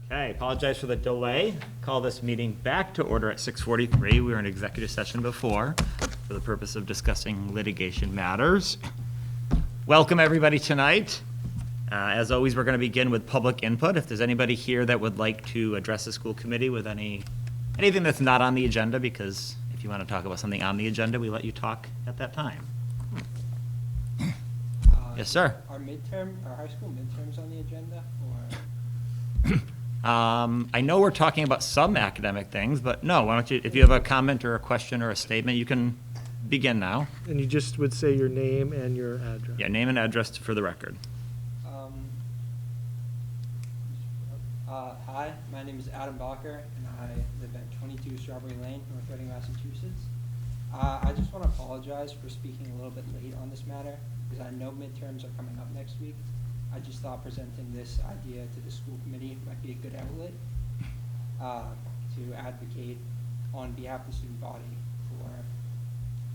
Okay, apologize for the delay. Call this meeting back to order at 6:43. We were in executive session before for the purpose of discussing litigation matters. Welcome, everybody, tonight. As always, we're going to begin with public input. If there's anybody here that would like to address the school committee with anything that's not on the agenda, because if you want to talk about something on the agenda, we let you talk at that time. Yes, sir. Are high school midterms on the agenda, or? I know we're talking about some academic things, but no, why don't you, if you have a comment or a question or a statement, you can begin now. And you just would say your name and your address. Yeah, name and address for the record. Hi, my name is Adam Bacher, and I live at 22 Strawberry Lane, North Reading, Massachusetts. I just want to apologize for speaking a little bit late on this matter, because I know midterms are coming up next week. I just thought presenting this idea to the school committee might be a good outlet to advocate on behalf of the student body for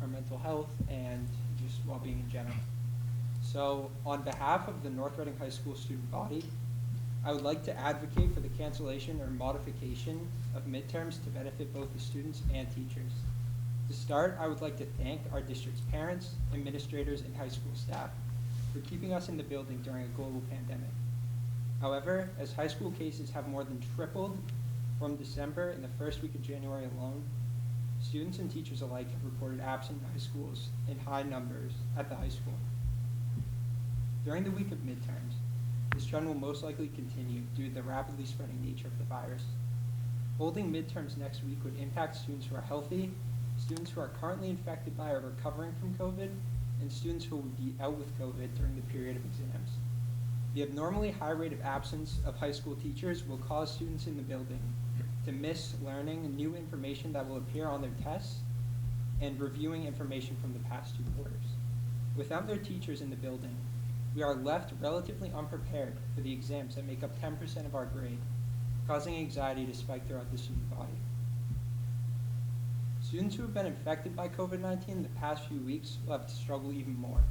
our mental health and just well-being in general. So on behalf of the North Reading High School student body, I would like to advocate for the cancellation or modification of midterms to benefit both the students and teachers. To start, I would like to thank our district's parents, administrators, and high school staff for keeping us in the building during a global pandemic. However, as high school cases have more than tripled from December in the first week of January alone, students and teachers alike have reported absent in high schools in high numbers at the high school. During the week of midterms, this trend will most likely continue due to the rapidly spreading nature of the virus. Holding midterms next week would impact students who are healthy, students who are currently infected by or recovering from COVID, and students who will be out with COVID during the period of exams. The abnormally high rate of absence of high school teachers will cause students in the building to miss learning new information that will appear on their tests and reviewing information from the past two quarters. Without their teachers in the building, we are left relatively unprepared for the exams that make up 10% of our grade, causing anxiety to spike throughout the student body. Students who have been infected by COVID-19 in the past few weeks will have to struggle even more.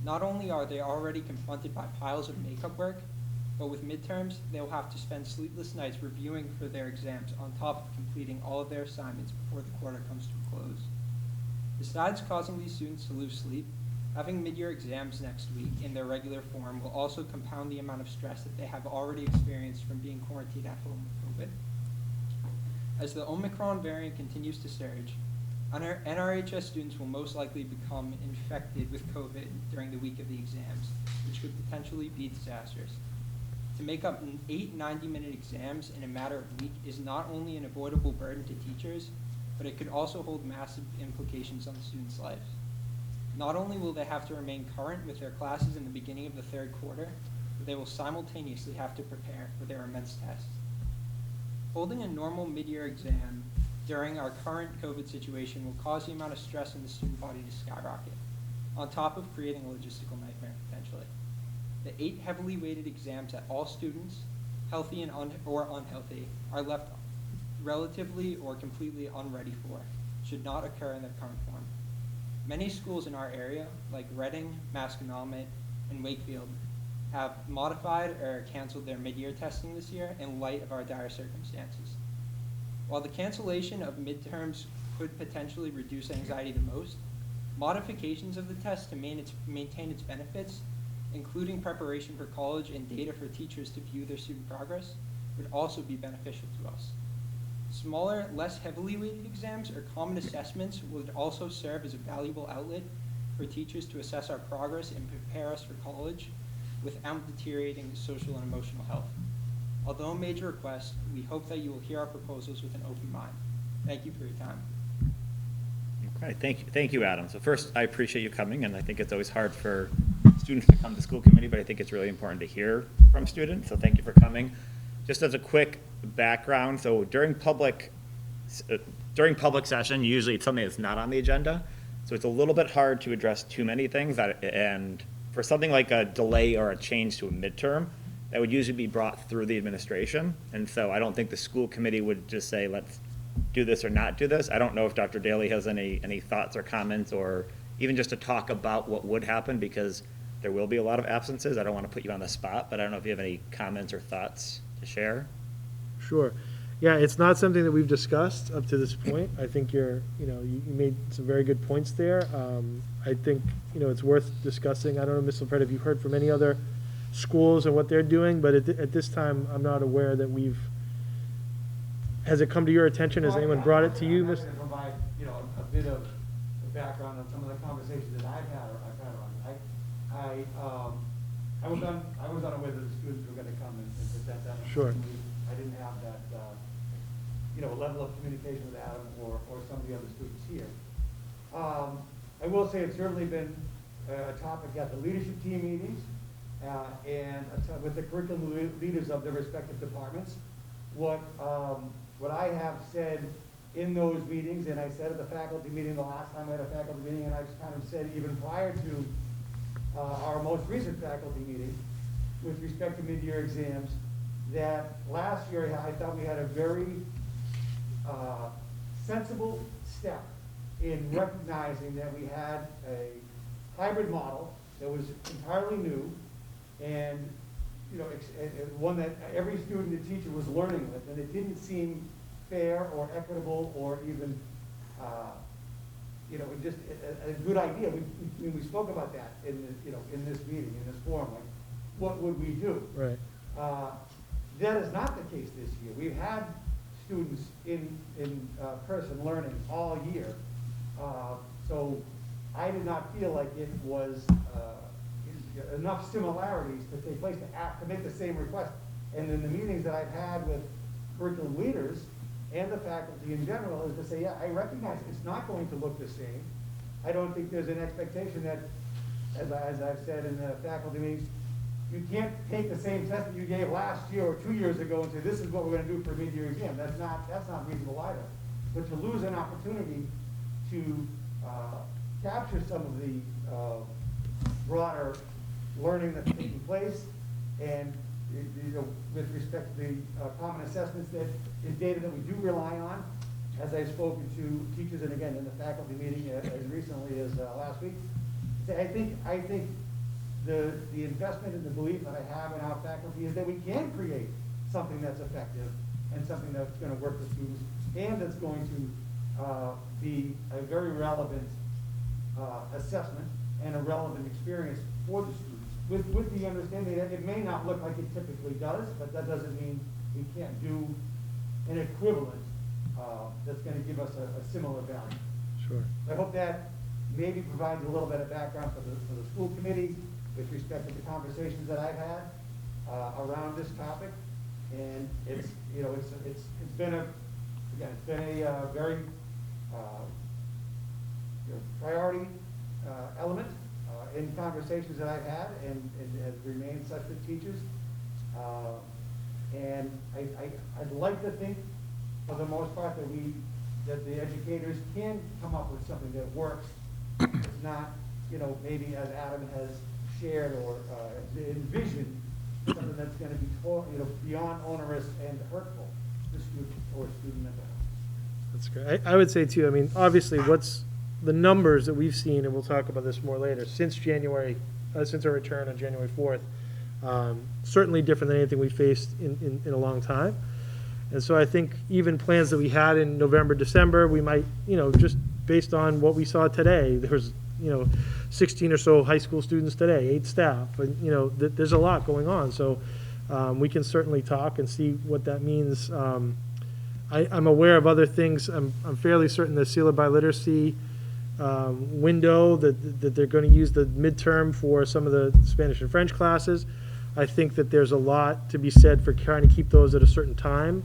Not only are they already confronted by piles of makeup work, but with midterms, they will have to spend sleepless nights reviewing for their exams on top of completing all of their assignments before the quarter comes to a close. Besides causing these students to lose sleep, having mid-year exams next week in their regular form will also compound the amount of stress that they have already experienced from being quarantined at home with COVID. As the Omicron variant continues to surge, NRHS students will most likely become infected with COVID during the week of the exams, which could potentially be disastrous. To make up 8 90-minute exams in a matter of a week is not only an avoidable burden to teachers, but it could also hold massive implications on the students' lives. Not only will they have to remain current with their classes in the beginning of the third quarter, but they will simultaneously have to prepare for their immense tests. Holding a normal mid-year exam during our current COVID situation will cause the amount of stress in the student body to skyrocket, on top of creating a logistical nightmare potentially. The 8 heavily weighted exams that all students, healthy and or unhealthy, are left relatively or completely unready for should not occur in their current form. Many schools in our area, like Reading, Masconomet, and Wakefield, have modified or canceled their mid-year testing this year in light of our dire circumstances. While the cancellation of midterms could potentially reduce anxiety the most, modifications of the test to maintain its benefits, including preparation for college and data for teachers to view their student progress, would also be beneficial to us. Smaller, less heavily weighted exams or common assessments would also serve as a valuable outlet for teachers to assess our progress and prepare us for college without deteriorating social and emotional health. Although a major request, we hope that you will hear our proposals with an open mind. Thank you for your time. Okay, thank you, Adam. So first, I appreciate you coming, and I think it's always hard for students to come to school committee, but I think it's really important to hear from students, so thank you for coming. Just as a quick background, so during public session, usually it's something that's not on the agenda, so it's a little bit hard to address too many things, and for something like a delay or a change to a midterm, that would usually be brought through the administration, and so I don't think the school committee would just say, let's do this or not do this. I don't know if Dr. Daly has any thoughts or comments, or even just to talk about what would happen, because there will be a lot of absences. I don't want to put you on the spot, but I don't know if you have any comments or thoughts to share. Sure. Yeah, it's not something that we've discussed up to this point. I think you made some very good points there. I think, it's worth discussing. I don't know, Ms. LaPrette, have you heard from any other schools and what they're doing? But at this time, I'm not aware that has it come to your attention? Has anyone brought it to you, I'm Ms.? happy to provide, a bit of background on some of the conversations that I've had on it. I was unaware that the students were gonna come and present that. Sure. I didn't have that, level of communication with Adam or some of the other students here. I will say it's certainly been a topic at the leadership team meetings, and with the curriculum leaders of their respective departments. What I have said in those meetings, and I said at the faculty meeting the last time we had a faculty meeting, and I've kind of said even prior to our most recent faculty meeting with respect to mid-year exams, that last year I thought we had a very sensible step in recognizing that we had a hybrid model that was entirely new and one that every student and teacher was learning with, and it didn't seem fair or equitable or even just a good idea. We spoke about that in this meeting, in this forum, like what would we do? Right. That is not the case this year. We've had students in person learning all year. So I did not feel like it was enough similarities to take place to make the same request. And in the meetings that I've had with curriculum leaders and the faculty in general is to say, yeah, I recognize it's not going to look the same. I don't think there's an expectation that, as I've said in the faculty meetings, you can't take the same test that you gave last year or 2 years ago and say, this is what we're going to do for a mid-year exam. That's not reasonable either. But to lose an opportunity to capture some of the broader learning that's taking place, and with respect to the common assessments, that is data that we do rely on. As I've spoken to teachers, and again in the faculty meeting as recently as last week, I think the investment and the belief that I have in our faculty is that we can create something that's effective and something that's going to work for students, and that's going to be a very relevant assessment and a relevant experience for the students, with the understanding that it may not look like it typically does, but that doesn't mean we can't do an equivalent that's going to give us a similar value. Sure. I hope that maybe provides a little bit of background for the school committee with respect to the conversations that I've had around this topic, and it's been a very priority element in conversations that I've had, and it has remained such with teachers. And I'd like to think, for the most part, that the educators can come up with something that works. It's not, maybe as Adam has shared or envisioned, something that's going to be beyond onerous and hurtful to students or student mental health. That's great. I would say too, I mean, obviously what's the numbers that we've seen, and we'll talk about this more later, since our return on January 4th, certainly different than anything we faced in a long time. And so I think even plans that we had in November, December, we might, just based on what we saw today, there was, 16 or so high school students today, 8 staff, and, there's a lot going on. So we can certainly talk and see what that means. I'm aware of other things. I'm fairly certain the Sealer by Literacy window that they're going to use the midterm for some of the Spanish and French classes. I think that there's a lot to be said for trying to keep those at a certain time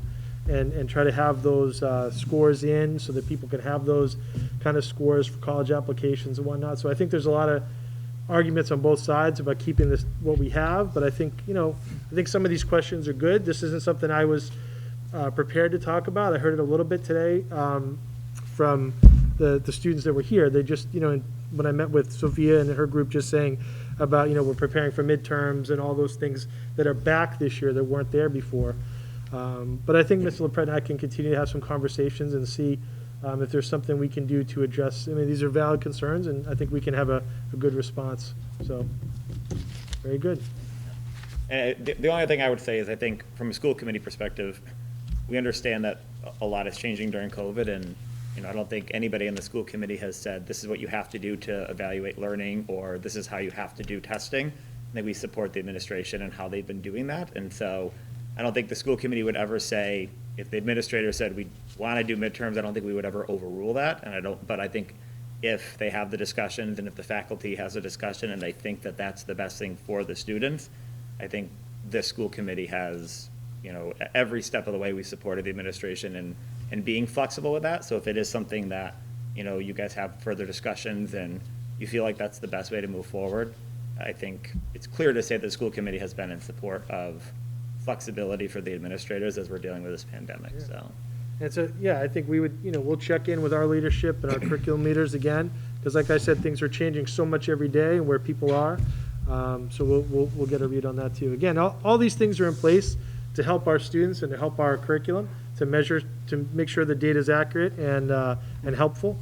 and try to have those scores in so that people can have those kind of scores for college applications and whatnot. So I think there's a lot of arguments on both sides about keeping this what we have, but I think, I think some of these questions are good. This isn't something I was prepared to talk about. I heard it a little bit today from the students that were here. They just, when I met with Sophia and her group, just saying about, we're preparing for midterms and all those things that are back this year that weren't there before. But I think Mr. LaPrette and I can continue to have some conversations and see if there's something we can do to address. I mean, these are valid concerns, and I think we can have a good response. So, very good. The only thing I would say is I think from a school committee perspective, we understand that a lot is changing during COVID, and, you know, I don't think anybody in the school committee has said, this is what you have to do to evaluate learning, or this is how you have to do testing. I think we support the administration and how they've been doing that, and so I don't think the school committee would ever say, if the administrator said we want to do midterms, I don't think we would ever overrule that, but I think if they have the discussions and if the faculty has a discussion and they think that that's the best thing for the students, I think this school committee has, you know, every step of the way we supported the administration and being flexible with that. So if it is something that, you know, you guys have further discussions and you feel like that's the best way to move forward, I think it's clear to say that the school committee has been in support of flexibility for the administrators as we're dealing with this pandemic, Yeah. so. And so, yeah, I think we would, you know, we'll check in with our leadership and our curriculum leaders again, because like I said, things are changing so much every day and where people are. So we'll get a read on that too. Again, all these things are in place to help our students and to help our curriculum, to measure, to make sure the data is accurate and helpful.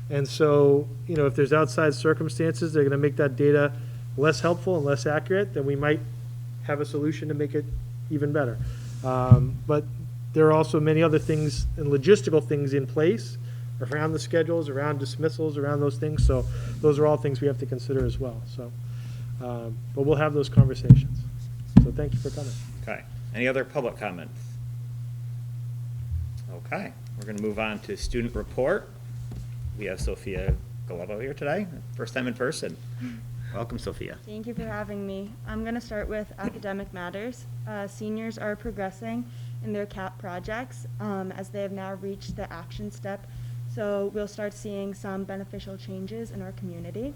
And so, you know, if there's outside circumstances, they're gonna make that data less helpful and less accurate, then we might have a solution to make it even better. But there are also many other things and logistical things in place around the schedules, around dismissals, around those things. So those are all things we have to consider as well. So, but we'll have those conversations. So thank you for coming. Okay. Any other public comments? Okay, we're going to move on to student report. We have Sophia Galevo here today, first time in person. Welcome, Sophia. Thank you for having me. I'm going to start with academic matters. Seniors are progressing in their CAP projects as they have now reached the action step. So we'll start seeing some beneficial changes in our community.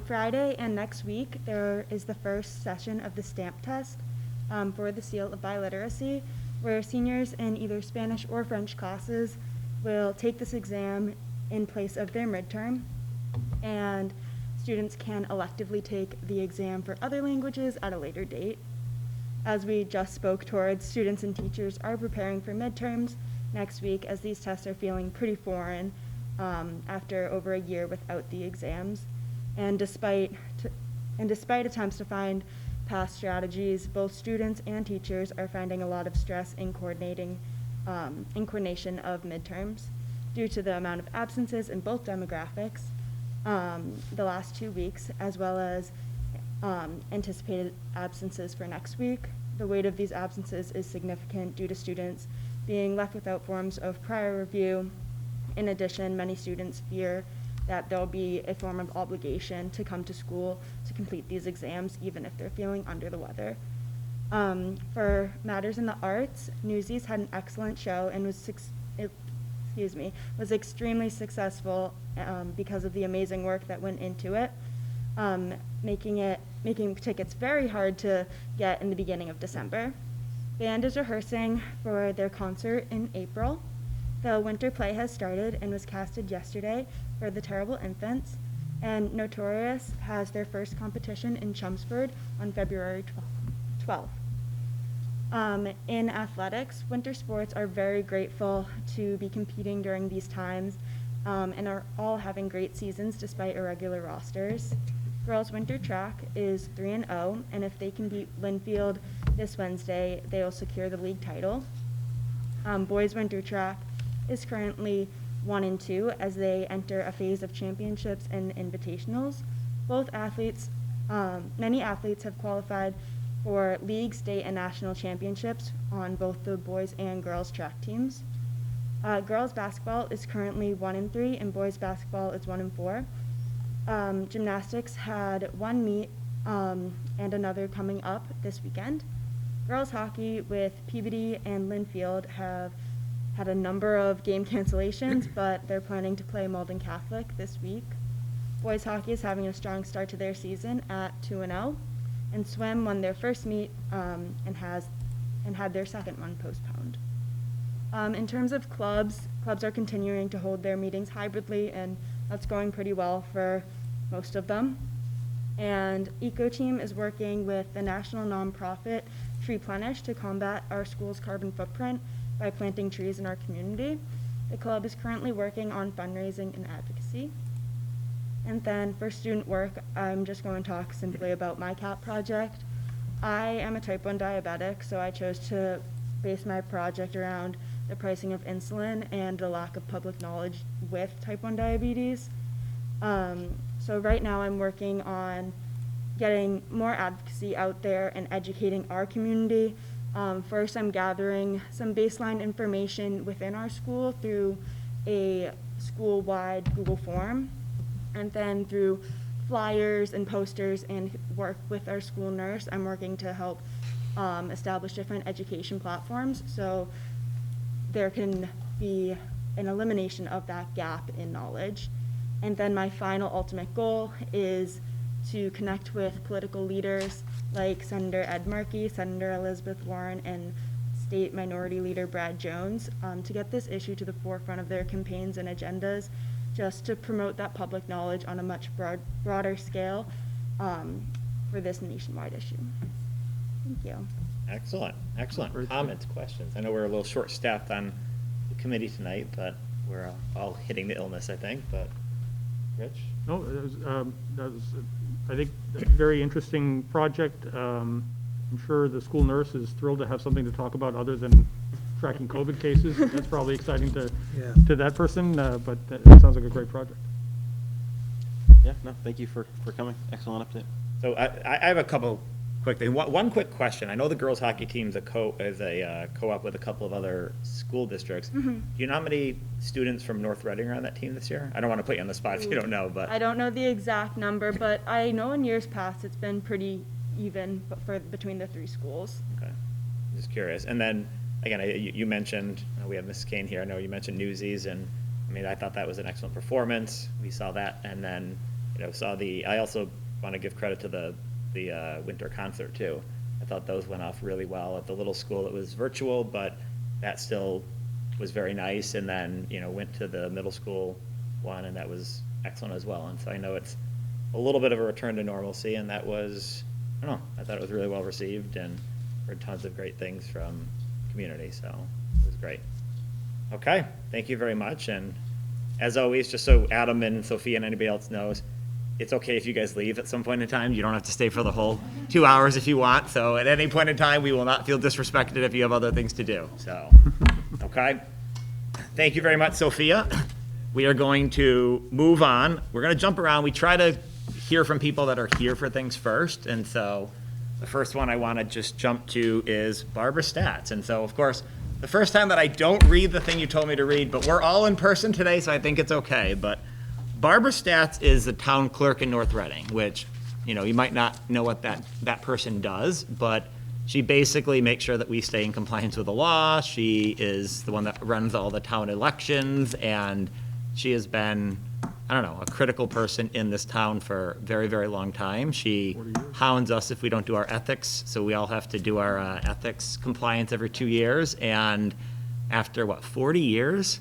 Friday and next week, there is the first session of the stamp test for the seal of biliteracy, where seniors in either Spanish or French classes will take this exam in place of their midterm, and students can electively take the exam for other languages at a later date. As we just spoke towards, students and teachers are preparing for midterms next week, as these tests are feeling pretty foreign after over a year without the exams. And despite attempts to find past strategies, both students and teachers are finding a lot of stress in coordination of midterms due to the amount of absences in both demographics the last 2 weeks, as well as anticipated absences for next week. The weight of these absences is significant due to students being left without forms of prior review. In addition, many students fear that there'll be a form of obligation to come to school to complete these exams, even if they're feeling under the weather. For matters in the arts, Newsies had an excellent show and was extremely successful because of the amazing work that went into it, making tickets very hard to get in the beginning of December. Band is rehearsing for their concert in April. The winter play has started and was casted yesterday for The Terrible Infants, and Notorious has their first competition in Chelmsford on February 12th. In athletics, winter sports are very grateful to be competing during these times and are all having great seasons despite irregular rosters. Girls winter track is 3-0, and if they can beat Linfield this Wednesday, they will secure the league title. Boys winter track is currently 1-2 as they enter a phase of championships and invitationals. Many athletes have qualified for league, state, and national championships on both the boys and girls track teams. Girls basketball is currently 1-3, and boys basketball is 1-4. Gymnastics had one meet and another coming up this weekend. Girls hockey with Peabody and Linfield have had a number of game cancellations, but they're planning to play Malden Catholic this week. Boys hockey is having a strong start to their season at 2-0, and swim won their first meet and had their second one postponed. In terms of clubs are continuing to hold their meetings hybridly, and that's going pretty well for most of them. And Eco Team is working with the national nonprofit Treeplenish to combat our school's carbon footprint by planting trees in our community. The club is currently working on fundraising and advocacy. And then for student work, I'm just going to talk simply about my CAP project. I am a type 1 diabetic, so I chose to base my project around the pricing of insulin and the lack of public knowledge with type 1 diabetes. So right now I'm working on getting more advocacy out there and educating our community. First, I'm gathering some baseline information within our school through a school-wide Google form, and then through flyers and posters and work with our school nurse, I'm working to help establish different education platforms so there can be an elimination of that gap in knowledge. And then my final ultimate goal is to connect with political leaders like Senator Ed Markey, Senator Elizabeth Warren, and State Minority Leader Brad Jones to get this issue to the forefront of their campaigns and agendas, just to promote that public knowledge on a much broader scale for this nationwide issue. Thank you. Excellent, excellent. Comments, questions? I know we're a little short-staffed on the committee tonight, but we're all hitting the illness, I think, but Rich? No, that was, I think, a very interesting project. I'm sure the school nurse is thrilled to have something to talk about other than tracking COVID cases. That's probably exciting to that person, but it sounds like a great project. Yeah, no, thank you for coming. Excellent update. So I have a couple quick things. One quick question. I know the girls hockey team's a co-op with a couple of other school districts. Mm-hmm. Do you know how many students from North Reading are on that team this year? I don't want to put you on the spot if you don't know, but. I don't know the exact number, but I know in years past it's been pretty even between the three schools. Okay, just curious. And then, again, you mentioned, we have Mrs. Kane here, I know you mentioned Newsies, and I mean, I thought that was an excellent performance. We saw that, and then, I also want to give credit to the winter concert too. I thought those went off really well at the little school. It was virtual, but that still was very nice, and then, went to the middle school one, and that was excellent as well. And so I know it's a little bit of a return to normalcy, and that was, I don't know, I thought it was really well received and heard tons of great things from the community, so it was great. Okay, thank you very much, and as always, just so Adam and Sophia and anybody else knows, it's okay if you guys leave at some point in time. You don't have to stay for the whole 2 hours if you want, so at any point in time, we will not feel disrespected if you have other things to do, so, okay? Thank you very much, Sophia. We are going to move on. We're going to jump around. We try to hear from people that are here for things first, and so the first one I want to just jump to is Barbara Stats. And so, of course, the first time that I don't read the thing you told me to read, but we're all in person today, so I think it's okay. But Barbara Stats is the town clerk in North Reading, which, you might not know what that person does, but she basically makes sure that we stay in compliance with the law. She is the one that runs all the town elections, and she has been, I don't know, a critical person in this town for a very, very long time. She hounds us if we don't do our ethics, so we all have to do our ethics compliance every 2 years. And after, 40 years,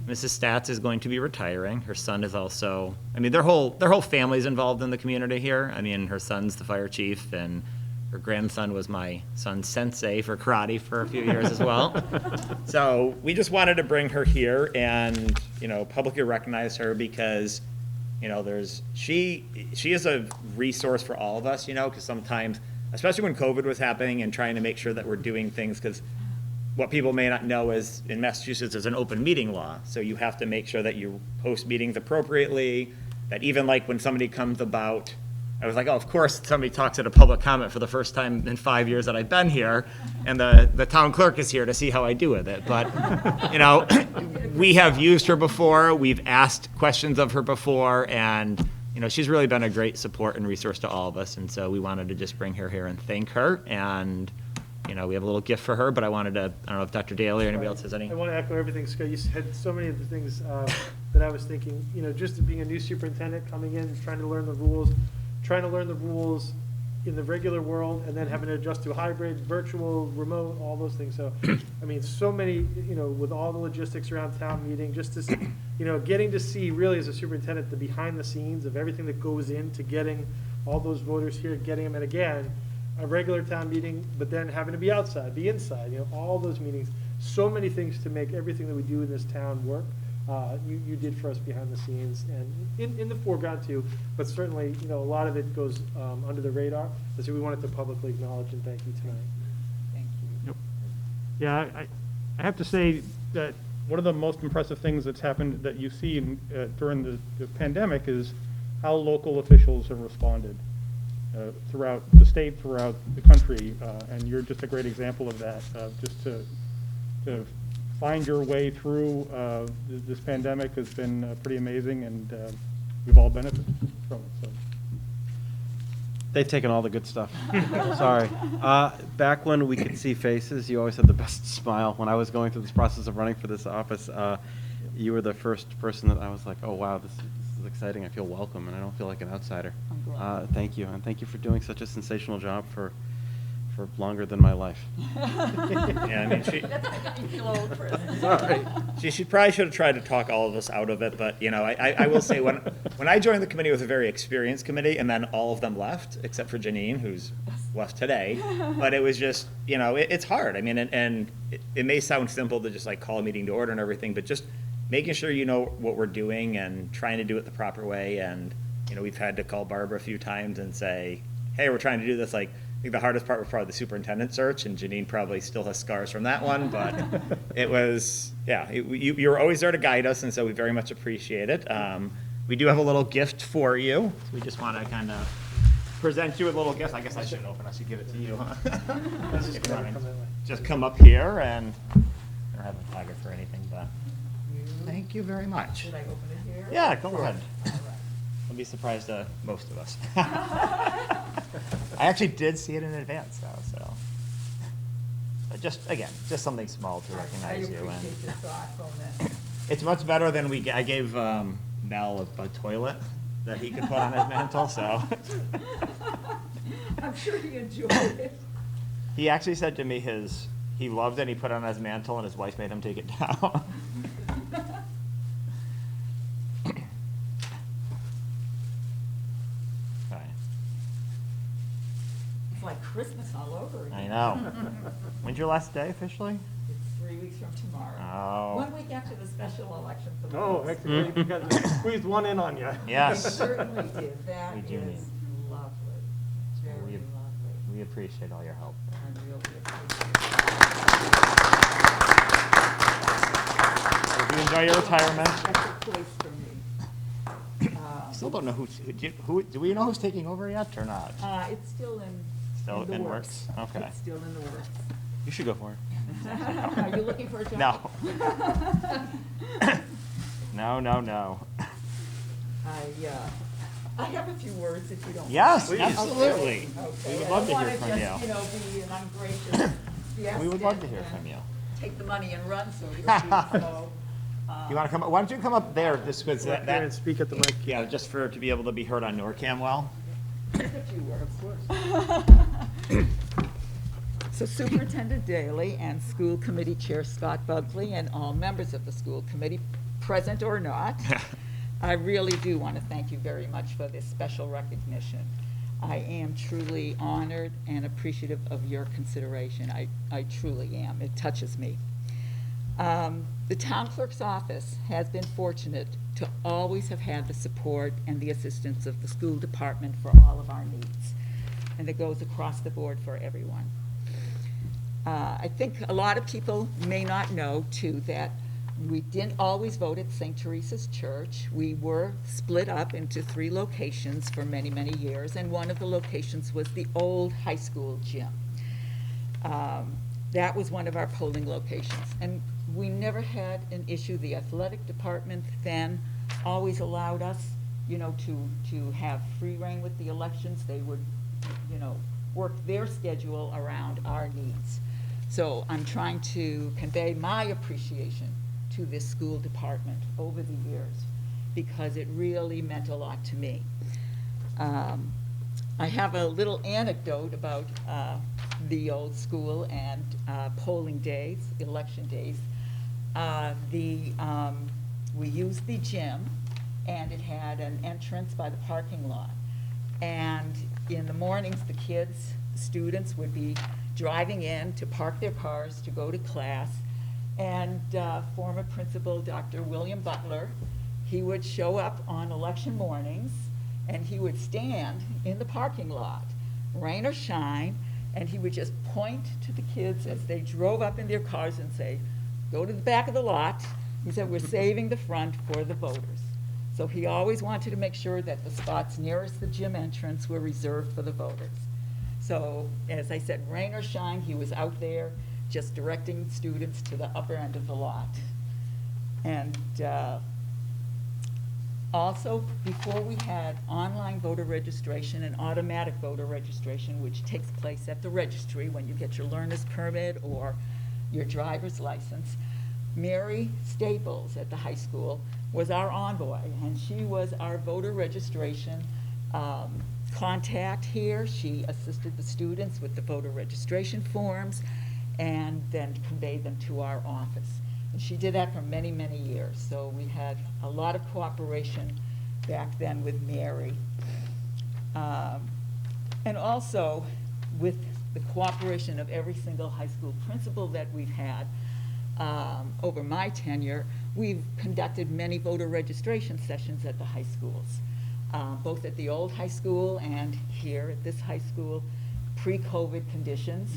Mrs. Stats is going to be retiring. Her son is also, their whole family's involved in the community here. Her son's the fire chief, and her grandson was my son's sensei for karate for a few years as well. So we just wanted to bring her here and, publicly recognize her because, she is a resource for all of us, because sometimes, especially when COVID was happening and trying to make sure that we're doing things, because what people may not know is in Massachusetts there's an open meeting law. So you have to make sure that you post meetings appropriately, that even like when somebody comes about, I was like, oh, of course, somebody talks at a public comment for the first time in 5 years that I've been here, and the town clerk is here to see how I do with it. But, we have used her before, we've asked questions of her before, and, she's really been a great support and resource to all of us, and so we wanted to just bring her here and thank her, and, we have a little gift for her, but I wanted to, I don't know if Dr. Daly or anybody else has any. I want to echo everything, Scott. You said so many of the things that I was thinking, just being a new superintendent, coming in, trying to learn the rules in the regular world, and then having to adjust to hybrid, virtual, remote, all those things. So, so many, with all the logistics around town meeting, just to, getting to see really as a superintendent, the behind the scenes of everything that goes into getting all those voters here, getting them, and again, a regular town meeting, but then having to be outside, be inside, all those meetings, so many things to make everything that we do in this town work. You did for us behind the scenes and in the foreground too, but certainly, a lot of it goes under the radar. So we wanted to publicly acknowledge and thank you tonight. Thank you. Yeah, I have to say that one of the most impressive things that's happened that you see during the pandemic is how local officials have responded throughout the state, throughout the country, and you're just a great example of that. Just to find your way through this pandemic has been pretty amazing, and we've all benefited from it. So. They've taken all the good stuff. Sorry. Back when we could see faces, you always had the best smile. When I was going through this process of running for this office, you were the first person that I was like, oh, wow, this is exciting. I feel welcome, and I don't feel like an outsider. I'm glad. Thank you, and thank you for doing such a sensational job for longer than my life. Yeah, I mean, That's making me feel old, Chris. Sorry. she probably should have tried to talk all of us out of it, but, you know, I will say, when I joined the committee, it was a very experienced committee, and then all of them left, except for Janine, who's left today. But it was just, you know, it's hard. I mean, and it may sound simple to just like call a meeting to order and everything, but just making sure you know what we're doing and trying to do it the proper way. And, you know, we've had to call Barbara a few times and say, hey, we're trying to do this. Like, I think the hardest part was probably the superintendent search, and Janine probably still has scars from that one, but it was, yeah, you were always there to guide us, and so we very much appreciate it. We do have a little gift for you. So we just want to kind of present you with a little gift. I guess I shouldn't open, I should give it to you, huh? If you wanna just come up here, and I don't have a tag or anything, but thank you very much. Should I open it here? Yeah, go ahead. All right. I'll be surprised to most of us. I actually did see it in advance, though, so. But just, again, just something small to recognize you. I appreciate your thoughtfulness. It's much better than I gave Mel a toilet that he could put on his mantle, so. I'm sure he enjoyed it. He actually said to me he loved it, he put it on his mantle, and his wife made him take it down. It's like Christmas all over again. I know. When's your last day officially? It's 3 weeks from tomorrow. Oh. 1 week after the special election for the Oh, House. excellent. We got squeezed one in on you. We Yes. certainly did. That We do need- is lovely. Very We- lovely. We appreciate all your help. I really appreciate it. Did you enjoy your retirement? Special place for me. Still don't know do we know who's taking over yet or not? It's still Still in the in works. works? Okay. It's still in the works. You should go for it. Are you looking for a job? No. No. I have a few words if you don't mind. Yes, Please. absolutely. Okay. We would love to hear I from don't you. want to just, be an ungracious guest We would love to and- hear from you. Take the money and run, so to speak, so. You want to come, why don't you come up there, just because Come up here and speak at the mic. yeah, just to be able to be heard on NORCAM well. Just a few words. So Superintendent Daley and School Committee Chair Scott Buckley and all members of the school committee, present or not, I really do want to thank you very much for this special recognition. I am truly honored and appreciative of your consideration. I truly am. It touches me. The town clerk's office has been fortunate to always have had the support and the assistance of the school department for all of our needs. And it goes across the board for everyone. I think a lot of people may not know, too, that we didn't always vote at St. Teresa's Church. We were split up into 3 locations for many, many years, and one of the locations was the old high school gym. That was one of our polling locations, and we never had an issue. The athletic department then always allowed us, to have free rein with the elections. They would, work their schedule around our needs. So I'm trying to convey my appreciation to this school department over the years, because it really meant a lot to me. I have a little anecdote about the old school and polling days, election days. We used the gym, and it had an entrance by the parking lot. And in the mornings, the students would be driving in to park their cars to go to class. And former principal, Dr. William Butler, he would show up on election mornings, and he would stand in the parking lot, rain or shine, And he would just point to the kids as they drove up in their cars and say, go to the back of the lot. He said, we're saving the front for the voters. So he always wanted to make sure that the spots nearest the gym entrance were reserved for the voters. So, as I said, rain or shine, he was out there just directing students to the upper end of the lot. And also, before we had online voter registration and automatic voter registration, which takes place at the registry when you get your learner's permit or your driver's license, Mary Staples at the high school was our envoy, and she was our voter registration contact here. She assisted the students with the voter registration forms and then conveyed them to our office. And she did that for many, many years. So we had a lot of cooperation back then with Mary. And also with the cooperation of every single high school principal that we've had over my tenure, we've conducted many voter registration sessions at the high schools, both at the old high school and here at this high school, pre-COVID conditions.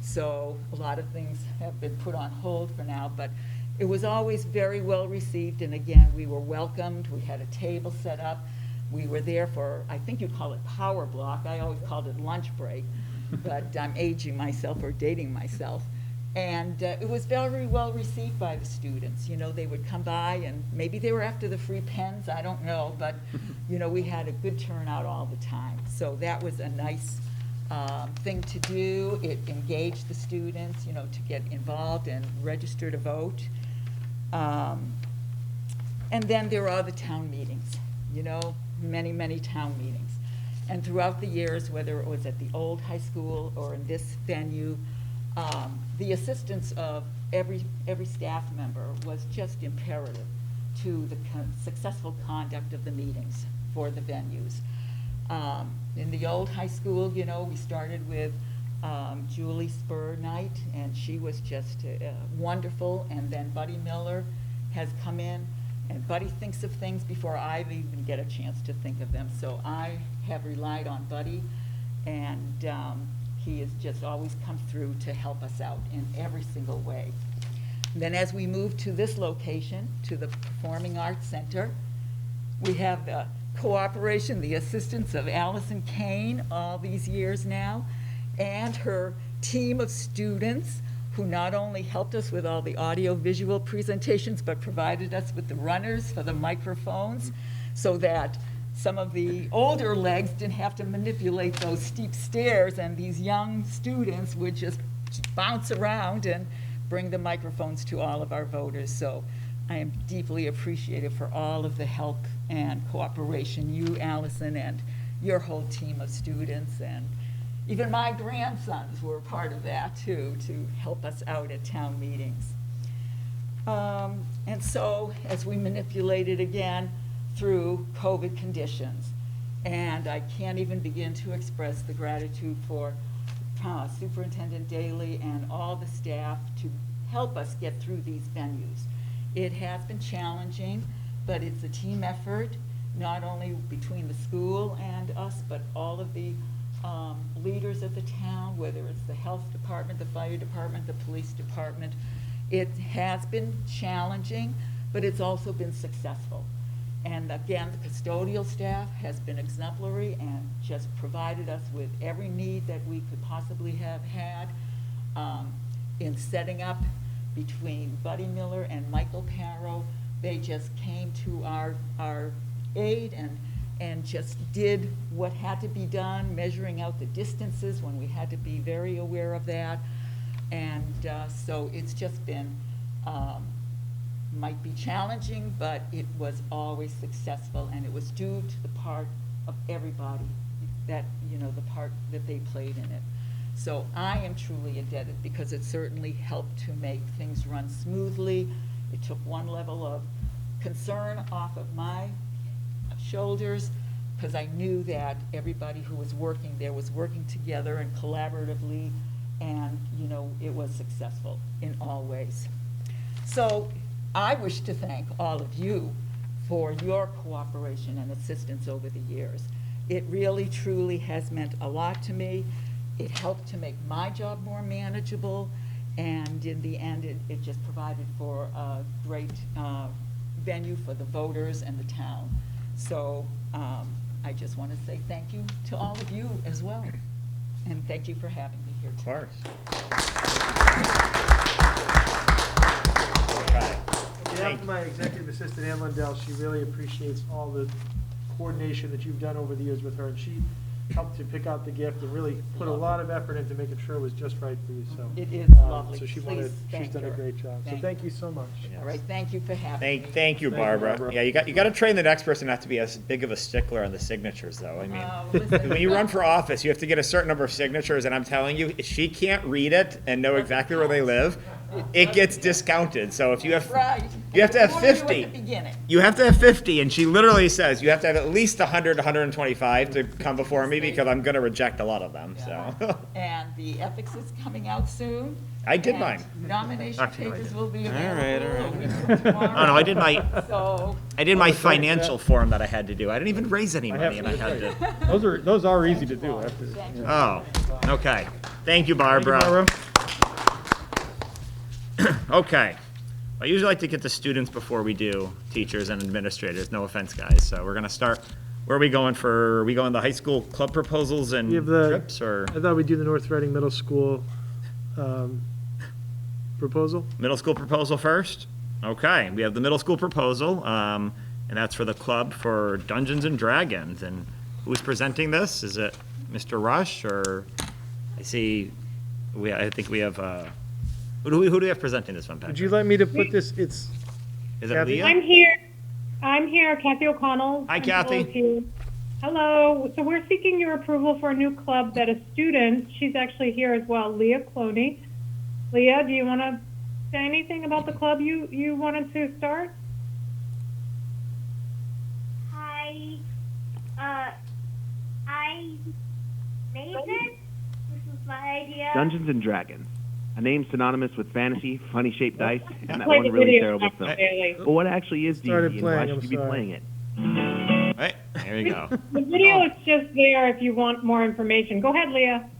So a lot of things have been put on hold for now, but it was always very well received. And again, we were welcomed. We had a table set up. We were there for, I think you'd call it power block. I always called it lunch break, but I'm aging myself or dating myself. And it was very well received by the students. You know, they would come by, and maybe they were after the free pens, I don't know, but, you know, we had a good turnout all the time. So that was a nice thing to do. It engaged the students, you know, to get involved and register to vote. And then there are the town meetings, you know, many, many town meetings. And throughout the years, whether it was at the old high school or in this venue, the assistance of every staff member was just imperative to the successful conduct of the meetings for the venues. In the old high school, you know, we started with Julie Spur Knight, and she was just wonderful. And then Buddy Miller has come in, and Buddy thinks of things before I even get a chance to think of them. So I have relied on Buddy, and he has just always come through to help us out in every single way. And then as we move to this location, to the Performing Arts Center, we have the cooperation, the assistance of Allison Kane all these years now, and her team of students who not only helped us with all the audio-visual presentations, but provided us with the runners for the microphones so that some of the older legs didn't have to manipulate those steep stairs, and these young students would just bounce around and bring the microphones to all of our voters. So I am deeply appreciative for all of the help and cooperation, you, Allison, and your whole team of students, and even my grandsons were part of that too, to help us out at town meetings. And so as we manipulated again through COVID conditions, and I can't even begin to express the gratitude for Superintendent Daly and all the staff to help us get through these venues. It has been challenging, but it's a team effort, not only between the school and us, but all of the leaders of the town, whether it's the health department, the fire department, the police department. It has been challenging, but it's also been successful. And again, the custodial staff has been exemplary and just provided us with every need that we could possibly have had in setting up between Buddy Miller and Michael Parrow. They just came to our aid and just did what had to be done, measuring out the distances when we had to be very aware of that. And so it's just been, might be challenging, but it was always successful, and it was due to the part of everybody that, you know, the part that they played in it. So I am truly indebted, because it certainly helped to make things run smoothly. It took one level of concern off of my shoulders, because I knew that everybody who was working there was working together and collaboratively, and, you know, it was successful in all ways. So I wish to thank all of you for your cooperation and assistance over the years. It really, truly has meant a lot to me, It helped to make my job more manageable, and in the end, it just provided for a great venue for the voters and the town. So I just want to say thank you to all of you as well, and thank you for having me here Of today. course. Okay. On behalf of my executive assistant, Ann Lundell, she really appreciates all the coordination that you've done over the years with her, and she helped to pick out the gift and really put a lot of effort into making sure it was just right for you, so. It is lovely. So she's Please thank done a her. great job. So Thank thank you so much. All right, thank you for having me. Thank you, Barbara. Yeah, you got to train the next person not to be as big of a stickler on the signatures, though. I mean, Listen, when you run for office, you have to get a certain number of signatures, and I'm telling you, if she can't read it and know exactly where they live, it gets discounted. So if you have, Right. you have to have I warned you 50. at the beginning. You have to have 50, and she literally says you have to have at least 100, 125 to come before me because I'm going to reject a lot of them. So And the ethics is coming out soon. I did and mine. Nomination Actually, no, I papers did. will be right, available all a week from tomorrow. Oh no, I did my So, financial form that I had to do. I didn't even raise any money, and I had to. Those are easy to do after. thank you. Oh, okay. Thank you, Thank you, Barbara. Barbara. Okay. I usually like to get the students before we do teachers and administrators. No offense, guys. So we're gonna start. Where are we going for? Are we going the high school club proposals and We have the- trips, or I thought we'd do the North Reading Middle School proposal. middle school proposal first? Okay, we have the middle school proposal, and that's for the club for Dungeons and Dragons. And who's presenting this? Is it Mr. Rush, or I see? I think we have. Who do we have presenting this one, Would Patrick? you like me to put this, it's, Is it Kathy? Leah? I'm here. I'm here, Kathy O'Connell. Hi, Principal Kathy. is here. Hello. So we're seeking your approval for a new club that a student, she's actually here as well, Leah Cloney. Leah, do you want to say anything about the club you wanted to start? Hi. I made this. This was my idea. Dungeons and Dragons. A name synonymous with fantasy, funny-shaped dice, and that Play one the really video terrible after film. Bailey. But what actually is Started D&D, and why playing, should I'm you be sorry. playing it? Right, there you go. The video is just there if you want more information. Go ahead, Leah.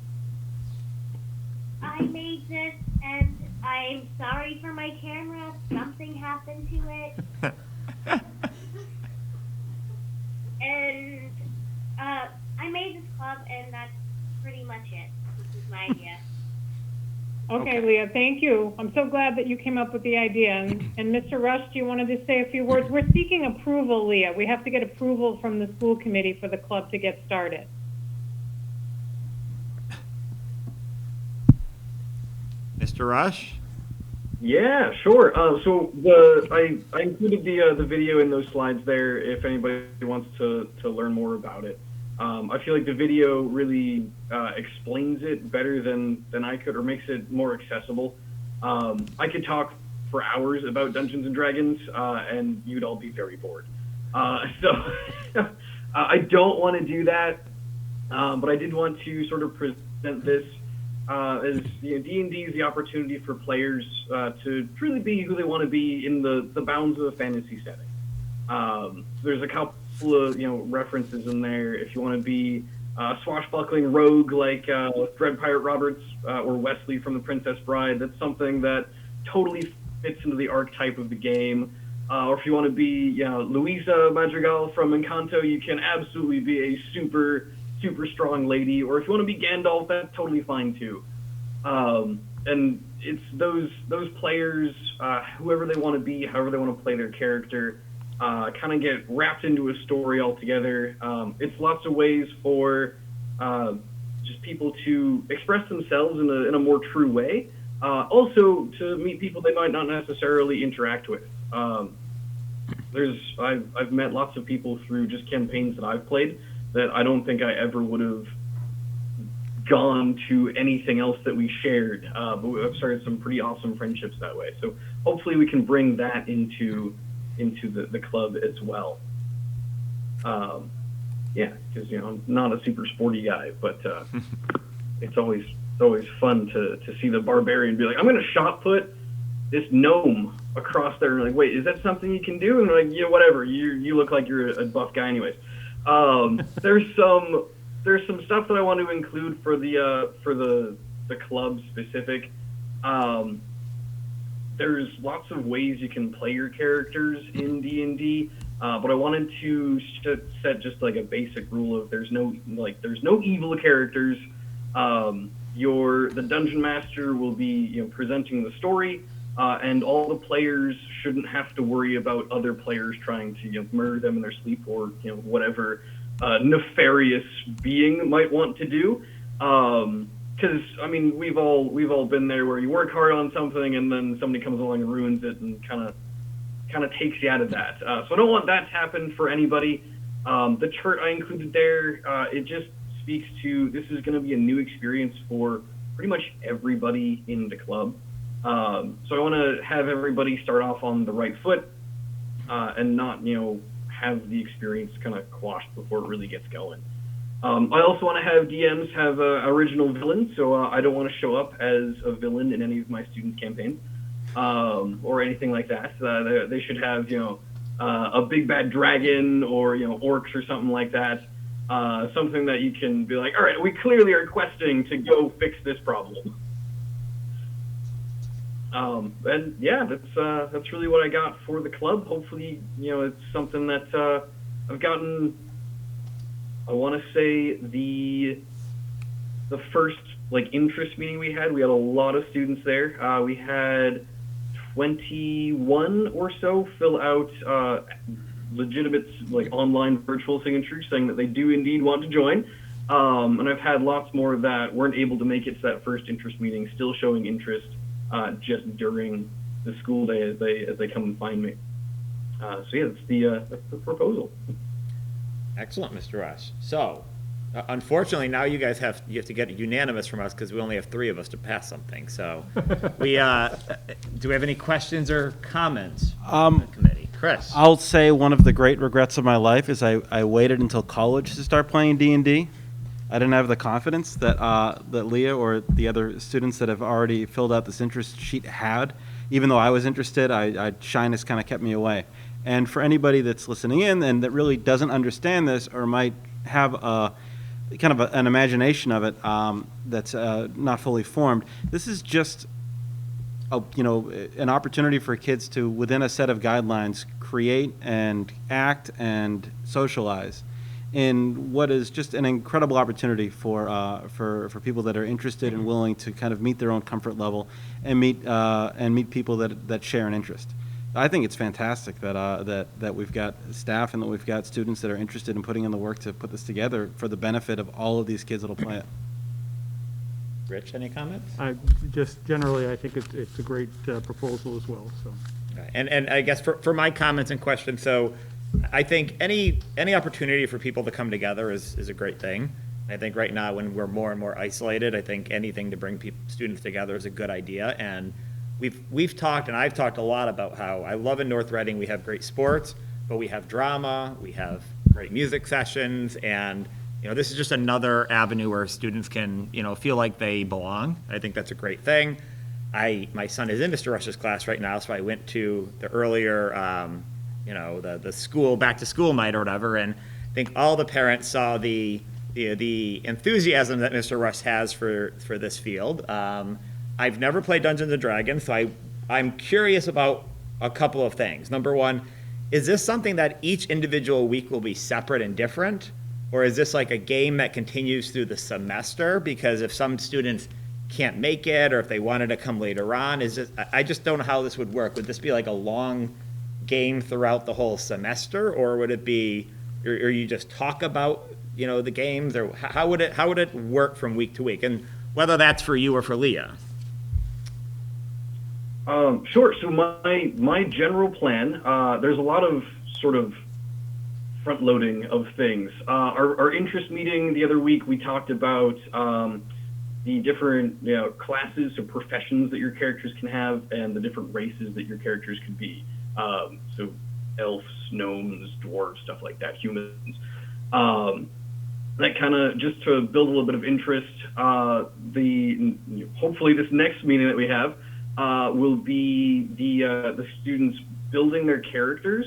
I made this, and I'm sorry for my camera. Something happened to it. And I made this club, and that's pretty much it. This is my idea. Okay, Leah, thank you. I'm so glad that you came up with the idea. And Mr. Rush, do you want to just say a few words? We're seeking approval, Leah. We have to get approval from the school committee for the club to get started. Mr. Rush? Yeah, sure. So I included the video in those slides there if anybody wants to learn more about it. I feel like the video really explains it better than I could, or makes it more accessible. I could talk for hours about Dungeons and Dragons, and you'd all be very bored. So I don't want to do that, but I did want to sort of present this as D&D is the opportunity for players to truly be who they want to be in the bounds of a fantasy setting. There's a couple of references in there. If you want to be a swashbuckling rogue like Dread Pirate Roberts or Wesley from The Princess Bride, that's something that totally fits into the archetype of the game. Or if you want to be Luisa Madrigal from Encanto, you can absolutely be a super strong lady. Or if you want to be Gandalf, that's totally fine too. And it's those players, whoever they want to be, however they want to play their character, kind of get wrapped into a story altogether. It's lots of ways for just people to express themselves in a more true way. Also to meet people they might not necessarily interact with. I've met lots of people through just campaigns that I've played that I don't think I ever would have gone to anything else that we shared. But I've started some pretty awesome friendships that way. So hopefully we can bring that into the club as well. Yeah, because I'm not a super sporty guy, but it's always fun to see the barbarian be like, I'm going to shot put this gnome across there. And like, wait, is that something you can do? And I'm like, yeah, whatever. You look like you're a buff guy anyways. There's there's some stuff that I want to include for the club specific. There's lots of ways you can play your characters in D&D, but I wanted to set just like a basic rule of there's no evil characters. The dungeon master will be presenting the story, and all the players shouldn't have to worry about other players trying to murder them in their sleep or whatever nefarious being might want to do. Because I mean, we've all been there where you work hard on something and then somebody comes along and ruins it and kind of takes you out of that. So I don't want that to happen for anybody. The chart I included there, it just speaks to this is going to be a new experience for pretty much everybody in the club. So I want to have everybody start off on the right foot and not have the experience kind of quashed before it really gets going. I also want to have DMs have original villains, so I don't want to show up as a villain in any of my students' campaigns or anything like that. They should have, a big bad dragon or, orcs or something like that. Something that you can be like, all right, we clearly are questing to go fix this problem. And yeah, that's really what I got for the club. Hopefully, it's something that I've gotten. I want to say the first interest meeting we had a lot of students there. We had 21 or so fill out legitimate online virtual signatures saying that they do indeed want to join. And I've had lots more that weren't able to make it to that first interest meeting, still showing interest just during the school day as they come and find me. So yeah, that's the proposal. Excellent, Mr. Rush. So, unfortunately, now you have to get unanimous from us because we only have 3 of us to pass something. So, do we have any questions or comments from the committee? Chris? I'll say one of the great regrets of my life is I waited until college to start playing D&D. I didn't have the confidence that Leah or the other students that have already filled out this interest sheet had. Even though I was interested, shyness kind of kept me away. And for anybody that's listening in and that really doesn't understand this or might have an imagination of it that's not fully formed, this is just an opportunity for kids to, within a set of guidelines, create and act and socialize in what is just an incredible opportunity for people that are interested and willing to kind of meet their own comfort level and meet people that share an interest. I think it's fantastic that we've got staff and that we've got students that are interested in putting in the work to put this together for the benefit of all of these kids that'll play it. Rich, any comments? Just generally, I think it's a great proposal as well. So, and I guess for my comments and questions, so I think any opportunity for people to come together is a great thing. I think right now when we're more and more isolated, I think anything to bring students together is a good idea. And we've talked, and I've talked a lot about how I love in North Reading we have great sports, but we have drama, we have great music sessions, and this is just another avenue where students can feel like they belong. I think that's a great thing. My son is in Mr. Rush's class right now, so I went to the earlier the school back to school night or whatever, and I think all the parents saw the enthusiasm that Mr. Rush has for this field. I've never played Dungeons & Dragons, so I'm curious about a couple of things. Number one, is this something that each individual week will be separate and different? Or is this like a game that continues through the semester? Because if some students can't make it, or if they wanted to come later on, I just don't know how this would work. Would this be like a long game throughout the whole semester? Or would it be, or you just talk about, the games? Or how would it work from week to week? And whether that's for you or for Leah. Sure. So my general plan, there's a lot of sort of front loading of things. Our interest meeting the other week, we talked about the different classes or professions that your characters can have and the different races that your characters could be. So elves, gnomes, dwarves, stuff like that, humans. That kind of just to build a little bit of interest. Hopefully this next meeting that we have will be the students building their characters.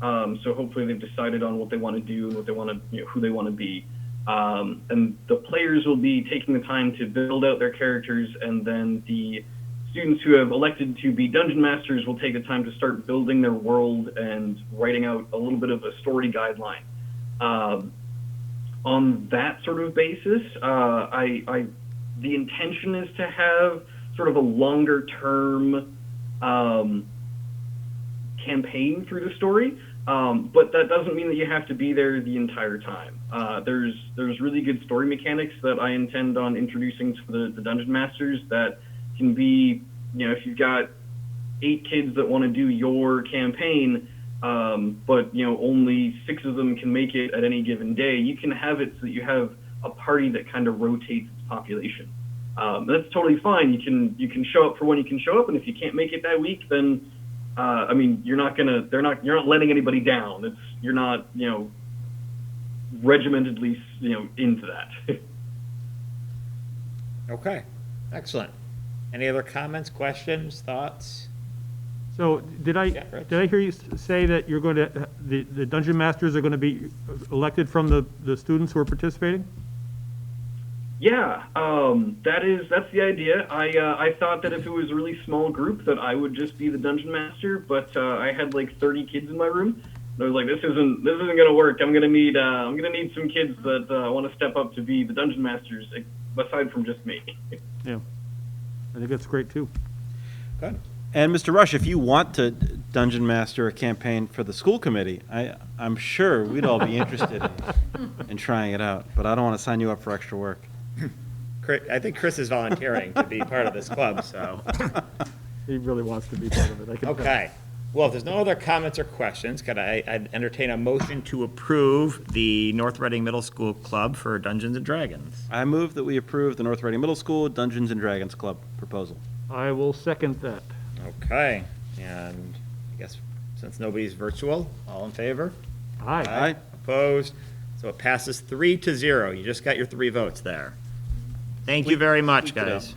So hopefully they've decided on what they want to do and what they want to, who they want to be. And the players will be taking the time to build out their characters, and then the students who have elected to be dungeon masters will take the time to start building their world and writing out a little bit of a story guideline. On that sort of basis, the intention is to have sort of a longer term campaign through the story, but that doesn't mean that you have to be there the entire time. There's really good story mechanics that I intend on introducing to the dungeon masters that can be, if you've got 8 kids that want to do your campaign, but only 6 of them can make it at any given day, you can have it so that you have a party that kind of rotates its population. That's totally fine. You can show up for when you can show up, and if you can't make it that week, then you're not letting anybody down. You're not regimentedly into that. Okay, excellent. Any other comments, questions, thoughts? So did I Rich. hear you say that you're going to, the dungeon masters are going to be elected from the students who are participating? Yeah, that's the idea. I thought that if it was a really small group that I would just be the dungeon master, but I had like 30 kids in my room. And I was like, this isn't gonna work. I'm gonna need some kids that want to step up to be the dungeon masters, aside from just me. Yeah, I think that's great too. Good. And Mr. Rush, if you want to dungeon master a campaign for the school committee, I'm sure we'd all be interested in trying it out, but I don't want to sign you up for extra work. I think Chris is volunteering to be part of this club, so. He really wants to be part of it. I can tell. Okay. Well, if there's no other comments or questions, I'd entertain a motion to approve the North Reading Middle School Club for Dungeons and Dragons. I move that we approve the North Reading Middle School Dungeons and Dragons Club proposal. I will second that. Okay, and I guess since nobody's virtual, all in favor? Aye. Aye. Opposed? So it passes 3-0. You just got your 3 votes there. Thank you very much, Sweet to guys.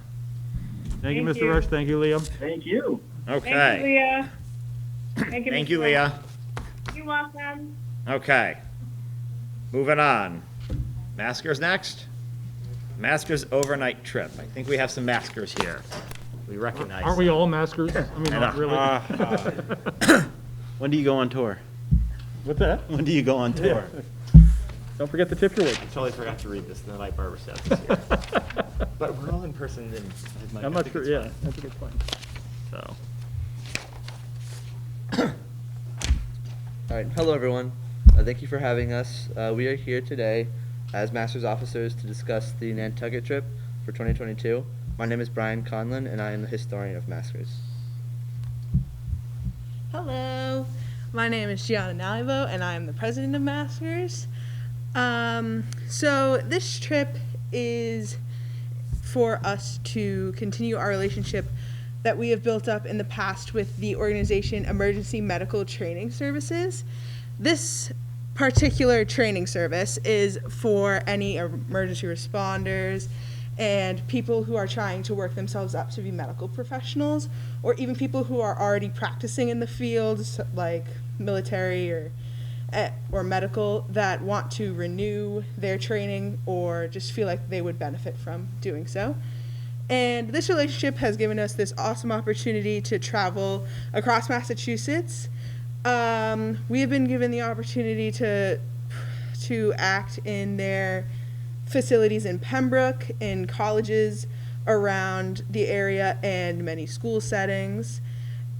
Thank you, Thank Mr. you. Rush. Thank you, Liam. Thank you. Thank you, Okay. Leah. Thank you, Thank Mr. you, Rush. Leah. You're welcome. Okay. Moving on. Maskers next? Maskers overnight trip. I think we have some maskers here. We recognize. Aren't we all maskers? I mean, not really. When do you go on tour? What's that? When do you go on tour? Don't forget to tip your wages. Totally forgot to read this, the night barber said this year. But we're all in person and. I'm not sure, yeah, that's a good point. So. All right, hello everyone. Thank you for having us. We are here today as Master's Officers to discuss the Nantucket trip for 2022. My name is Brian Conlon, and I am the historian of Maskers. Hello, my name is Gianna Nalivo, and I am the president of Maskers. So this trip is for us to continue our relationship that we have built up in the past with the organization Emergency Medical Training Services. This particular training service is for any emergency responders and people who are trying to work themselves up to be medical professionals, or even people who are already practicing in the field, like military or medical, that want to renew their training or just feel like they would benefit from doing so. And this relationship has given us this awesome opportunity to travel across Massachusetts. We have been given the opportunity to act in their facilities in Pembroke, in colleges around the area, and many school settings.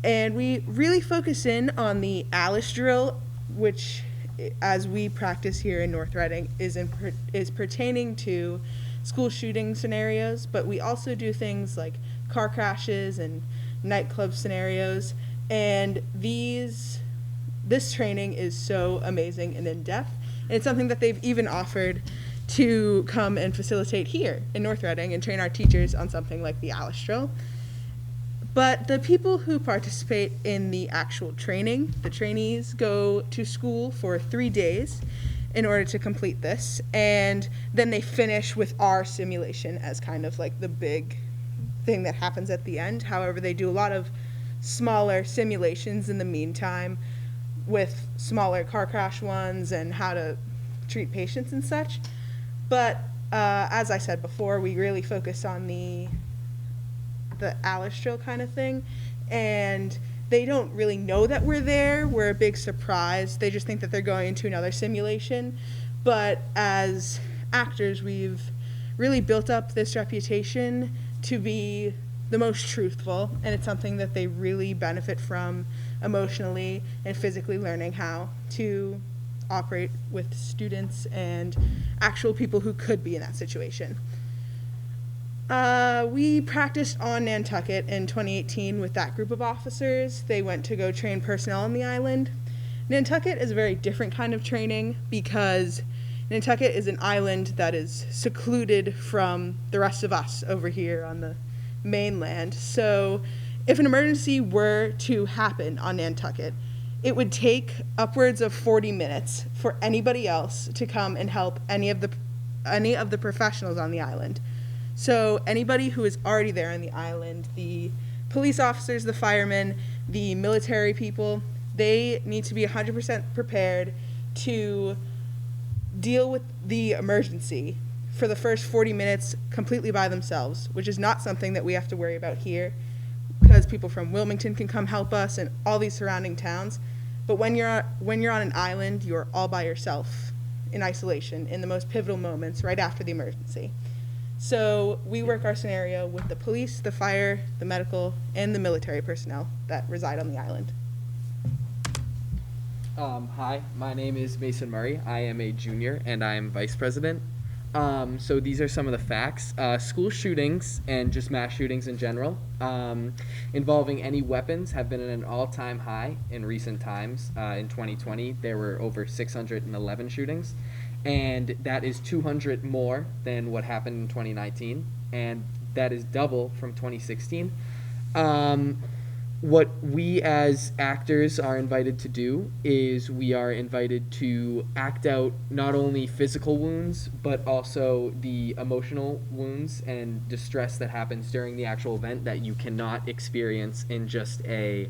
And we really focus in on the Alice drill, which, as we practice here in North Reading, is pertaining to school shooting scenarios, but we also do things like car crashes and nightclub scenarios. And this training is so amazing and in-depth. And it's something that they've even offered to come and facilitate here in North Reading and train our teachers on something like the Alice drill. But the people who participate in the actual training, the trainees, go to school for 3 days in order to complete this, and then they finish with our simulation as kind of like the big thing that happens at the end. However, they do a lot of smaller simulations in the meantime with smaller car crash ones and how to treat patients and such. But as I said before, we really focus on the Alice drill kind of thing, and they don't really know that we're there. We're a big surprise. They just think that they're going into another simulation. But as actors, we've really built up this reputation to be the most truthful, and it's something that they really benefit from emotionally and physically, learning how to operate with students and actual people who could be in that situation. We practiced on Nantucket in 2018 with that group of officers. They went to go train personnel on the island. Nantucket is a very different kind of training because Nantucket is an island that is secluded from the rest of us over here on the mainland. So if an emergency were to happen on Nantucket, it would take upwards of 40 minutes for anybody else to come and help any of the professionals on the island. So anybody who is already there on the island, the police officers, the firemen, the military people, they need to be 100% prepared to deal with the emergency for the first 40 minutes completely by themselves, which is not something that we have to worry about here because people from Wilmington can come help us and all these surrounding towns. But when you're on an island, you're all by yourself in isolation in the most pivotal moments right after the emergency. So we work our scenario with the police, the fire, the medical, and the military personnel that reside on the island. Hi, my name is Mason Murray. I am a junior and I am vice president. So these are some of the facts. School shootings and just mass shootings in general involving any weapons have been at an all-time high in recent times. In 2020, there were over 611 shootings, and that is 200 more than what happened in 2019, and that is double from 2016. What we as actors are invited to do is we are invited to act out not only physical wounds, but also the emotional wounds and distress that happens during the actual event that you cannot experience in just a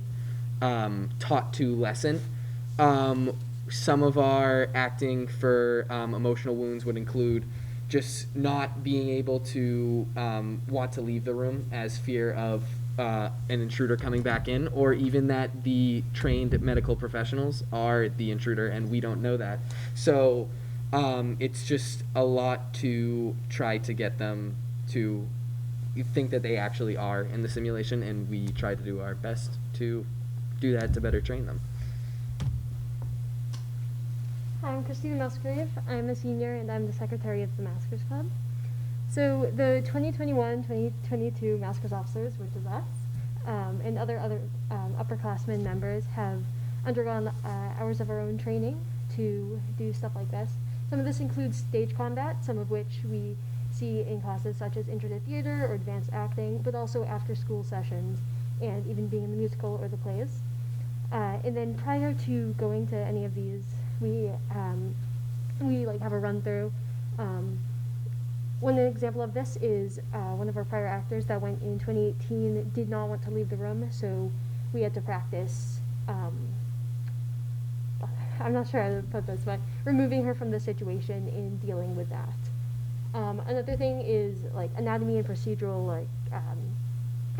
taught to lesson. Some of our acting for emotional wounds would include just not being able to want to leave the room as fear of an intruder coming back in, or even that the trained medical professionals are the intruder and we don't know that. So it's just a lot to try to get them to think that they actually are in the simulation, and we try to do our best to do that to better train them. Hi, I'm Christina Musgrave. I'm a senior and I'm the secretary of the Maskers Club. So the 2021-2022 Maskers officers, which is us, and other upperclassmen members have undergone hours of our own training to do stuff like this. Some of this includes stage combat, some of which we see in classes such as intro to theater or advanced acting, but also after school sessions and even being in the musical or the plays. And then prior to going to any of these, we have a run through. One example of this is one of our prior actors that went in 2018 did not want to leave the room, so we had to practice, I'm not sure how to put this, but removing her from the situation and dealing with that. Another thing is anatomy and procedural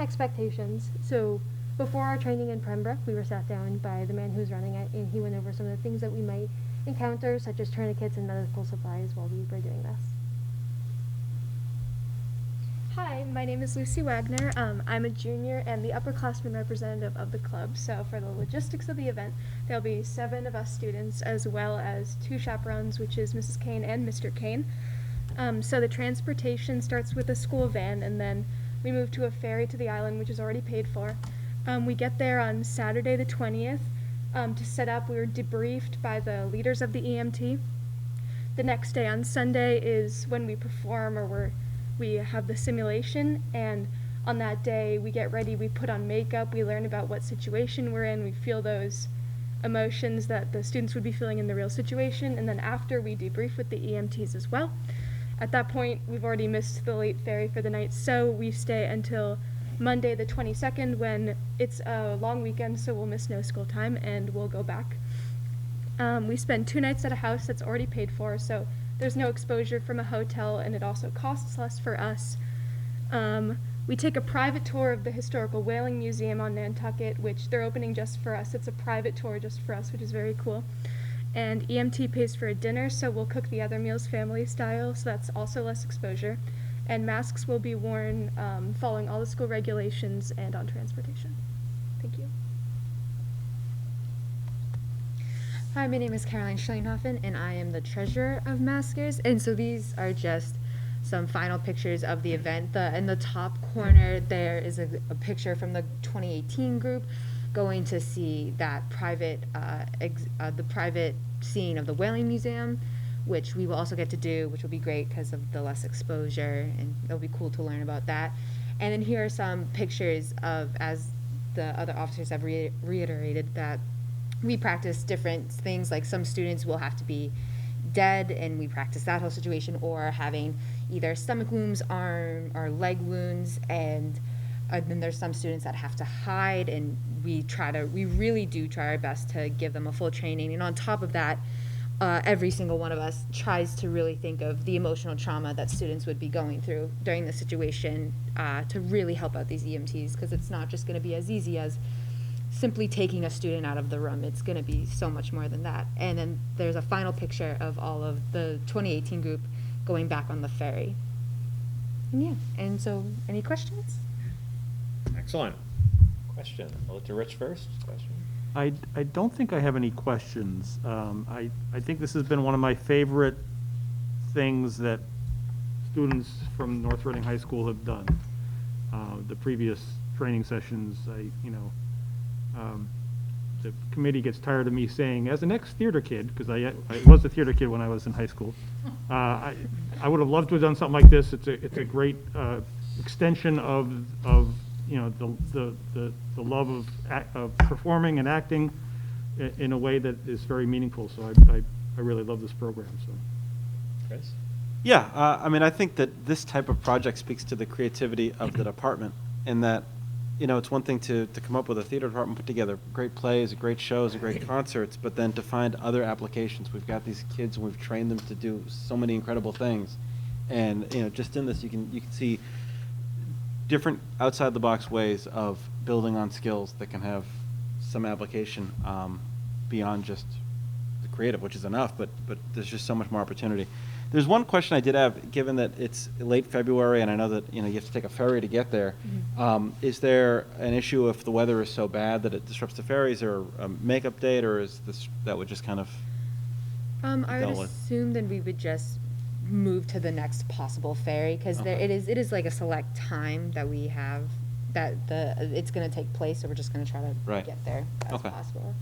expectations. So before our training in Pembroke, we were sat down by the man who's running it, and he went over some of the things that we might encounter, such as tourniquets and medical supplies while we were doing this. Hi, my name is Lucy Wagner. I'm a junior and the upperclassman representative of the club. So for the logistics of the event, there'll be 7 of us students as well as 2 chaperones, which is Mrs. Kane and Mr. Kane. So the transportation starts with a school van, and then we move to a ferry to the island, which is already paid for. We get there on Saturday the 20th. To set up, we were debriefed by the leaders of the EMT. The next day on Sunday is when we perform, or we have the simulation, and on that day we get ready, we put on makeup, we learn about what situation we're in, we feel those emotions that the students would be feeling in the real situation, and then after we debrief with the EMTs as well. At that point, we've already missed the late ferry for the night, so we stay until Monday the 22nd when it's a long weekend, so we'll miss no school time and we'll go back. We spend 2 nights at a house that's already paid for, so There's no exposure from a hotel, and it also costs less for us. We take a private tour of the Historical Whaling Museum on Nantucket, which they're opening just for us. It's a private tour just for us, which is very cool. And EMT pays for a dinner, so we'll cook the other meals family style, so that's also less exposure. And masks will be worn following all the school regulations and on transportation. Thank you. Hi, my name is Caroline Schillinghoffen, and I am the treasurer of Maskers. And so these are just some final pictures of the event. In the top corner, there is a picture from the 2018 group going to see that the private scene of the Whaling Museum, which we will also get to do, which will be great because of the less exposure, and it'll be cool to learn about that. And then here are some pictures of, as the other officers have reiterated, that we practice different things, like some students will have to be dead, and we practice that whole situation, or having either stomach wounds, arm or leg wounds, and then there's some students that have to hide, and we really do try our best to give them a full training. And on top of that, every single one of us tries to really think of the emotional trauma that students would be going through during the situation to really help out these EMTs, because it's not just going to be as easy as simply taking a student out of the room. It's going to be so much more than that. And then there's a final picture of all of the 2018 group going back on the ferry. And yeah, and so any questions? Excellent. Question. I'll let to Rich first. Question. I don't think I have any questions. I think this has been one of my favorite things that students from North Reading High School have done. The previous training sessions, the committee gets tired of me saying, as an ex-theater kid, because I was a theater kid when I was in high school, I would have loved to have done something like this. It's a great extension of the love of performing and acting in a way that is very meaningful. So I really love this program. So, Chris? Yeah, I think that this type of project speaks to the creativity of the department, in that, it's one thing to come up with a theater department, put together great plays, great shows, and great concerts, but then to find other applications. We've got these kids, and we've trained them to do so many incredible things. And, just in this, you can see different outside-the-box ways of building on skills that can have some application beyond just the creative, which is enough, but there's just so much more opportunity. There's one question I did have, given that it's late February, and I know that you have to take a ferry to get there. Mm-hmm. Is there an issue if the weather is so bad that it disrupts the ferries, or a makeup date, or is that would just kind of I would assume that we would just move to the next possible ferry, because it is like a select time that we have that it's going to take place, so we're just going to try to get there as possible.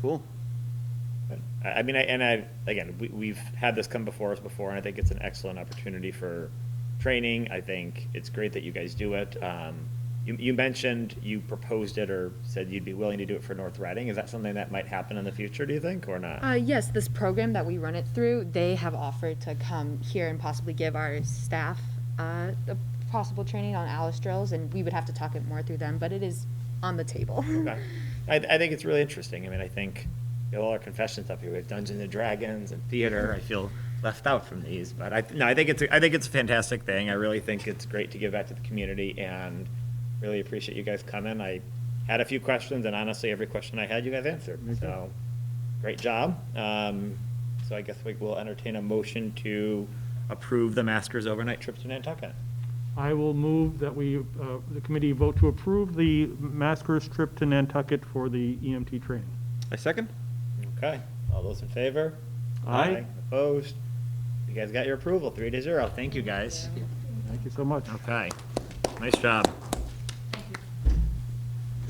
Cool. We've had this come before us before, and I think it's an excellent opportunity for training. I think it's great that you guys do it. You mentioned you proposed it or said you'd be willing to do it for North Reading. Is that something that might happen in the future, do you think, or not? Yes, this program that we run it through, they have offered to come here and possibly give our staff a possible training on Alice drills, and we would have to talk it more through them, but it is on the table. Okay. I think it's really interesting. I think all our confessions up here, we have Dungeons and Dragons and theater. I feel left out from these, but I think it's a fantastic thing. I really think it's great to give back to the community, and really appreciate you guys coming. I had a few questions, and honestly, every question I had, you guys answered. So, great job. So I guess we will entertain a motion to approve the Maskers overnight trip to Nantucket. I will move that the committee vote to approve the Maskers trip to Nantucket for the EMT training. I second. Okay. All those in favor? Aye. Opposed? You guys got your approval, 3-0. Thank you, guys. Thank you so much. Okay. Nice job.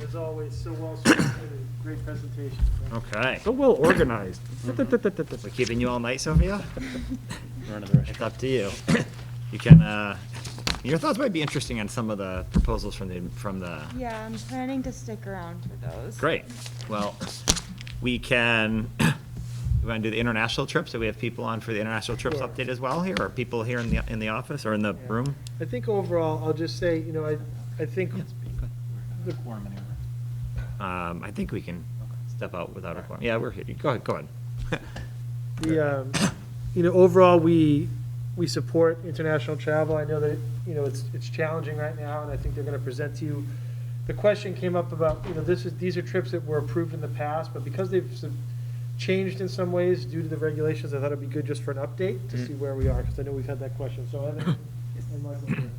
As always, so well structured, great presentation. Okay. So well organized. We're keeping you all night, Sophia? Running the It's up to you. You can, your thoughts might be interesting on some of the proposals from the. Yeah, I'm planning to stick around for those. Great. Well, we want to do the international trips? Do we have people on for the international trips Sure. update as well here? Or people here in the office or in the room? I think overall, I'll just say, I think I think we can step out without a quorum. Yeah, we're here. Go ahead. overall, we support international travel. I know that, it's challenging right now, and I think they're going to present to you. The question came up about, these are trips that were approved in the past, but because they've changed in some ways due to the regulations, I thought it'd be good just for an update to see where we are, because I know we've had that question. So Evan and Michael, thank you.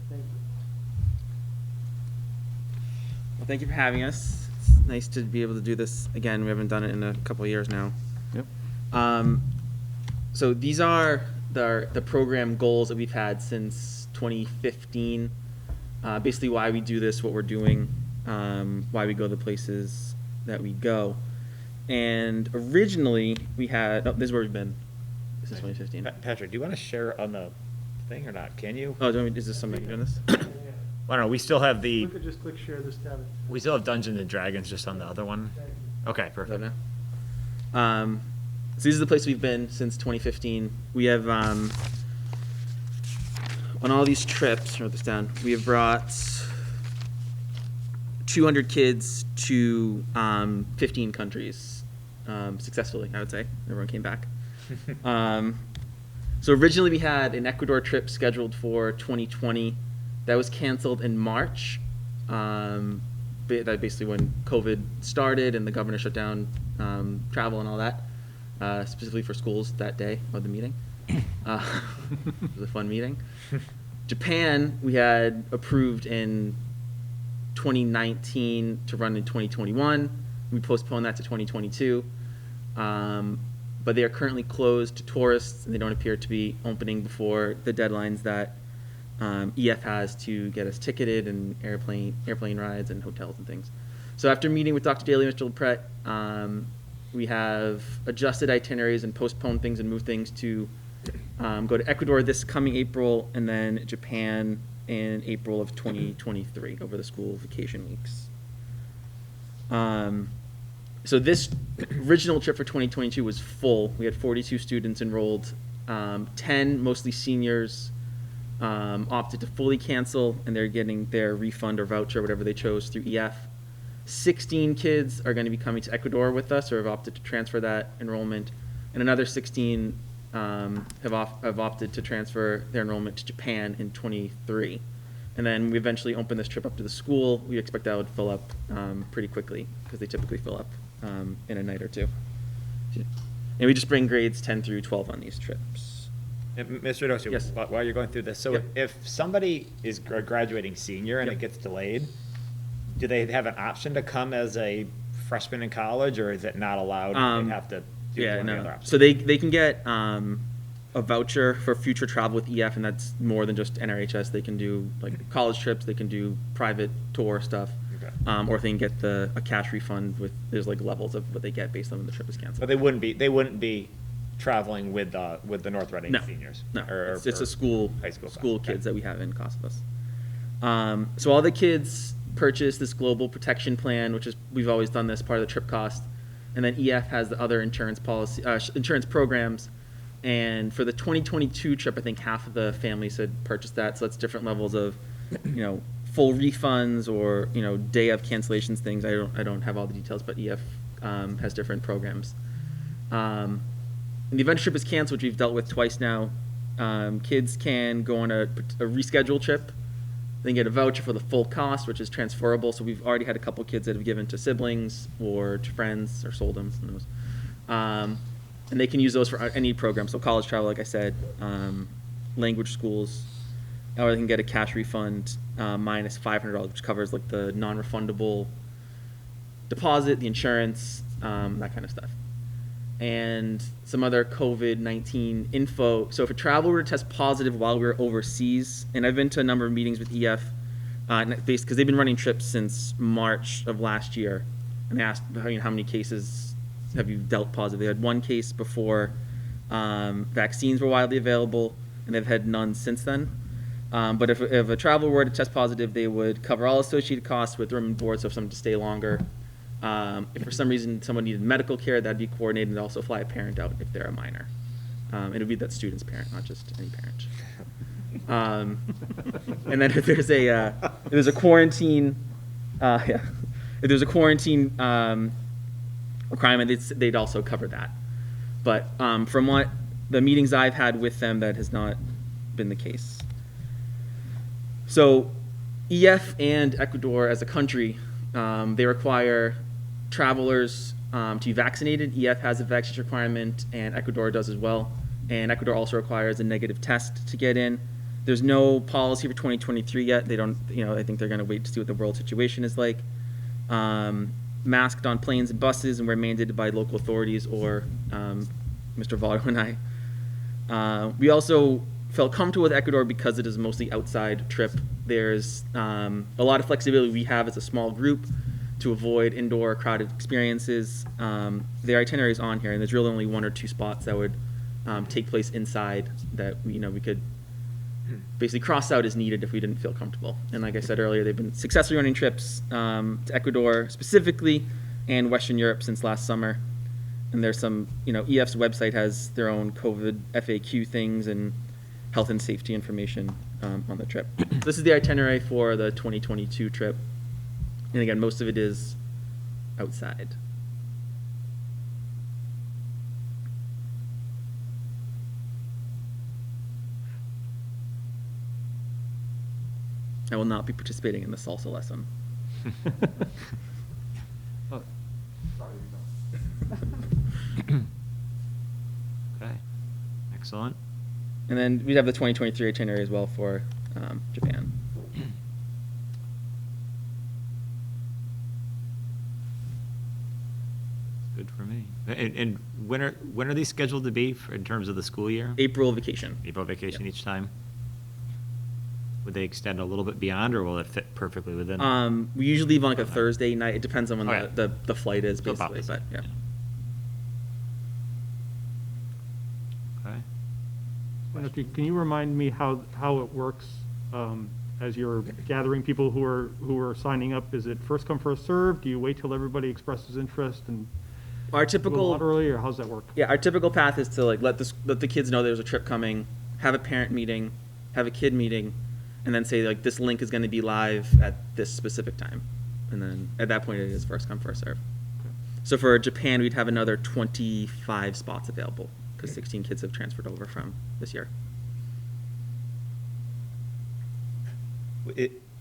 Well, thank you for having us. It's nice to be able to do this again. We haven't done it in a couple of years now. Yep. So these are the program goals that we've had since 2015. Basically why we do this, what we're doing, why we go the places that we go. And originally we had, this is where we've been since 2015. Patrick, do you want to share on the thing or not? Can you? Oh, is this somebody doing this? I don't know. We still have We could just click share this tab. we still have Dungeons and Dragons just on the other one. Okay, perfect. So these are the places we've been since 2015. We have, on all these trips, wrote this down, we have brought 200 kids to 15 countries successfully, I would say. Everyone came back. So originally we had an Ecuador trip scheduled for 2020. That was canceled in March. That basically when COVID started and the governor shut down travel and all that, specifically for schools that day of the meeting. It was a fun meeting. Japan, we had approved in 2019 to run in 2021. We postponed that to 2022. But they are currently closed to tourists, and they don't appear to be opening before the deadlines that EF has to get us ticketed and airplane rides and hotels and things. So after meeting with Dr. Daly and Mr. LaPrette, we have adjusted itineraries and postponed things and moved things to go to Ecuador this coming April, and then Japan in April of 2023 over the school vacation weeks. So this original trip for 2022 was full. We had 42 students enrolled. 10, mostly seniors, opted to fully cancel, and they're getting their refund or voucher, whatever they chose, through EF. 16 kids are going to be coming to Ecuador with us, or have opted to transfer that enrollment, and another 16 have opted to transfer their enrollment to Japan in 23. And then we eventually open this trip up to the school. We expect that would fill up pretty quickly, because they typically fill up in a night or two. And we just bring grades 10 through 12 on these trips. Mr. Dosu, Yes. while you're going through this, so Yep. if somebody is a graduating senior and Yep. it gets delayed, do they have an option to come as a freshman in college, or is it not allowed? They have to do one of the other options? So they can get a voucher for future travel with EF, and that's more than just NRHS. They can do like college trips, they can do private tour stuff, Okay. or they can get a cash refund with, there's like levels of what they get based on when the trip is canceled. But they wouldn't be traveling with the North Reading No, seniors? no, Or- it's or a school high school kids Okay. that we have in Costas. So all the kids purchase this global protection plan, which is, we've always done this, part of the trip cost, and then EF has the other insurance programs. And for the 2022 trip, I think half of the families had purchased that, so that's different levels of, full refunds or, day of cancellations, things. I don't have all the details, but EF has different programs. And the event trip is canceled, which we've dealt with twice now. Kids can go on a rescheduled trip. They can get a voucher for the full cost, which is transferable. So we've already had a couple kids that have given to siblings or to friends or sold them. Some of those. And they can use those for any program. So college travel, like I said, language schools, or they can get a cash refund minus $500, which covers like the non-refundable deposit, the insurance, that kind of stuff. And some other COVID-19 info. So if a traveler were to test positive while we were overseas, and I've been to a number of meetings with EF, because they've been running trips since March of last year, and they asked how many cases have you dealt positive. They had one case before vaccines were widely available, and they've had none since then. But if a traveler were to test positive, they would cover all associated costs with room and board, so if someone to stay longer. If for some reason someone needed medical care, that'd be coordinated, and also fly a parent out if they're a minor. It would be that student's parent, not just any parent. And then if there's a quarantine, if there's a quarantine requirement, they'd also cover that. But from what the meetings I've had with them, that has not been the case. So EF and Ecuador as a country, they require travelers to be vaccinated. EF has a vaccination requirement, and Ecuador does as well. And Ecuador also requires a negative test to get in. There's no policy for 2023 yet. They don't, I think they're going to wait to see what the world situation is like. Masked on planes and buses, and we're mandated by local authorities or Mr. Votto and I. We also felt comfortable with Ecuador because it is a mostly outside trip. There's a lot of flexibility we have as a small group to avoid indoor crowded experiences. Their itinerary is on here, and there's really only 1 or 2 spots that would take place inside that we could basically cross out as needed if we didn't feel comfortable. And like I said earlier, they've been successfully running trips to Ecuador specifically and Western Europe since last summer. And there's some, EF's website has their own COVID FAQ things and health and safety information on the trip. This is the itinerary for the 2022 trip. And again, most of it is outside. I will not be participating in the salsa lesson. Oh. Okay, excellent. And then we have the 2023 itinerary as well for Japan. Good for me. And when are these scheduled to be in terms of the school year? April vacation. April vacation each time? Would they extend a little bit beyond, or will it fit perfectly within? We usually leave on like a Thursday night. It depends on when Okay. the flight is, So basically. But yeah. Okay. Can you remind me how it works as you're gathering people who are signing up? Is it first come, first served? Do you wait till everybody expresses interest and Our a typical lot early, or how's that work? Yeah, our typical path is to let the kids know there's a trip coming, have a parent meeting, have a kid meeting, and then say this link is going to be live at this specific time, and then at that point it is first come, first serve. Okay. So for Japan, we'd have another 25 spots available because 16 kids have transferred over from this year.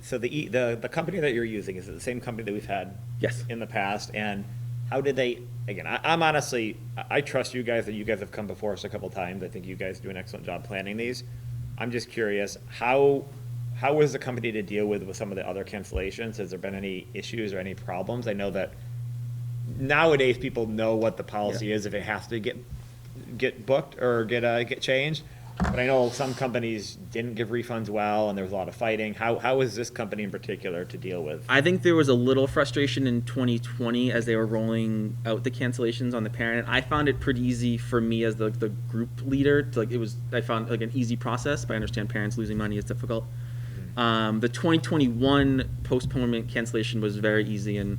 So the company that you're using, is it the same company that we've had? Yes. In the past, and how did they? Again, I'm honestly, I trust you guys that you guys have come before us a couple times. I think you guys do an excellent job planning these. I'm just curious, how was the company to deal with some of the other cancellations? Has there been any issues or any problems? I know that nowadays people know what the policy is if it has to get booked or get changed. But I know some companies didn't give refunds well, and there was a lot of fighting. How was this company in particular to deal with? I think there was a little frustration in 2020 as they were rolling out the cancellations on the parent. I found it pretty easy for me as the group leader to I found an easy process, but I understand parents losing money is difficult. The 2021 postponement cancellation was very easy, and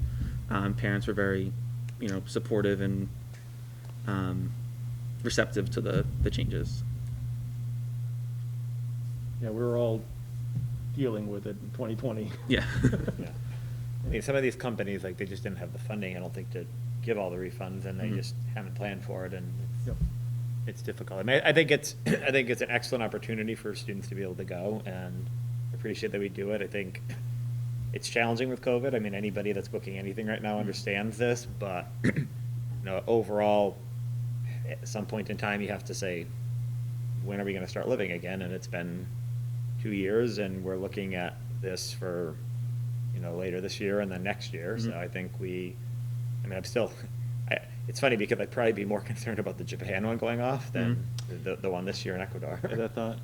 parents were very, supportive and receptive to the changes. Yeah, we were all dealing with it in 2020. Yeah. Yeah. I mean, some of these companies, they just didn't have the funding, I don't think, to give all the refunds, and they just haven't planned for it, and it's difficult. I mean, I think it's an excellent opportunity for students to be able to go, and I appreciate that we do it. I think it's challenging with COVID. I mean, anybody that's booking anything right now understands this, but overall, at some point in time, you have to say, when are we going to start living again? And it's been 2 years, and we're looking at this for, later this year and then next year. Mm-hmm. So I think it's funny because I'd probably be more concerned about the Japan one going off than the one this year in Ecuador. I thought,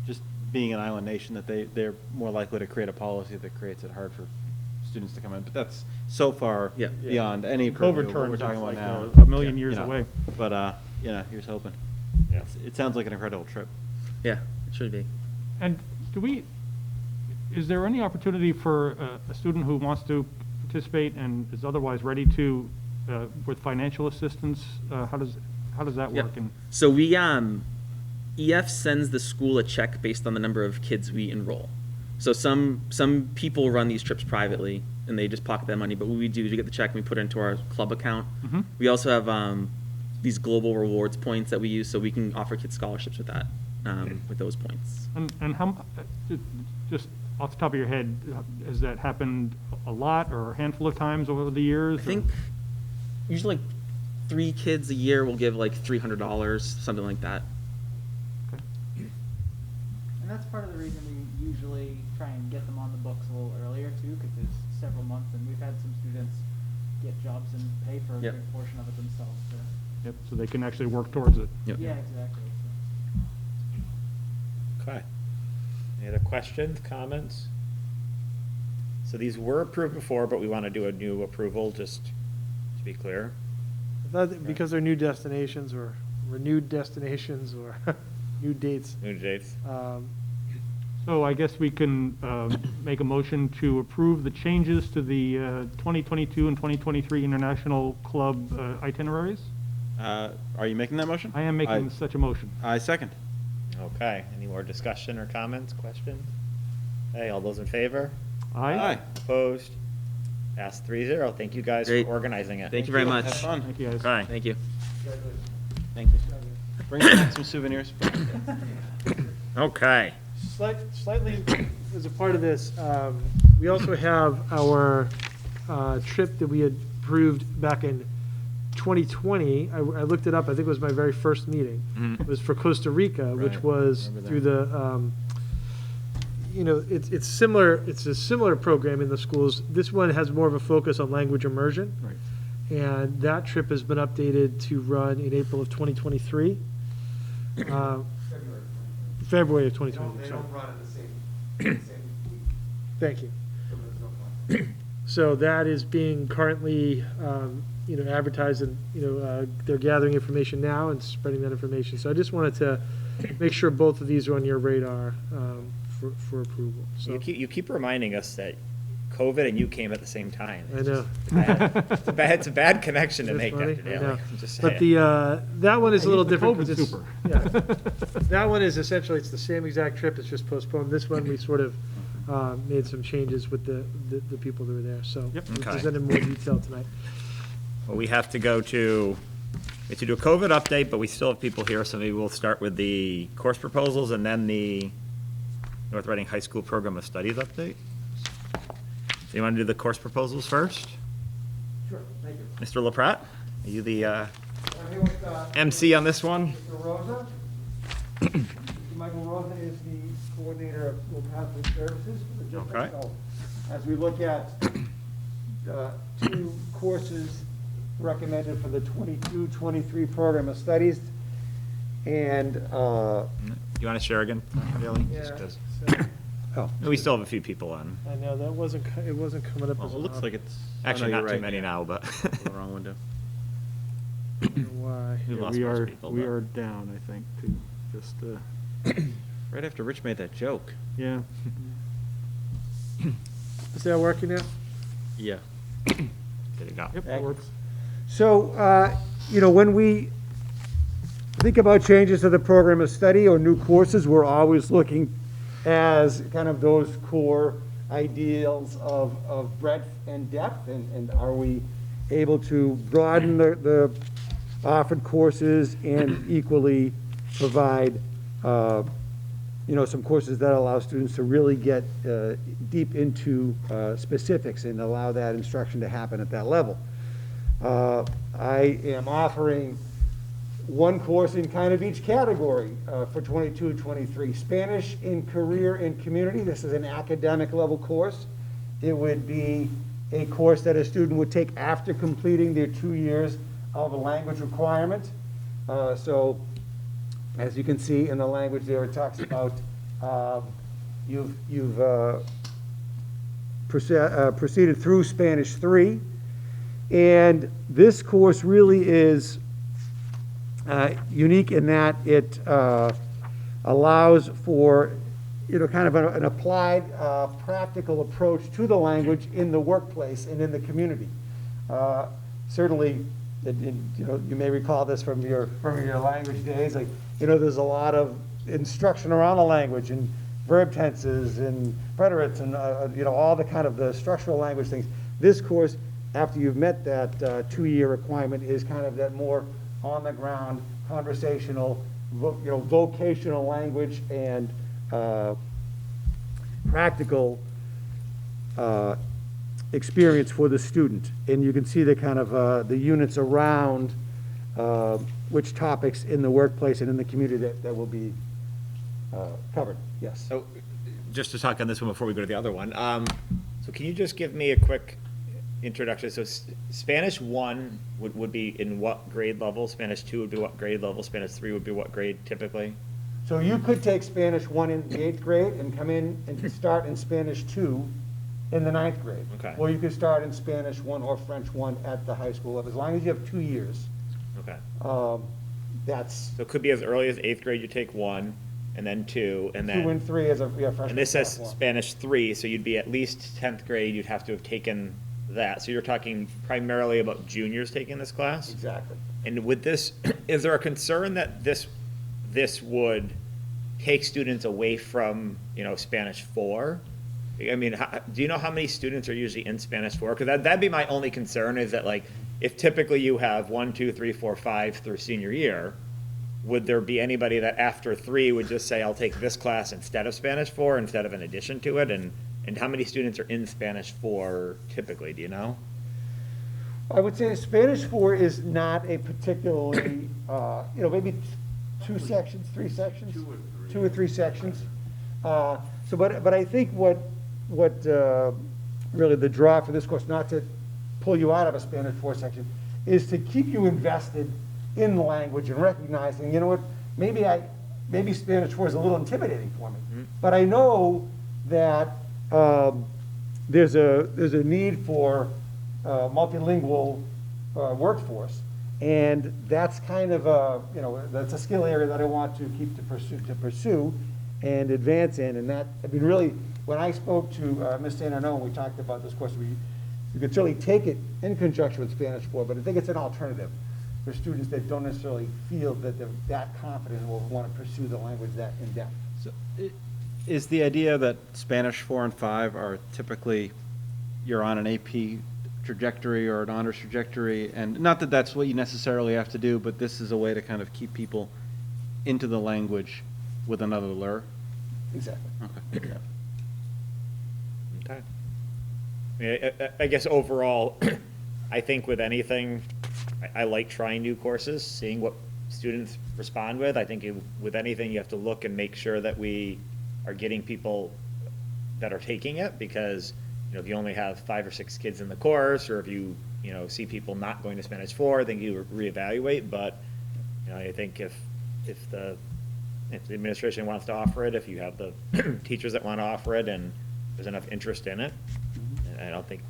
just being an island nation, that they're more likely to create a policy that creates it hard for students to come in. But that's so far beyond any purview of what we're talking about now. A million years away. But here's hoping. Yeah. It sounds like an incredible trip. Yeah, it should be. And is there any opportunity for a student who wants to participate and is otherwise ready to, with financial assistance, how does that work? And So we, EF sends the school a check based on the number of kids we enroll. So some people run these trips privately and they just pocket that money, but what we do is we get the check and we put it into our club account. Mhm. We also have these global rewards points that we use, so we can offer kids scholarships with that, with those points. And how, just off the top of your head, has that happened a lot or a handful of times over the years? I think usually like 3 kids a year will give like $300, something like that. And that's part of the reason we usually try and get them on the books a little earlier too, because there's several months, and we've had some students get jobs and pay for a Yep. big portion of it themselves. So. Yep, so they can actually work towards it. Yep. Yeah, exactly. Okay. Any other questions, comments? So these were approved before, but we want to do a new approval, just to be clear. Because they're new destinations or renewed destinations or new dates. New dates. So I guess we can make a motion to approve the changes to the 2022 and 2023 International Club itineraries. Are you making that motion? I am making such a motion. I second. Okay, any more discussion or comments, questions? Hey, all those in favor? Aye. Opposed? Passed 3-0. Thank you guys Great. for organizing it. Thank you very much. Have fun. Thank you, guys. Okay. Thank you. Thank you. Bring back some souvenirs. Okay. Slightly as a part of this, we also have our trip that we had approved back in 2020. I looked it up, I think it was my very first meeting. Mhm. It was for Costa Rica, which Right. was Remember through the, it's similar, it's a similar program in the schools. This one has more of a focus on language immersion. Right. And that trip has been updated to run in April of 2023. February of 2023, They sorry. don't run in the same week. Thank you. So there's no point. So that is being currently, advertised, and, they're gathering information now and spreading that information. So I just wanted to make sure both of these are on your radar for approval. So You keep reminding us that COVID and you came at the same time. I know. It's a bad connection to It's make, funny, Dr. I Daly. know. I'm just But saying. that one is a little the different COVID because it's, super. yeah. That one is essentially, it's the same exact trip, it's just postponed. This one, we sort of made some changes with the people that were there, so. Yep. we'll Okay. present in more detail tonight. Well, we have to go to, we have to do a COVID update, but we still have people here, so maybe we'll start with the course proposals and then the North Reading High School Program of Studies update. So you want to do the course proposals first? Sure, thank you. Mr. LaPrat, are you the I'm here with, MC on this one? Mr. Rosa. Michael Rosa is the coordinator of school counseling services for the district. Okay. So as we look at 2 courses recommended for the 22-23 program of studies, and You want to share again, Daly? Yeah, Just 'cause- so, We still have a few people on. I know, that wasn't, it wasn't coming up Well, as it an looks op- like it's. Actually, oh, no, not you're too many yeah. now, but. The wrong window. I don't know why. We Yeah, lost we most are, people, we but- are down, I think, to just, Right after Rich made that joke. yeah. Is that working now? Yeah. There you go. Yep, that works. so, when we think about changes to the program of study or new courses, we're always looking as kind of those core ideals of breadth and depth, and are we able to broaden the offered courses and equally provide, some courses that allow students to really get deep into specifics and allow that instruction to happen at that level. I am offering one course in kind of each category for 22-23. Spanish in career and community. This is an academic level course. It would be a course that a student would take after completing their 2 years of a language requirement. So as you can see in the language there, it talks about you've proceeded through Spanish 3. And this course really is unique in that it allows for, kind of an applied, practical approach to the language in the workplace and in the community. Certainly, you may recall this from your language days. Like, there's a lot of instruction around the language and verb tenses and preterites and all the kind of the structural language things. This course, after you've met that 2-year requirement, is kind of that more on-the-ground, conversational, vocational language and practical experience for the student. And you can see the kind of the units around which topics in the workplace and in the community that will be covered. Yes. So, just to talk on this one before we go to the other one, so can you just give me a quick introduction? So Spanish 1 would be in what grade level? Spanish 2 would be what grade level? Spanish 3 would be what grade typically? So you could take Spanish 1 in the 8th grade and come in and start in Spanish 2 in the 9th grade. Okay. Or you could start in Spanish 1 or French 1 at the high school level, as long as you have 2 years. Okay. That's. So it could be as early as 8th grade, you take 1, and then 2, and then. 2 and 3 as a freshman. And this says sophomore. Spanish 3, so you'd be at least 10th grade, you'd have to have taken that. So you're talking primarily about juniors taking this class? Exactly. And with this, is there a concern that this would take students away from, Spanish 4? I mean, do you know how many students are usually in Spanish 4? Because that'd be my only concern, is that, like, if typically you have 1, 2, 3, 4, 5 through senior year, would there be anybody that after 3 would just say, I'll take this class instead of Spanish 4, instead of an addition to it? And how many students are in Spanish 4 typically, do you know? I would say Spanish 4 is not a particularly, maybe 2 sections, 3 sections? 2 or 3 sections. But I think what really the draw for this course, not to pull you out of a Spanish 4 section, is to keep you invested in the language and recognizing, maybe Spanish 4 is a little intimidating for me, but I know that there's a need for multilingual workforce, and that's kind of that's a skill area that I want to keep to pursue and advance in. And that, really, when I spoke to Ms. St. Arnaud, we talked about this course, you could certainly take it in conjunction with Spanish 4, but I think it's an alternative for students that don't necessarily feel that they're that confident or want to pursue the language that in depth. So is the idea that Spanish 4 and 5 are typically, you're on an AP trajectory or an honors trajectory, and not that that's what you necessarily have to do, but this is a way to kind of keep people into the language with another lure? Exactly. Okay. Okay. I guess overall, I think with anything, I like trying new courses, seeing what students respond with. I think with anything, you have to look and make sure that we are getting people that are taking it, because if you only have 5 or 6 kids in the course, or if you see people not going to Spanish 4, then you reevaluate. But I think if the administration wants to offer it, if you have the teachers that want to offer it, and there's enough interest in it, I think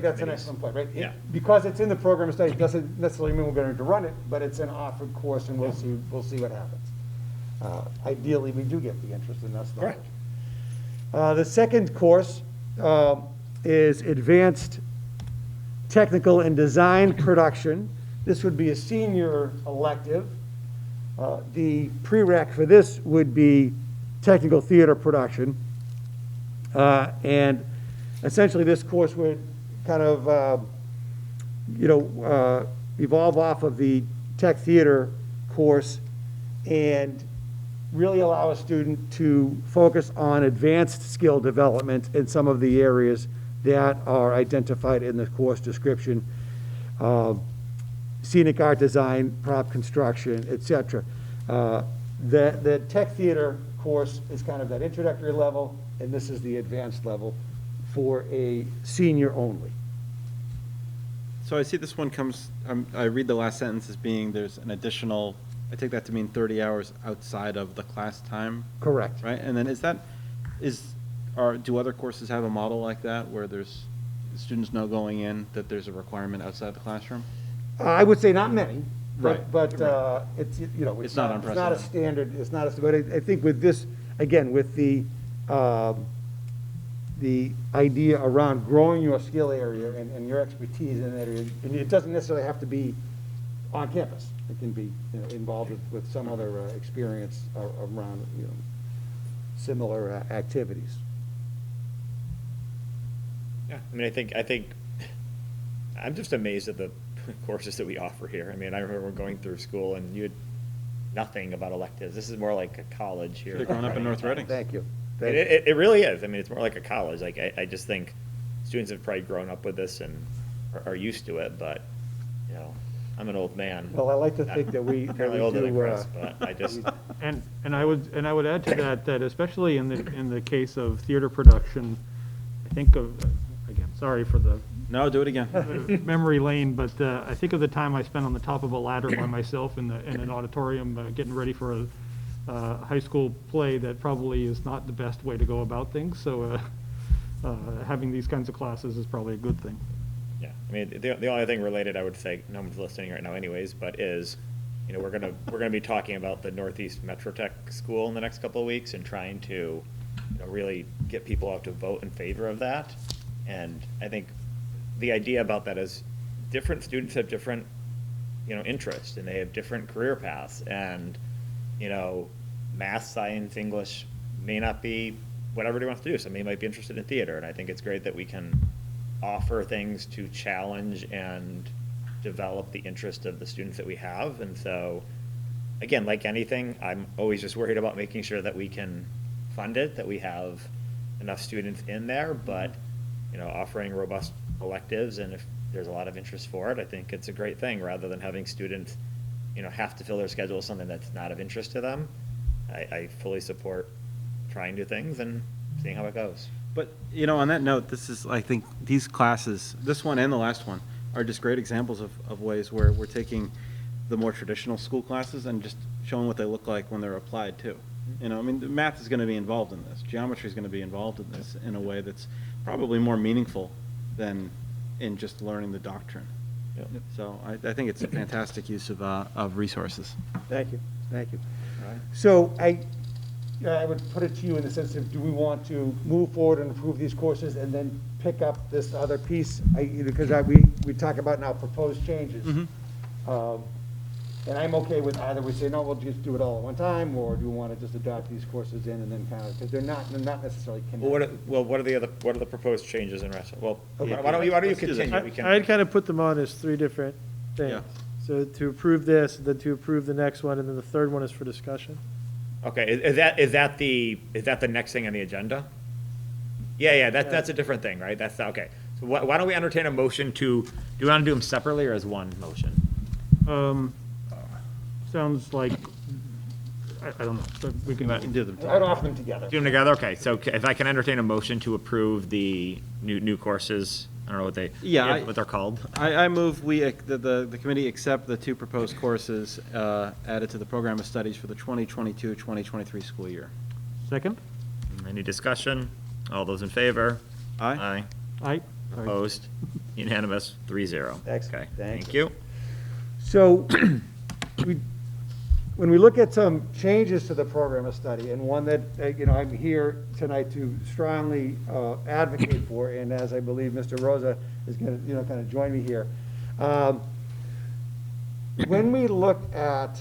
that's an excellent point, right? Yeah. Because it's in the program study doesn't necessarily mean we're going to run it, but it's an offered course, and we'll see what happens. Ideally, we do get the interest, and that's the Correct. The second course is Advanced Technical and Design Production. This would be a senior elective. The prereq for this would be Technical Theater Production. And essentially, this course would kind of, evolve off of the Tech Theater course and really allow a student to focus on advanced skill development in some of the areas that are identified in the course description, scenic art design, prop construction, etc. The Tech Theater course is kind of that introductory level, and this is the advanced level for a senior only. So I see this one comes, I read the last sentence as being there's an additional, I take that to mean 30 hours outside of the class time? Correct. Right? And then do other courses have a model like that, where there's students know going in that there's a requirement outside the classroom? I would say not many. Right. But it's, It's not it's not a unprecedented. standard, but I think with this, again, with the idea around growing your skill area and your expertise in that area, and it doesn't necessarily have to be on campus. It can be involved with some other experience around similar activities. Yeah, I mean, I think I'm just amazed at the courses that we offer here. I mean, I remember going through school and you had nothing about electives. This is more like a college here. Should've grown up in North Reading. Thank you. It really is. I mean, it's more like a college. Like, I just think students have probably grown up with this and are used to it, but, you know, I'm an old man. Well, I like to think that we Apparently older than Chris, but I just. And I would add to that especially in the case of theater production, I think of, again, sorry for the. No, do it again. Memory lane, but I think of the time I spent on the top of a ladder by myself in an auditorium getting ready for a high school play. That probably is not the best way to go about things. So having these kinds of classes is probably a good thing. Yeah, I mean, the only thing related, I would say, no one's listening right now anyways, but is, you know, we're gonna be talking about the Northeast Metro Tech School in the next couple of weeks and trying to, you know, really get people out to vote in favor of that. And I think the idea about that is different students have different, you know, interests and they have different career paths. And, you know, math, science, English may not be what everybody wants to do. Somebody might be interested in theater, and I think it's great that we can offer things to challenge and develop the interest of the students that we have. And so, again, like anything, I'm always just worried about making sure that we can fund it, that we have enough students in there, but, you know, offering robust electives, and if there's a lot of interest for it, I think it's a great thing, rather than having students, you know, have to fill their schedule with something that's not of interest to them. I fully support trying new things and seeing how it goes. But, you know, on that note, this is, I think, these classes, this one and the last one, are just great examples of ways where we're taking the more traditional school classes and just showing what they look like when they're applied too. You know, I mean, math is going to be involved in this. Geometry is going to be involved in this in a way that's probably more meaningful than in just learning the doctrine. Yep. So I think it's a fantastic use of resources. Thank you, thank you. All right. So I would put it to you in the sense of, do we want to move forward and approve these courses and then pick up this other piece? Because we talk about now proposed changes. And I'm okay with either we say, no, we'll just do it all at one time, or do we want to just adopt these courses in and then kind of, because they're not necessarily connected. What are the proposed changes in rest? Well, Okay. why don't you Let's do that. continue? We can. I'd kind of put them on as three different things. Yeah. So to approve this, then to approve the next one, and then the third one is for discussion. Okay, is that the next thing on the agenda? Yeah, that's a different thing, right? That's, okay. So why don't we entertain a motion to, do you want to do them separately or as one motion? Sounds like, I don't know, but we can do them. I'd offer them together. Do them together? Okay, so if I can entertain a motion to approve the new courses, I don't know what they're called. I move the committee accept the two proposed courses added to the program of studies for the 2022-2023 school year. Second? Any discussion? All those in favor? Aye. Aye. Opposed? Unanimous, 3-0. Excellent. Okay, Thank thank you. So, when we look at some changes to the program of study, and one that, you know, I'm here tonight to strongly advocate for, and as I believe Mr. Rosa is going to, you know, kind of join me here. When we look at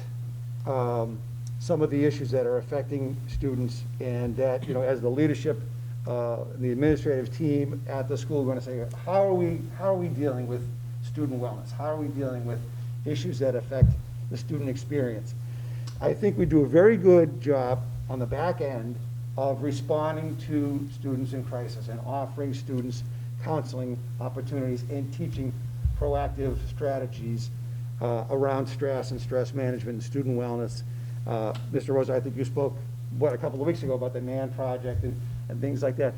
some of the issues that are affecting students, and that, you know, as the leadership, the administrative team at the school, we're going to say, how are we dealing with student wellness? How are we dealing with issues that affect the student experience? I think we do a very good job on the back end of responding to students in crisis and offering students counseling opportunities and teaching proactive strategies around stress and stress management and student wellness. Mr. Rosa, I think you spoke, a couple of weeks ago about the NAN project and things like that.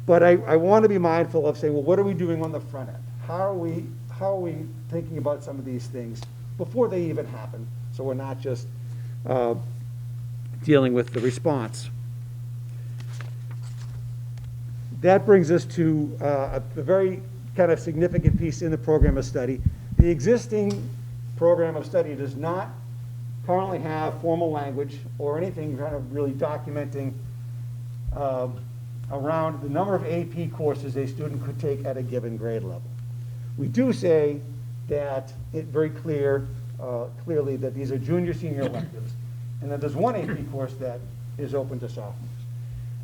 But I want to be mindful of saying, well, what are we doing on the front end? How are we thinking about some of these things before they even happen, so we're not just dealing with the response? That brings us to a very kind of significant piece in the program of study. The existing program of study does not currently have formal language or anything kind of really documenting around the number of AP courses a student could take at a given grade level. We do say that very clearly that these are junior, senior electives, and that there's one AP course that is open to sophomores.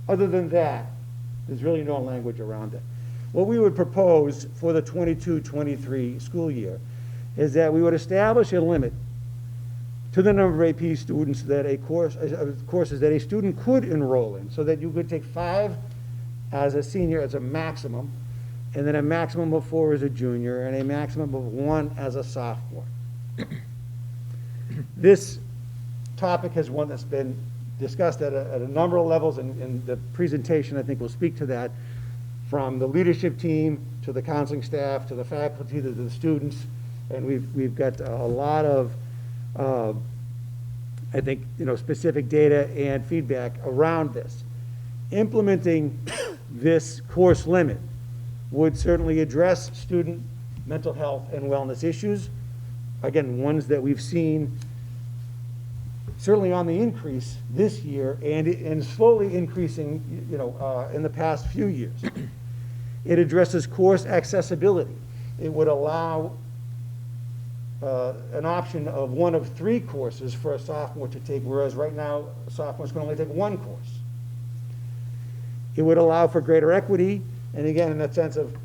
Other than that, there's really no language around it. what we would propose for the 22-23 school year is that we would establish a limit to the number of AP students that courses that a student could enroll in, so that you could take 5 as a senior as a maximum, and then a maximum of 4 as a junior, and a maximum of 1 as a sophomore. This topic is one that's been discussed at a number of levels, and the presentation, I think, will speak to that, from the leadership team to the counseling staff to the faculty to the students, and we've got a lot of I think, specific data and feedback around this. Implementing this course limit would certainly address student mental health and wellness issues. Again, ones that we've seen certainly on the increase this year and slowly increasing, in the past few years. It addresses course accessibility. It would allow an option of 1 of 3 courses for a sophomore to take, whereas right now, sophomores can only take 1 course. It would allow for greater equity, and again, in that sense of,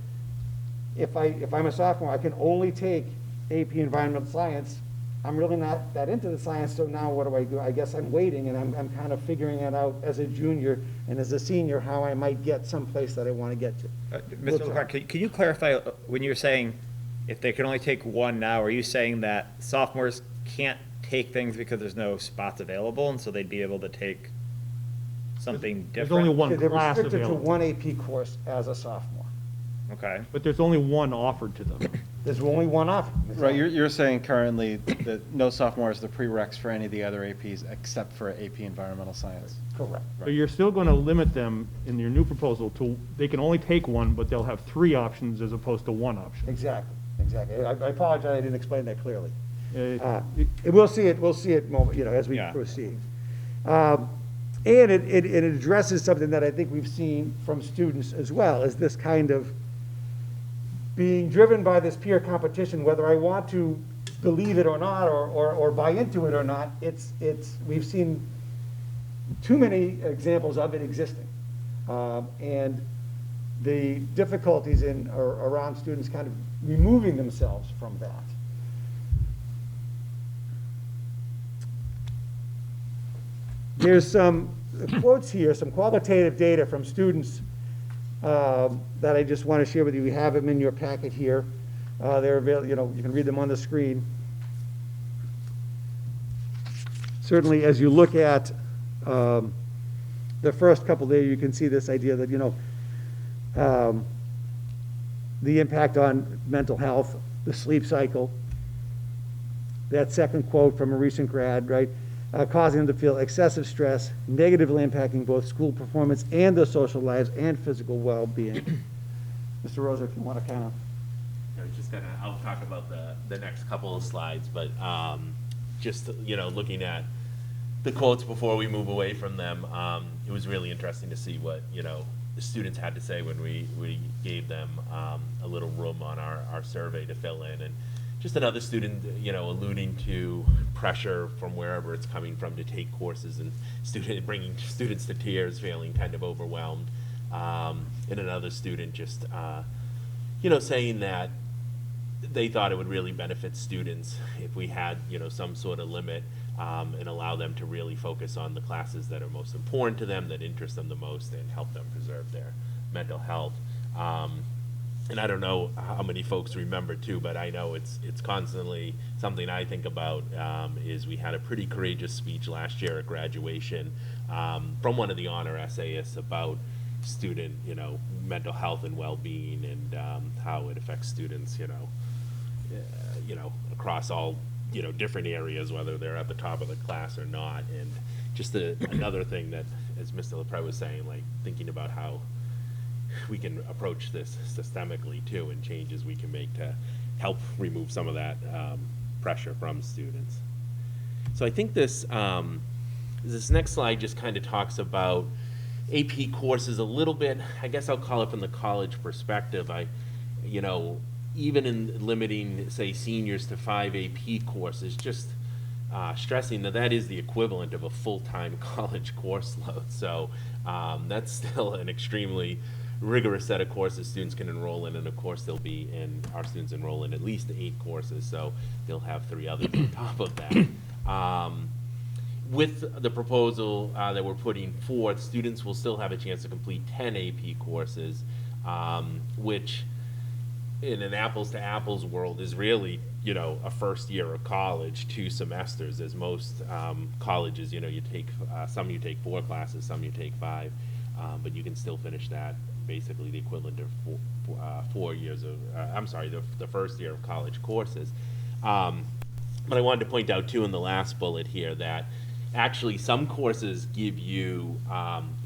if I'm a sophomore, I can only take AP Environmental Science. I'm really not that into the science, so now what do I do? I guess I'm waiting, and I'm kind of figuring it out as a junior and as a senior how I might get someplace that I want to get to. Mr. LeClaire, can you clarify, when you're saying if they can only take 1 now, are you saying that sophomores can't take things because there's no spots available, and so they'd be able to take something different? There's only one They're class restricted to available. 1 AP course as a sophomore. Okay. But there's only one offered to them. There's only 1 offer. Right, you're saying currently that no sophomore is the prereqs for any of the other APs except for AP Environmental Science. Correct. So you're still going to limit them in your new proposal to, they can only take 1, but they'll have 3 options as opposed to 1 option. Exactly. I apologize, I didn't explain that clearly. Uh, We'll see it, as we proceed. And it addresses something that I think we've seen from students as well, is this kind of being driven by this peer competition, whether I want to believe it or not, or buy into it or not. We've seen too many examples of it existing. And the difficulties around students kind of removing themselves from that. There's some quotes here, some qualitative data from students that I just want to share with you. We have them in your packet here. They're available, you can read them on the screen. Certainly, as you look at the first couple there, you can see this idea that, the impact on mental health, the sleep cycle. That second quote from a recent grad, right? Causing them to feel excessive stress, negatively impacting both school performance and their social lives and physical well-being. Mr. Rosa, if you want to kind of. I'll talk about the next couple of slides, but just, looking at the quotes before we move away from them, it was really interesting to see what, the students had to say when we gave them a little room on our survey to fill in. And just another student, alluding to pressure from wherever it's coming from to take courses, and bringing students to tears, feeling kind of overwhelmed. And another student just, saying that they thought it would really benefit students if we had, some sort of limit, and allow them to really focus on the classes that are most important to them, that interest them the most, and help them preserve their mental health. And I don't know how many folks remember too, but I know it's constantly something I think about, is we had a pretty courageous speech last year at graduation from one of the honor essayists about student, mental health and well-being, and how it affects students, across all, different areas, whether they're at the top of the class or not. And just another thing that, as Mr. LePre was saying, like thinking about how we can approach this systemically too, and changes we can make to help remove some of that pressure from students. So I think this next slide just kind of talks about AP courses a little bit. I guess I'll call it from the college perspective. Even in limiting, say, seniors to 5 AP courses, just stressing that is the equivalent of a full-time college course load. So that's still an extremely rigorous set of courses students can enroll in, and of course they'll be in, our students enroll in at least 8 courses, so they'll have 3 others on top of that. With the proposal that we're putting forth, students will still have a chance to complete 10 AP courses, which in an apples to apples world is really, a first year of college, 2 semesters, as most colleges, you take, some you take 4 classes, some you take 5, but you can still finish that, basically the equivalent of 4 years of, the first year of college courses. But I wanted to point out too in the last bullet here that actually some courses give you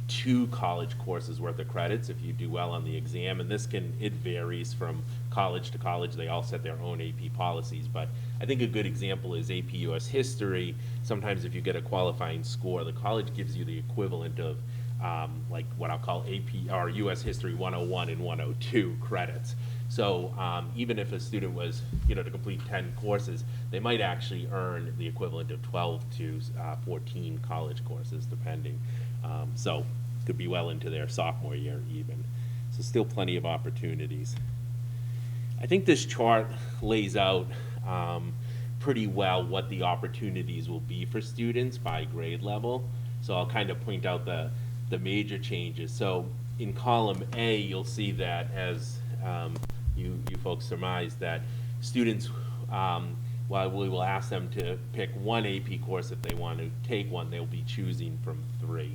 2 college courses worth of credits if you do well on the exam, and it varies from college to college. They all set their own AP policies, but I think a good example is AP US History. Sometimes if you get a qualifying score, the college gives you the equivalent of like what I'll call AP or US History 101 and 102 credits. So even if a student was, to complete 10 courses, they might actually earn the equivalent of 12 to 14 college courses, depending. So could be well into their sophomore year even. So still plenty of opportunities. I think this chart lays out pretty well what the opportunities will be for students by grade level. So I'll kind of point out the major changes. So in column A, you'll see that as you folks surmise that students, while we will ask them to pick 1 AP course if they want to take one, they'll be choosing from 3.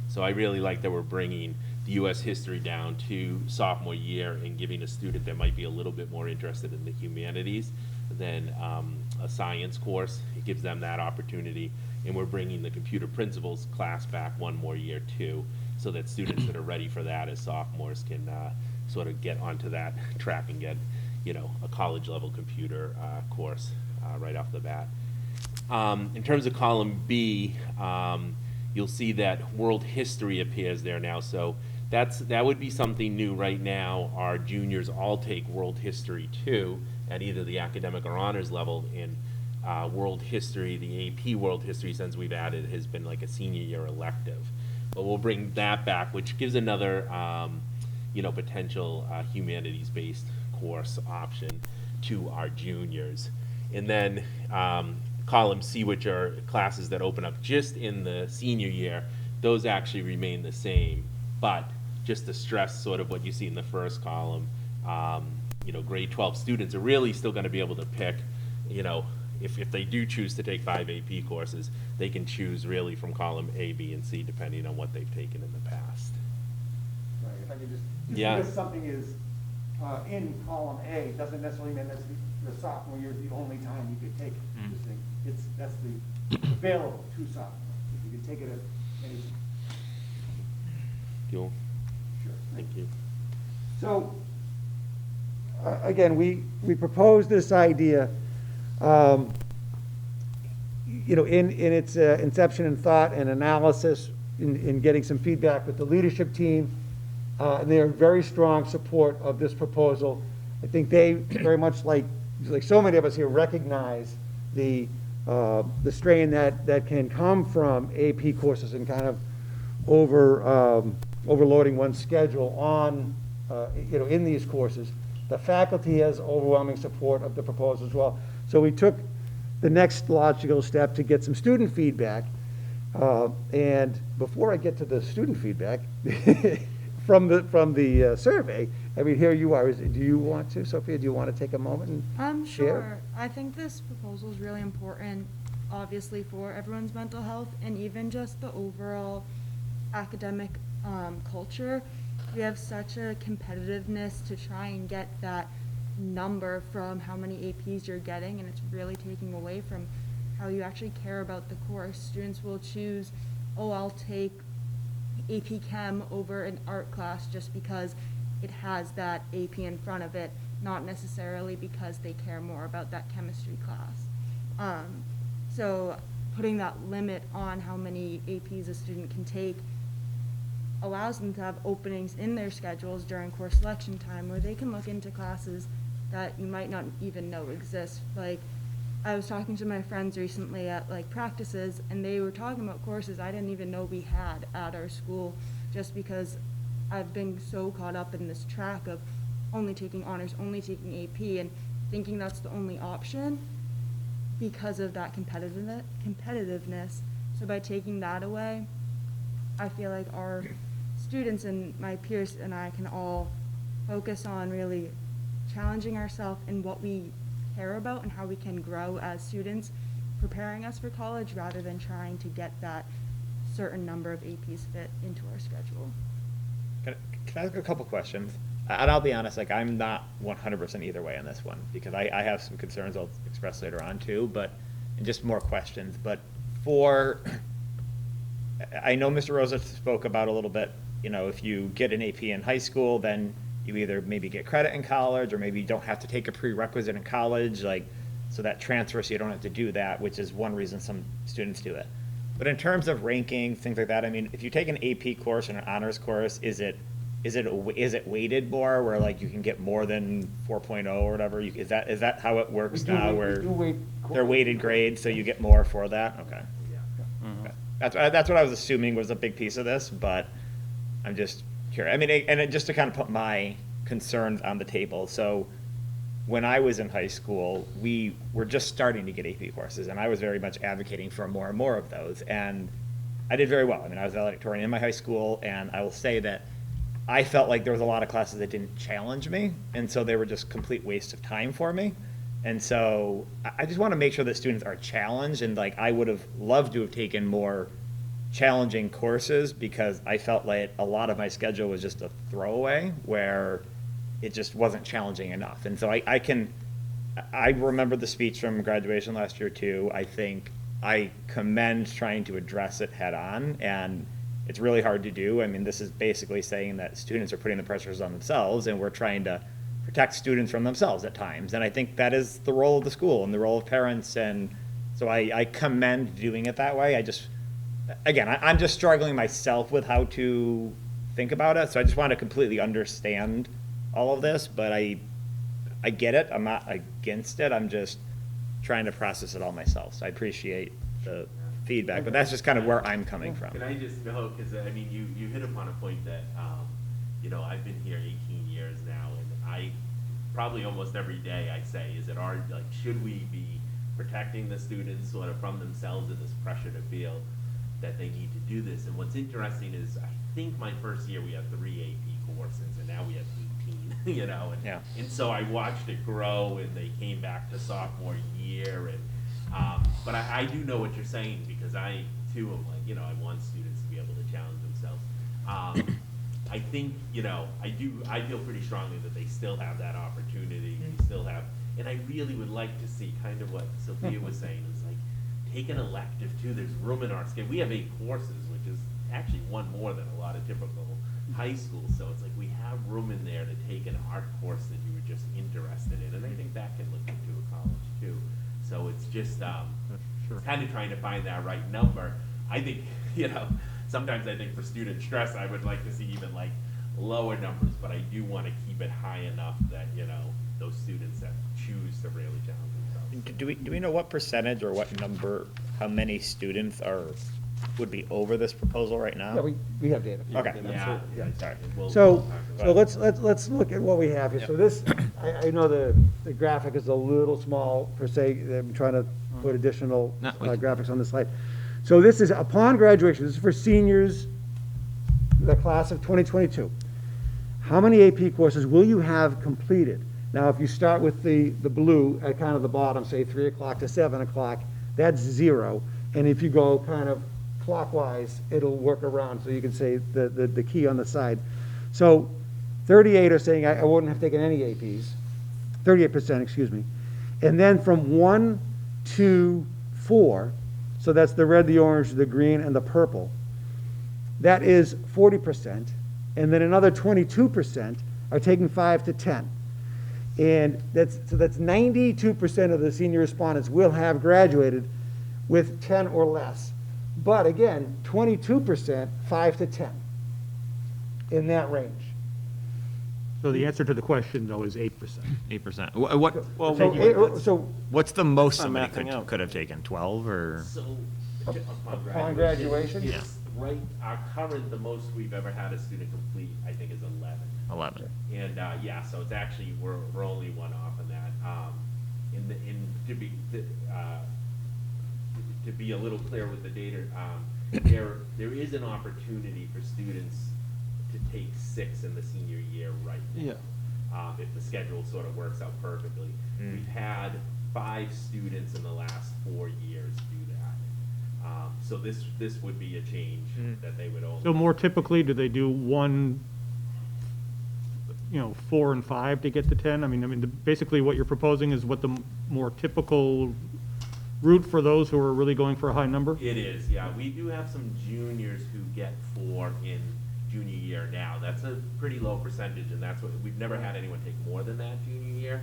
So I really like that we're bringing the US history down to sophomore year and giving a student that might be a little bit more interested in the humanities than a science course. It gives them that opportunity. And we're bringing the computer principles class back 1 more year too, so that students that are ready for that as sophomores can sort of get onto that track and get, a college level computer course right off the bat. In terms of column B, you'll see that world history appears there now. So that would be something new right now. Our juniors all take world history too at either the academic or honors level. In world history, the AP world history, since we've added, has been like a senior year elective. But we'll bring that back, which gives another potential humanities-based course option to our juniors. And then column C, which are classes that open up just in the senior year, those actually remain the same, but just to stress sort of what you see in the first column, grade 12 students are really still going to be able to pick, if they do choose to take 5 AP courses, they can choose really from column A, B, and C, depending on what they've taken in the past. Right, if I could just Yeah. because something is in column A, doesn't necessarily mean that's the sophomore year is the only time you could take this thing. That's the available to sophomores. You can take it at any. Cool. Sure. Thank you. So, again, we proposed this idea, in its inception and thought and analysis, in getting some feedback with the leadership team, and they are in very strong support of this proposal. I think they very much like so many of us here recognize the strain that can come from AP courses and kind of overloading one's schedule on in these courses. The faculty has overwhelming support of the proposal as well. So we took the next logical step to get some student feedback. And before I get to the student feedback from the survey, I mean, here you are. Do you want to, Sophia? Do you want to take a moment and share? Sure. I think this proposal is really important, obviously, for everyone's mental health and even just the overall academic culture. We have such a competitiveness to try and get that number from how many APs you're getting, and it's really taking away from how you actually care about the course. Students will choose, I'll take AP Chem over an art class just because it has that AP in front of it, not necessarily because they care more about that chemistry class. So putting that limit on how many APs a student can take allows them to have openings in their schedules during course selection time where they can look into classes that you might not even know exist. Like, I was talking to my friends recently at practices, and they were talking about courses I didn't even know we had at our school, just because I've been so caught up in this track of only taking honors, only taking AP, and thinking that's the only option because of that competitiveness. So by taking that away, I feel like our students and my peers and I can all focus on really challenging ourselves in what we care about and how we can grow as students, preparing us for college rather than trying to get that certain number of APs fit into our schedule. Can I ask a couple questions? And I'll be honest, like, I'm not 100% either way on this one, because I have some concerns I'll express later on too, and just more questions. But I know Mr. Rosa spoke about a little bit, if you get an AP in high school, then you either maybe get credit in college, or maybe you don't have to take a prerequisite in college, so that transfer, so you don't have to do that, which is one reason some students do it. But in terms of ranking, things like that, I mean, if you take an AP course and an honors course, is it weighted more, where you can get more than 4.0 or whatever? Is that how it works now, where they're weighted grades, so you get more for that? Okay. Okay. That's what I was assuming was a big piece of this, but I'm just curious. I mean, just to kind of put my concerns on the table. So when I was in high school, we were just starting to get AP courses, and I was very much advocating for more and more of those, and I did very well. I mean, I was valedictorian in my high school, and I will say that I felt like there was a lot of classes that didn't challenge me, and so they were just complete waste of time for me. And so I just want to make sure that students are challenged, and I would have loved to have taken more challenging courses, because I felt like a lot of my schedule was just a throwaway where it just wasn't challenging enough. And so I remember the speech from graduation last year too. I think I commend trying to address it head on, and it's really hard to do. I mean, this is basically saying that students are putting the pressures on themselves, and we're trying to protect students from themselves at times. And I think that is the role of the school and the role of parents. And so I commend doing it that way. I'm just struggling myself with how to think about it. So I just want to completely understand all of this, but I get it. I'm not against it. I'm just trying to process it all myself. So I appreciate the feedback, but that's just kind of where I'm coming from. Can I just go, because I mean, you hit upon a point that, I've been here 18 years now, and I probably almost every day I say, should we be protecting the students sort of from themselves and this pressure to feel that they need to do this? And what's interesting is, I think my first year we had 3 AP courses, and now we have 18, and so I watched it grow, and they came back to sophomore year, and but I do know what you're saying, because I too am I want students to be able to challenge themselves. I think, I feel pretty strongly that they still have that opportunity. They still have, and I really would like to see kind of what Sophia was saying, is take an elective too. There's room in our schedule. We have 8 courses, which is actually one more than a lot of typical high schools. So it's we have room in there to take an art course that you were just interested in, and I think that can look into a college too. So it's just kind of trying to find that right number. I think, sometimes I think for student stress, I would like to see even lower numbers, but I do want to keep it high enough that, those students that choose to really challenge themselves. Do we know what percentage or what number, how many students would be over this proposal right now? Yeah, we have data. Okay. Yeah. Sorry. So let's look at what we have here. Yep. So this, I know the graphic is a little small per se. I'm trying to put additional graphics on the slide. So this is upon graduation. This is for seniors, the class of 2022. How many AP courses will you have completed? Now, if you start with the blue at kind of the bottom, say 3 o'clock to 7 o'clock, that's 0. And if you go kind of clockwise, it'll work around, so you can say the key on the side. So 38 are saying I wouldn't have taken any APs, 38%, excuse me. And then from 1 to 4, so that's the red, the orange, the green, and the purple, that is 40%. And then another 22% are taking 5 to 10. And that's 92% of the senior respondents will have graduated with 10 or less. But again, 22%, 5 to 10, in that range. So the answer to the question, though, is 8%. 8%. So what's the most I'm somebody mapping out. could have taken? 12 or? So upon graduation? Yeah. our current, the most we've ever had a student complete, I think, is 11. 11. And, yeah, so it's actually, we're only one off in that. To be a little clear with the data, there is an opportunity for students to take 6 in the senior year right now. Yeah. If the schedule sort of works out perfectly. We've had 5 students in the last 4 years do that. So this would be a change that they would only. So more typically, do they do 1, 4 and 5 to get to 10? I mean, basically what you're proposing is what the more typical route for those who are really going for a high number? It is, yeah. We do have some juniors who get 4 in junior year now. That's a pretty low percentage, and that's what, we've never had anyone take more than that junior year.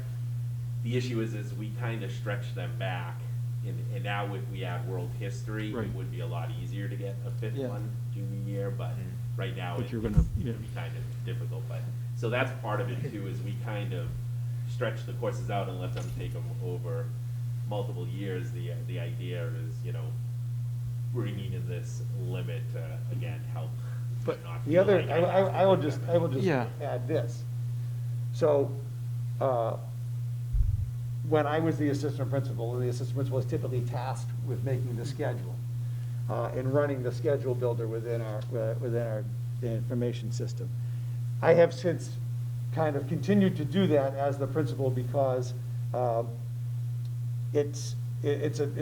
The issue is we kind of stretch them back, and now if we add world history, Right. it would be a lot easier to get a 5th one junior year, but right now But it's you're going gonna- to be kind of difficult. But so that's part of it too, is we kind of stretch the courses out and let them take them over multiple years. The idea is, bringing in this limit to, again, help. But not the feel other, like I will just Yeah. add this. So, when I was the assistant principal, the assistant principal was typically tasked with making the schedule, and running the schedule builder within our information system. I have since kind of continued to do that as the principal because, it's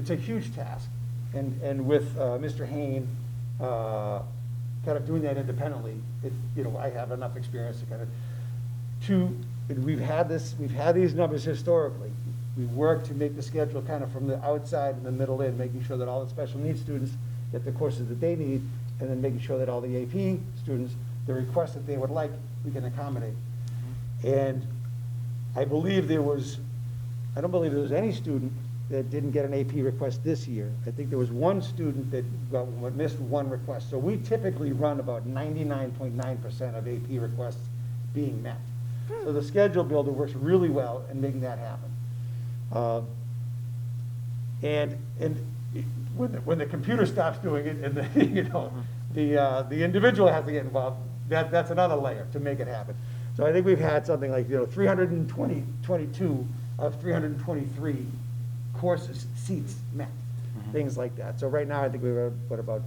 a huge task. And with Mr. Hain, kind of doing that independently, I have enough experience to kind of, we've had these numbers historically. We work to make the schedule kind of from the outside and the middle in, making sure that all the special needs students get the courses that they need, and then making sure that all the AP students, the requests that they would like, we can accommodate. And I don't believe there was any student that didn't get an AP request this year. I think there was one student that missed one request. So we typically run about 99.9% of AP requests being met. So the schedule builder works really well in making that happen. And when the computer stops doing it, and the individual has to get involved, that's another layer to make it happen. So I think we've had something like 322 of 323 courses, seats met, things like that. So right now, I think we're at about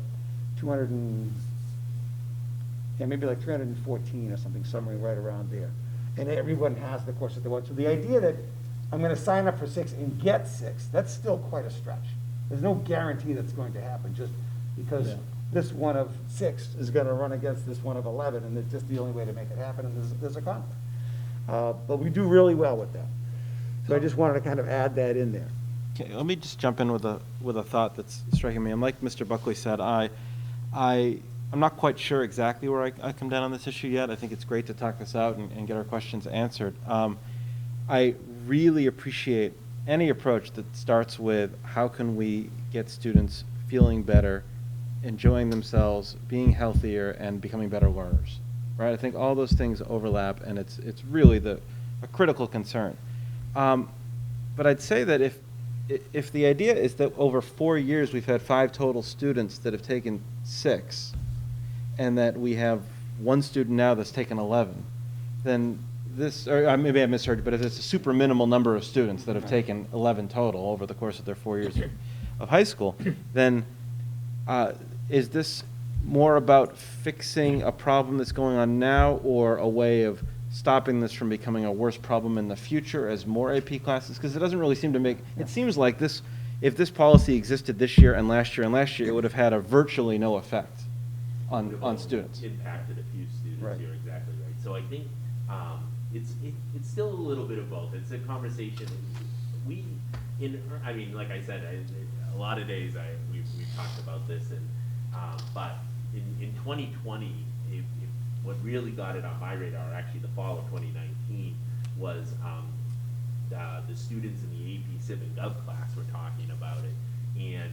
200 maybe like 314 or something, somewhere right around there. And everyone has the course that they want. So the idea that I'm going to sign up for 6 and get 6, that's still quite a stretch. There's no guarantee that's going to happen, just because this one of 6 is going to run against this one of 11, and it's just the only way to make it happen, and there's a conflict. But we do really well with that. So I just wanted to kind of add that in there. Okay, let me just jump in with a thought that's striking me. And like Mr. Buckley said, I'm not quite sure exactly where I come down on this issue yet. I think it's great to talk this out and get our questions answered. I really appreciate any approach that starts with how can we get students feeling better, enjoying themselves, being healthier, and becoming better learners, right? I think all those things overlap, and it's really a critical concern. But I'd say that if the idea is that over 4 years we've had 5 total students that have taken 6, and that we have 1 student now that's taken 11, then this, or maybe I misheard, but if it's a super minimal number of students that have taken 11 total over the course of their 4 years of high school, then is this more about fixing a problem that's going on now, or a way of stopping this from becoming a worse problem in the future as more AP classes? Because it doesn't really seem to make, it seems like this, if this policy existed this year and last year, it would have had a virtually no effect on students. Impacted a few students, you're exactly right. So I think it's still a little bit of both. It's a conversation. Like I said, a lot of days we've talked about this, and but in 2020, what really got it on my radar, actually the fall of 2019, was the students in the AP Civ and Gov class were talking about it, and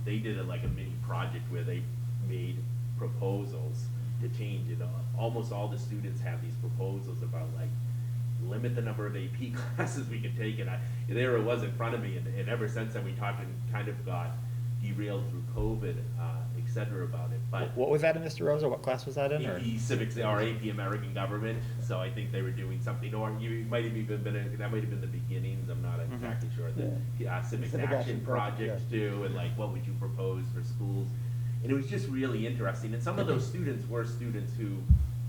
they did a mini project where they made proposals to change it. Almost all the students have these proposals about limit the number of AP classes we can take, and there it was in front of me, and ever since then we talked and kind of got derailed through COVID, et cetera about it. But What was that in, Mr. Rosa? What class was that in? Or? AP Civics or AP American Government. So I think they were doing something, or you might have even been, that might have been the beginnings, I'm not exactly sure. The Civics Action Project too, and like, what would you propose for schools? And it was just really interesting. And some of those students were students who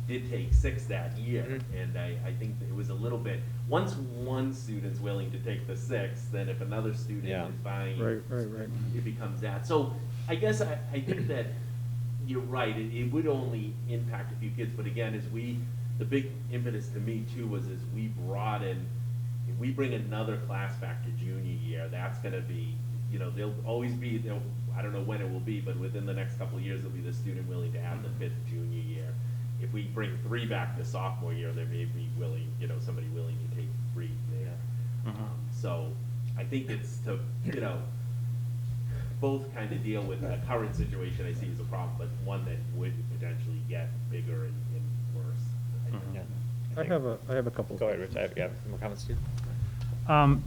did take 6 that year. And I think that it was a little bit, once one student's willing to take the 6, then if another student is buying, it becomes that. So I guess I think that you're right, it would only impact a few kids, but again, the big impetus to me too was as we broaden, if we bring another class back to junior year, that's gonna be, there'll always be, I don't know when it will be, but within the next couple of years, there'll be the student willing to have the 5th junior year. If we bring 3 back to sophomore year, there may be somebody willing to take 3 there. So I think it's to, both kind of deal with the current situation I see as a problem, but one that would potentially get bigger and worse. I have a couple. Go ahead, Rich. I have more comments too.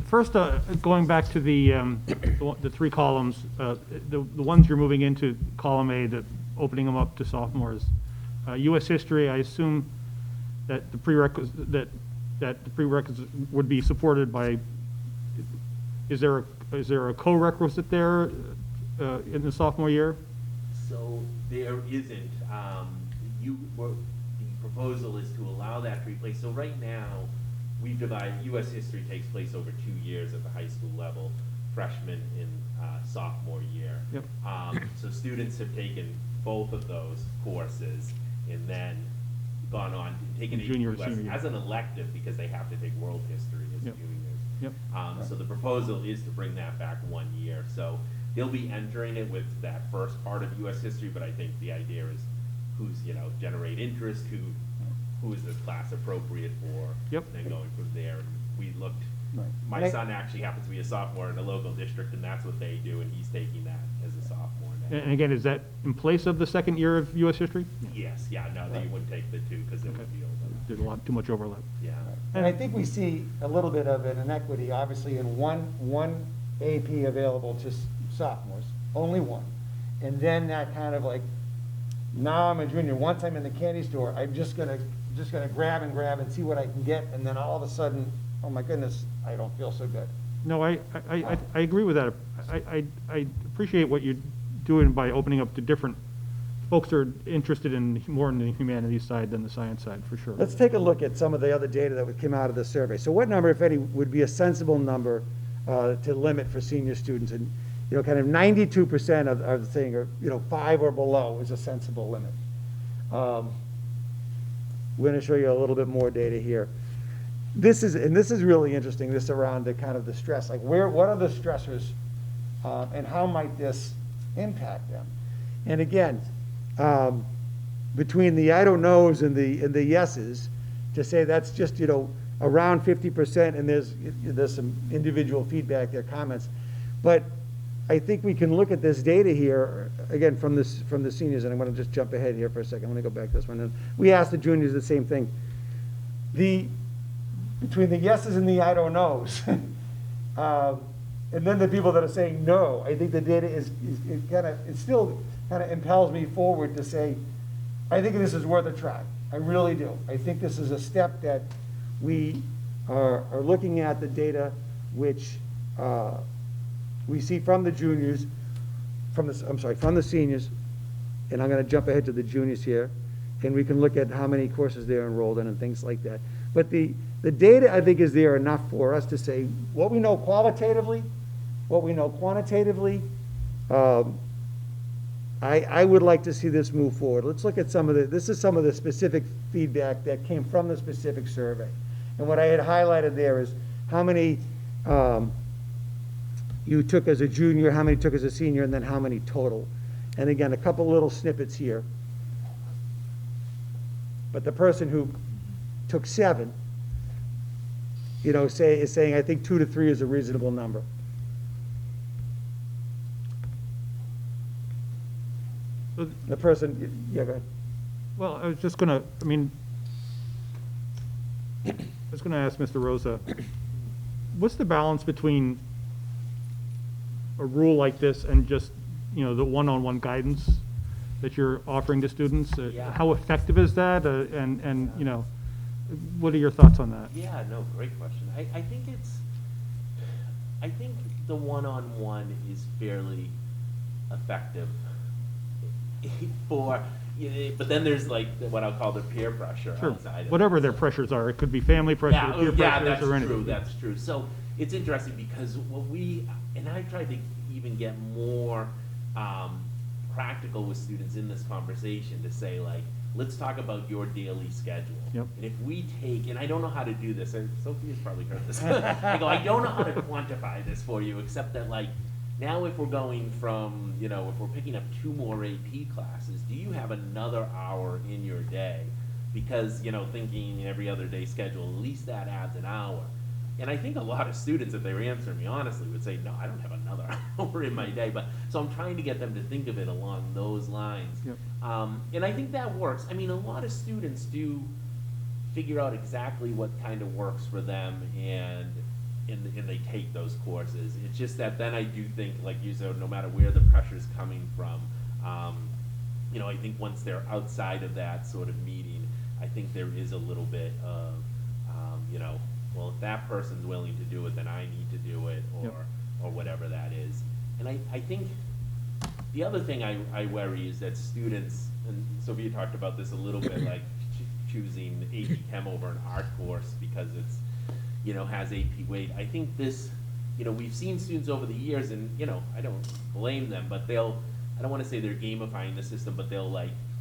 First, going back to the 3 columns, the ones you're moving into column A, opening them up to sophomores. U.S. history, I assume that the prerequisite would be supported by. Is there a co-requisite there in the sophomore year? So there isn't. The proposal is to allow that to be placed. So right now, we've divided, U.S. history takes place over 2 years at the high school level, freshman and sophomore year. Yep. So students have taken both of those courses and then gone on to take an Junior or US senior year. as an elective because they have to take world history as juniors. Yep. So the proposal is to bring that back 1 year. So they'll be entering it with that first part of U.S. history, but I think the idea is who's, generate interest, who is this class appropriate for, then going from there. And we looked, my son actually happens to be a sophomore in a local district, and that's what they do, and he's taking that as a sophomore now. And again, is that in place of the 2nd year of U.S. history? Yes, no, they wouldn't take the 2 because it would be overlap. There's too much overlap. Yeah. And I think we see a little bit of an inequity, obviously, in one AP available to sophomores, only one. And then that kind of like, now I'm a junior, once I'm in the candy store, I'm just gonna grab and see what I can get, and then all of a sudden, oh my goodness, I don't feel so good. No, I agree with that. I appreciate what you're doing by opening up to different folks who are interested in more in the humanities side than the science side, for sure. Let's take a look at some of the other data that came out of the survey. So what number, if any, would be a sensible number to limit for senior students? And, kind of 92% of the thing, or, 5 or below is a sensible limit. We're going to show you a little bit more data here. This is really interesting, this around the kind of the stress, like what are the stressors and how might this impact them? And again, between the I don't knows and the yeses, to say that's just, around 50%, and there's some individual feedback there, comments. But I think we can look at this data here, again, from the seniors, and I'm going to just jump ahead here for a second. Let me go back to this one. And we asked the juniors the same thing. Between the yeses and the I don't knows, and then the people that are saying no, I think the data it still kind of impels me forward to say, I think this is worth a try. I really do. I think this is a step that we are looking at the data which we see from the juniors, from the seniors, and I'm going to jump ahead to the juniors here, and we can look at how many courses they're enrolled in and things like that. But the data, I think, is there enough for us to say what we know qualitatively, what we know quantitatively. I would like to see this move forward. Let's look at this is some of the specific feedback that came from the specific survey. And what I had highlighted there is how many you took as a junior, how many took as a senior, and then how many total. And again, a couple little snippets here. But the person who took 7, is saying, I think 2 to 3 is a reasonable number. The person, yeah, go ahead. Well, I was just going to, I was going to ask Mr. Rosa, what's the balance between a rule like this and just, the one-on-one guidance? that you're offering to students? Yeah. How effective is that? And, you know, what are your thoughts on that? Yeah, no, great question. I think the one-on-one is fairly effective for, but then there's like what I'll call the peer pressure Sure, outside of whatever it. their pressures are. It could be family pressure, Yeah, peer yeah, pressures, that's or anything. true, that's true. So it's interesting because and I tried to even get more practical with students in this conversation to say, like, let's talk about your daily schedule. Yep. And if we take, and I don't know how to do this, and Sophia's probably heard this. I go, I don't know how to quantify this for you, except that, like, now if we're going from, if we're picking up 2 more AP classes, do you have another hour in your day? Because, thinking every other day schedule, at least that adds an hour. And I think a lot of students, if they were answering me honestly, would say, no, I don't have another hour in my day. But so I'm trying to get them to think of it along those lines. Yep. And I think that works. I mean, a lot of students do figure out exactly what kind of works for them, and they take those courses. It's just that then I do think, like you said, no matter where the pressure's coming from, I think once they're outside of that sort of meeting, I think there is a little bit of, well, if that person's willing to do it, then I need to do it, or whatever that is. And I think the other thing I worry is that students, and Sophia talked about this a little bit, like choosing AP Chem over an art course because it's, has AP weight. I think this, we've seen students over the years, and, I don't blame them, but I don't want to say they're gamifying the system, but they'll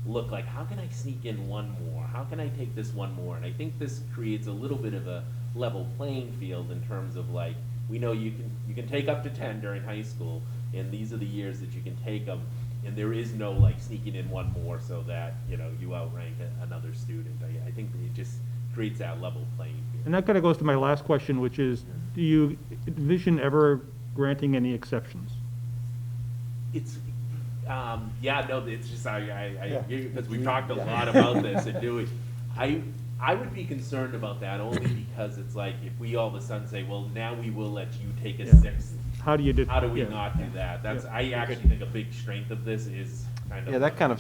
look like, how can I sneak in one more? How can I take this one more? And I think this creates a little bit of a level playing field in terms of, like, we know you can take up to 10 during high school, and these are the years that you can take them, and there is no, like, sneaking in one more so that, you outrank another student. I think it just creates that level playing field. And that kind of goes to my last question, which is, do you envision ever granting any exceptions? It's, it's just, because we've talked a lot about this and doing, I would be concerned about that only because it's like, if we all of a sudden say, well, now we will let you take a sixth. How do you do? How do we not do that? That's, I actually think a big strength of this is kind of. Yeah, that kind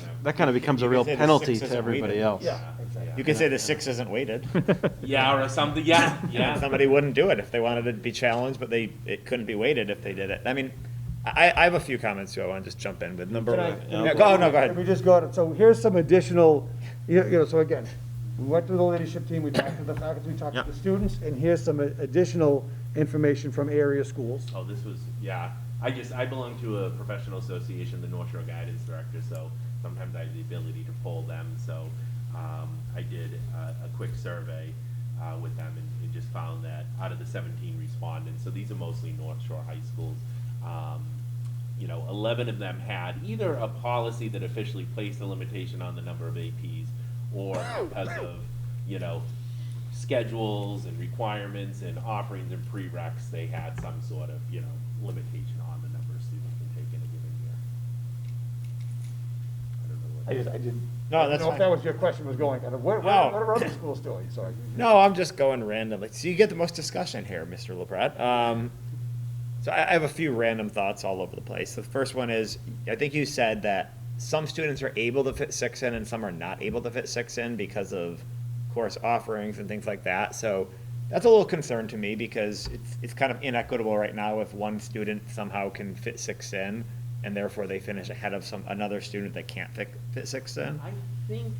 of becomes a real penalty to everybody else. Yeah, exactly. You could say the 6 isn't weighted. Yeah, or something, yeah. Somebody wouldn't do it if they wanted to be challenged, but it couldn't be weighted if they did it. I mean, I have a few comments too. I want to just jump in with number one. Go ahead. Let me just go, so here's some additional, so again, we went through the leadership team, we talked to the faculty, we talked to the students, and here's some additional information from area schools. Oh, this was, yeah. I belong to a professional association, the North Shore Guidance Director, so sometimes I have the ability to poll them. So I did a quick survey with them and just found that out of the 17 respondents, so these are mostly North Shore high schools, 11 of them had either a policy that officially placed a limitation on the number of APs, or because of, schedules and requirements and offerings and prereqs, they had some sort of, limitation on the number of students can take in a given year. I don't know what. I didn't. No, that's know if fine. that was your question was going, kind of, what are other schools doing? Sorry. No, I'm just going randomly. So you get the most discussion here, Mr. LaPrade. So I have a few random thoughts all over the place. The first one is, I think you said that some students are able to fit 6 in and some are not able to fit 6 in because of course offerings and things like that. So that's a little concern to me because it's kind of inequitable right now if one student somehow can fit 6 in and therefore they finish ahead of another student that can't fit 6 in. I think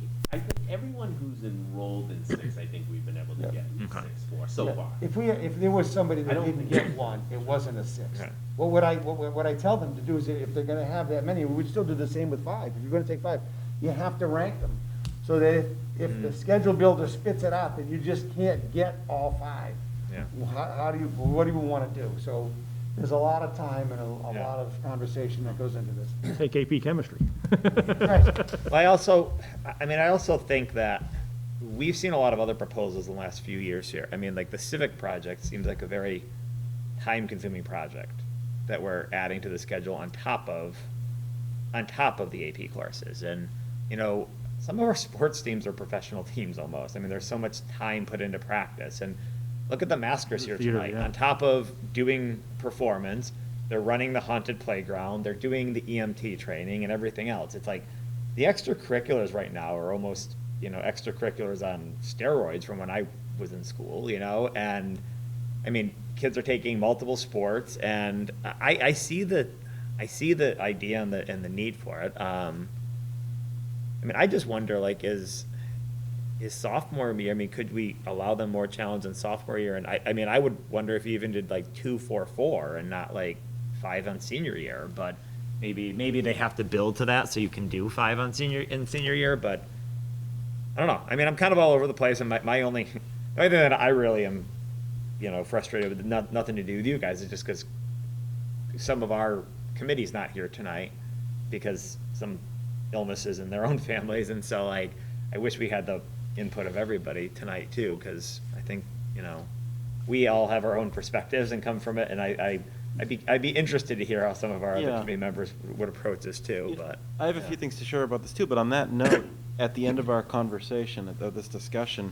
everyone who's enrolled in 6, I think we've been able to get 6 for so far. If there was somebody that didn't get one, it wasn't a 6. What I tell them to do is, if they're gonna have that many, we would still do the same with 5. If you're gonna take 5, you have to rank them. So that if the schedule builder spits it out, then you just can't get all 5. Yeah. What do you wanna do? So there's a lot of time and a lot of conversation that goes into this. Take AP chemistry. Well, I also think that we've seen a lot of other proposals in the last few years here. I mean, like the civic project seems like a very time-consuming project that we're adding to the schedule on top of the AP courses. And, some of our sports teams are professional teams almost. I mean, there's so much time put into practice. And look at the Maskers here tonight. Yeah. On top of doing performance, they're running the haunted playground, they're doing the EMT training and everything else. It's like, the extracurriculars right now are almost, extracurriculars on steroids from when I was in school, and I mean, kids are taking multiple sports, and I see the idea and the need for it. I mean, I just wonder, like, is sophomore year, I mean, could we allow them more challenge in sophomore year? And I mean, I would wonder if you even did like 2, 4, 4 and not like 5 on senior year, but maybe they have to build to that so you can do 5 on senior year, but I don't know. I mean, I'm kind of all over the place, and my only thing that I really am, frustrated with, nothing to do with you guys, is just because some of our committee's not here tonight because some illnesses in their own families, and so like I wish we had the input of everybody tonight too, because I think we all have our own perspectives and come from it, and I'd be interested to hear how some of our other committee members would approach this too. But I have a few things to share about this too, but on that note, at the end of our conversation, at this discussion,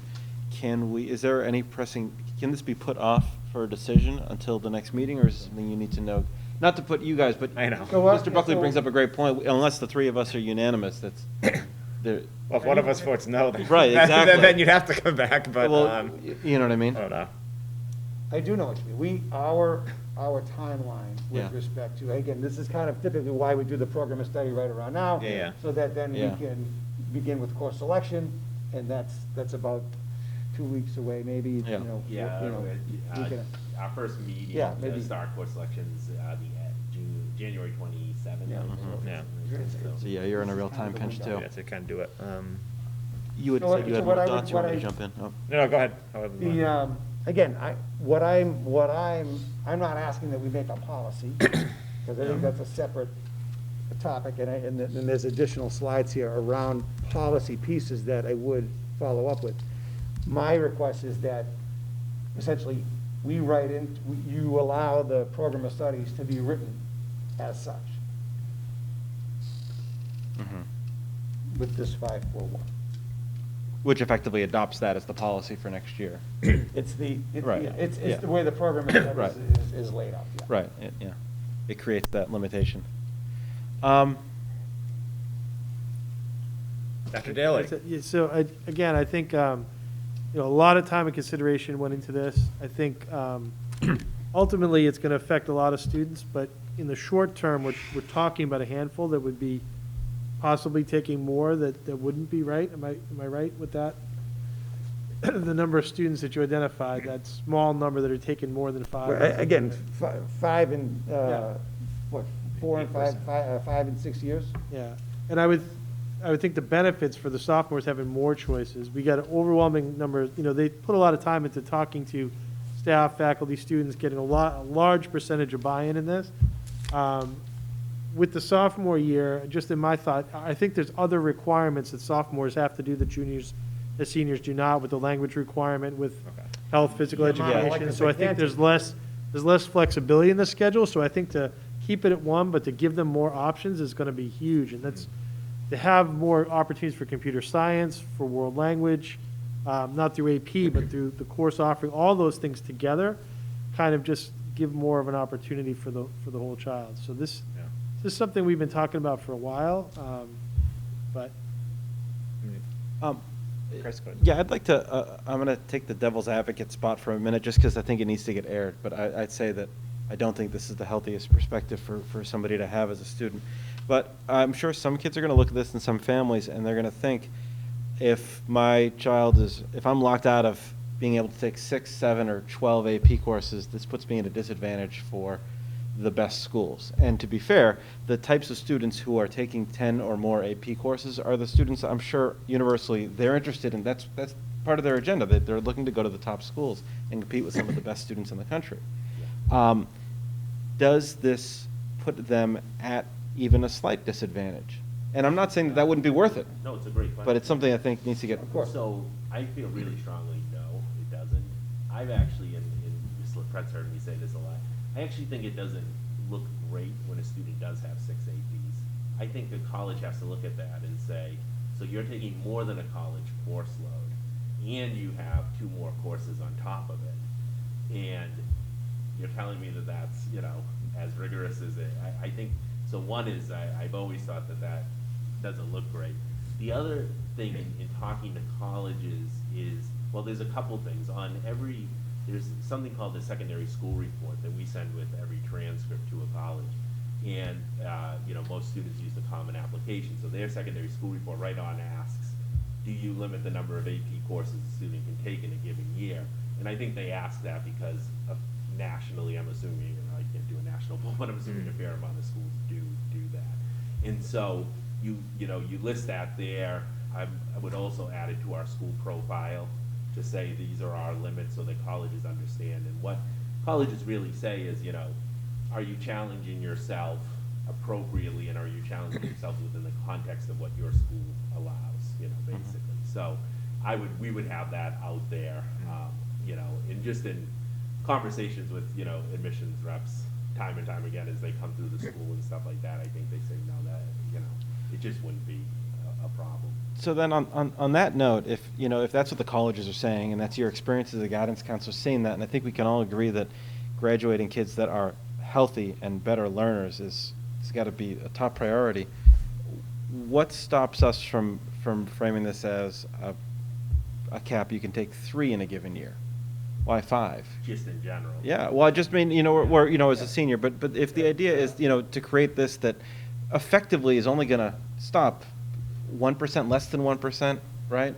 is there any pressing, can this be put off for a decision until the next meeting, or is it something you need to know? Not to put you guys, but I know. Mr. Buckley brings up a great point. Unless the 3 of us are unanimous, that's. Well, if one of us votes no, then, right, exactly. then you'd have to come back, but, well, you know what I mean? I don't know. I do know what you mean. Our timeline with respect to, again, this is kind of typically why we do the program of study right around now. Yeah. So that then we can begin with course selection, and that's about 2 weeks away, maybe, Our first meeting to start course selections, January 27th. So you're in a real time pinch too. Yeah, to kind of do it. You had said you had more thoughts. You want me to jump in? Oh. No, go ahead. Again, I'm not asking that we make a policy, because I think that's a separate topic, and there's additional slides here around policy pieces that I would follow up with. My request is that essentially we you allow the program of studies to be written as such with this 541. Which effectively adopts that as the policy for next year. It's the way the program of studies is laid out. Yeah. Right. It creates that limitation. Dr. Daly. So again, I think a lot of time and consideration went into this. I think ultimately it's going to affect a lot of students, but in the short term, we're talking about a handful that would be possibly taking more that wouldn't be right. Am I right with that? The number of students that you identified, that small number that are taking more than 5. Well, again, 5 and 4 and 5 and 6 years. Yeah, and I would think the benefits for the sophomores having more choices. We got an overwhelming number. They put a lot of time into talking to staff, faculty, students, getting a large percentage of buy-in in this. With the sophomore year, just in my thought, I think there's other requirements that sophomores have to do that seniors do not, with the language requirement, with health, physical education. So I think there's less flexibility in the schedule. So I think to keep it at 1, but to give them more options is going to be huge. And that's to have more opportunities for computer science, for world language, not through AP, but through the course offering. All those things together kind of just give more of an opportunity for the whole child. So this is something we've been talking about for a while, but. Yeah, I'd like to, I'm going to take the devil's advocate spot for a minute, just because I think it needs to get aired, but I'd say that I don't think this is the healthiest perspective for somebody to have as a student. But I'm sure some kids are going to look at this in some families, and they're going to think, if my child if I'm locked out of being able to take 6, 7, or 12 AP courses, this puts me at a disadvantage for the best schools. And to be fair, the types of students who are taking 10 or more AP courses are the students I'm sure universally they're interested in. That's part of their agenda, that they're looking to go to the top schools and compete with some of the best students in the country. Does this put them at even a slight disadvantage? And I'm not saying that wouldn't be worth it. No, it's a great question. But it's something I think needs to get. So I feel really strongly no, it doesn't. I've actually, and Ms. LaPret's heard me say this a lot, I actually think it doesn't look great when a student does have 6 APs. I think the college has to look at that and say, so you're taking more than a college course load, and you have 2 more courses on top of it. And you're telling me that that's, as rigorous as it, I think, so one is, I've always thought that doesn't look great. The other thing in talking to colleges is, well, there's a couple things. There's something called the secondary school report that we send with every transcript to a college. And, most students use the common application. So their secondary school report right on asks, do you limit the number of AP courses a student can take in a given year? And I think they ask that because nationally, I'm assuming, and I can't do a national poll, but I'm assuming a fair amount of schools do that. And so you list that there. I would also add it to our school profile to say these are our limits so that colleges understand. And what colleges really say is, are you challenging yourself appropriately, and are you challenging yourself within the context of what your school allows, basically. So we would have that out there, and just in conversations with, admissions reps time and time again as they come through the school and stuff like that, I think they say, no, that, it just wouldn't be a problem. So then on that note, if that's what the colleges are saying, and that's your experience as a guidance counselor seeing that, and I think we can all agree that graduating kids that are healthy and better learners has got to be a top priority. What stops us from framing this as a cap? You can take 3 in a given year. Why 5? Just in general. Yeah, well, I just mean, we're as a senior, but if the idea is, to create this that effectively is only going to stop 1%, less than 1%, right?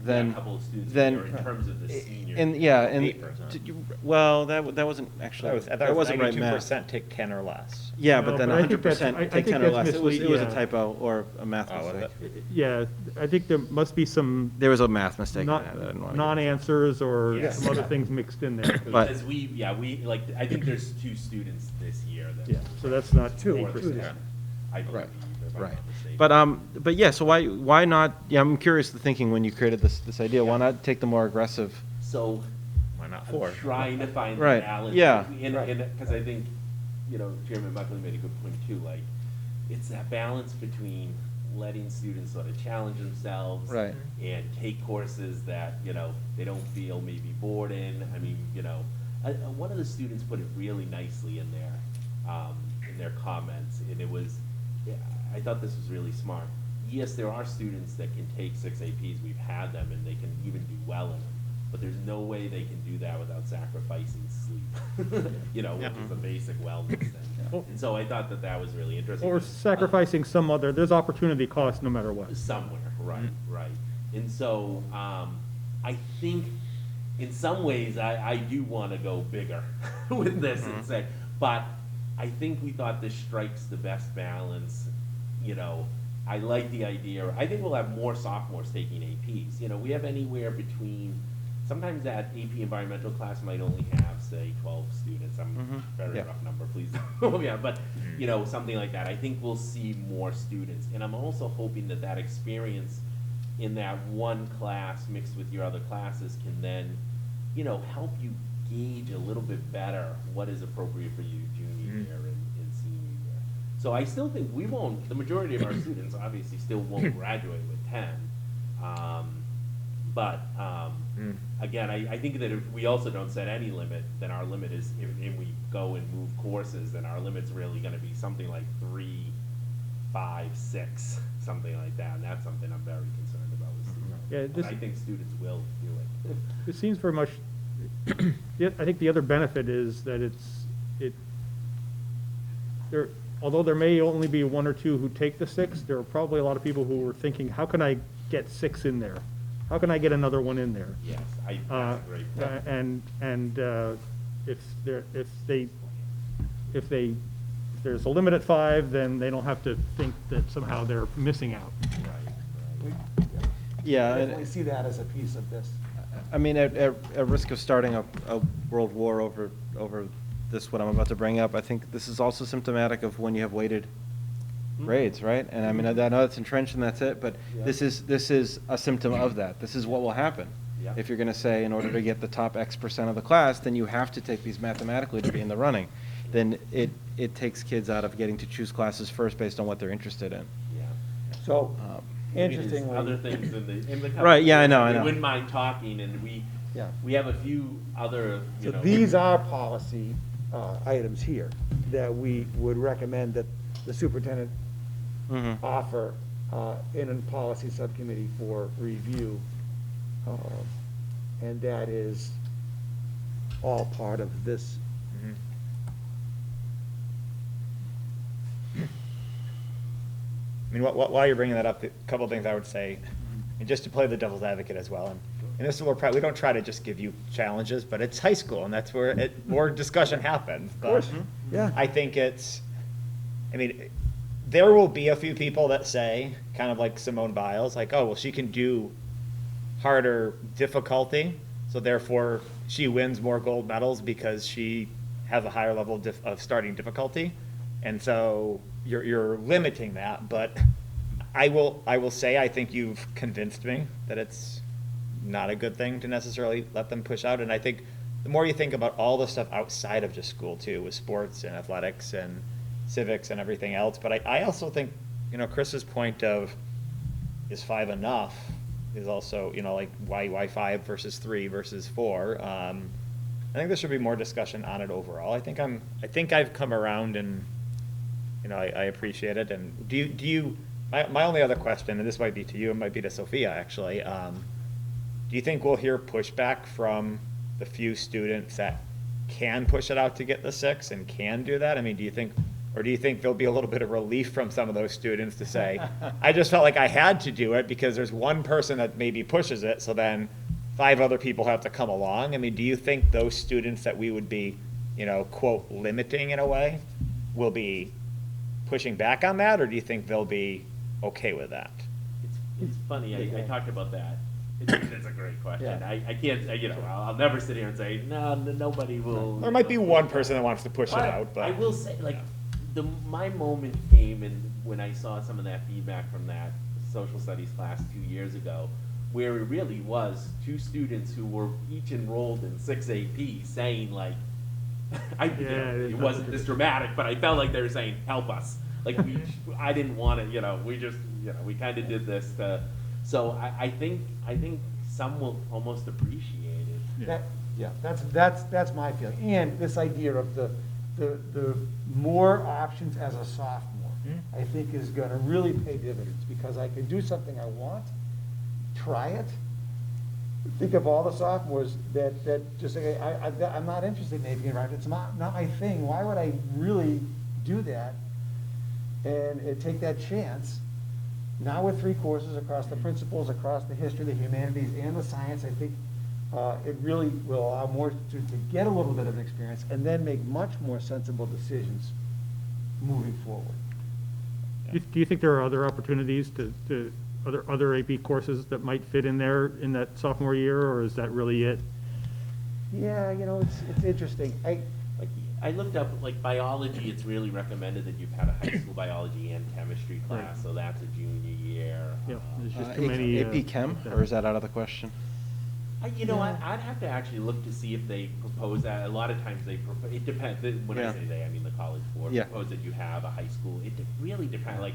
Then, a couple of students then here in terms of the senior. Well, that wasn't actually, that wasn't right math. 92% take 10 or less. Yeah, No, but then but I think 100% take 10 or less. It was a yeah. typo or a math Oh, was mistake. Yeah, I think there must be some. There was a math mistake in not- that. I didn't want to- non-answers or Yes. some other things mixed in there. But- Because I think there's 2 students this year that. Yeah, so that's not 8%. Yeah. I believe, Right. if I'm Right. not mistaken. But yeah, so why not, I'm curious the thinking when you created this idea, why not take the more aggressive? So, Why not I'm 4? trying to find the Right, balance. yeah. Because I think, Chairman Buckley made a good point too, like, it's that balance between letting students sort of challenge themselves. Right. And take courses that, they don't feel maybe bored in. I mean, one of the students put it really nicely in their comments, and it was, I thought this was really smart. Yes, there are students that can take 6 APs, we've had them, and they can even do well in them, but there's no way they can do that without sacrificing sleep, which is a basic wellness thing. And so I thought that was really interesting. Or sacrificing there's opportunity cost no matter what. Somewhere, right. And so, I think in some ways, I do want to go bigger with this and say, but I think we thought this strikes the best balance. I like the idea. I think we'll have more sophomores taking APs. We have anywhere between, sometimes that AP environmental class might only have, say, 12 students. Very rough number, please. But, something like that. I think we'll see more students. And I'm also hoping that experience in that one class mixed with your other classes can then, help you gauge a little bit better what is appropriate for you junior year and senior year. So I still think the majority of our students obviously still won't graduate with 10. Again, I think that if we also don't set any limit, then our limit is, if we go and move courses, then our limit's really gonna be something like 3, 5, 6, something like that. And that's something I'm very concerned about with students. Yeah, I think students will do it. It seems very much, I think the other benefit is that although there may only be 1 or 2 who take the 6, there are probably a lot of people who are thinking, how can I get 6 in there? How can I get another one in there? Yes, that's a great point. And if there's a limit at 5, then they don't have to think that somehow they're missing out. Yeah. I definitely see that as a piece of this. I mean, at risk of starting a world war over this, what I'm about to bring up, I think this is also symptomatic of when you have weighted grades, right? And I mean, I know it's entrenched and that's it, but this is a symptom of that. This is what will happen. Yeah. If you're going to say, in order to get the top X% of the class, then you have to take these mathematically to be in the running. Then it takes kids out of getting to choose classes first based on what they're interested in. Yeah. So, Maybe there's interestingly. other things in the Right, yeah, I know, I we know. wouldn't mind talking, and we have a few other, So these are policy items here that we would recommend that the superintendent offer in a policy subcommittee for review. And that is all part of this. I mean, while you're bringing that up, a couple of things I would say, and just to play the devil's advocate as well, and this is where we don't try to just give you challenges, but it's high school, and that's where more discussion happens. Of course, yeah. I think there will be a few people that say, kind of like Simone Biles, like, oh, well, she can do harder difficulty, so therefore she wins more gold medals because she has a higher level of starting difficulty, and so you're limiting that. But I will say I think you've convinced me that it's not a good thing to necessarily let them push out. And I think the more you think about all the stuff outside of just school too, with sports and athletics and civics and everything else, but I also think, Chris's point of is 5 enough is also, like why 5 versus 3 versus 4. I think there should be more discussion on it overall. I think I've come around, and I appreciate it. And do you my only other question, and this might be to you, it might be to Sophia actually, do you think we'll hear pushback from the few students that can push it out to get the 6 and can do that? I mean, do you think there'll be a little bit of relief from some of those students to say, I just felt like I had to do it because there's one person that maybe pushes it, so then 5 other people have to come along? I mean, do you think those students that we would be, quote, limiting in a way, will be pushing back on that, or do you think they'll be okay with that? It's funny, I talked about that. It's a great question. Yeah. I can't, I'll never sit here and say, no, nobody will. There might be one person that wants to push it out, but. I will say, my moment came when I saw some of that feedback from that social studies class 2 years ago, where it really was 2 students who were each enrolled in 6 AP saying it wasn't this dramatic, but I felt like they were saying, help us. I didn't want to, we kind of did this so I think some will almost appreciate it. That's my feeling. And this idea of the more options as a sophomore, I think is going to really pay dividends, because I can do something I want, try it. Think of all the sophomores that just say, I'm not interested in AP environment. It's not my thing. Why would I really do that and take that chance? Now with 3 courses across the principles, across the history, the humanities, and the science, I think it really will allow more students to get a little bit of experience and then make much more sensible decisions moving forward. Do you think there are other opportunities to other AP courses that might fit in there in that sophomore year, or is that really it? Yeah, it's interesting. I looked up, biology, it's really recommended that you've had a high school biology and chemistry class, Right. so that's a junior year. Yeah, there's just too many. AP Chem, or is that out of the question? I'd have to actually look to see if they propose that. A lot of times they propose, it depends, when I say they, I mean the College Board, propose that you have a high school. It really depends,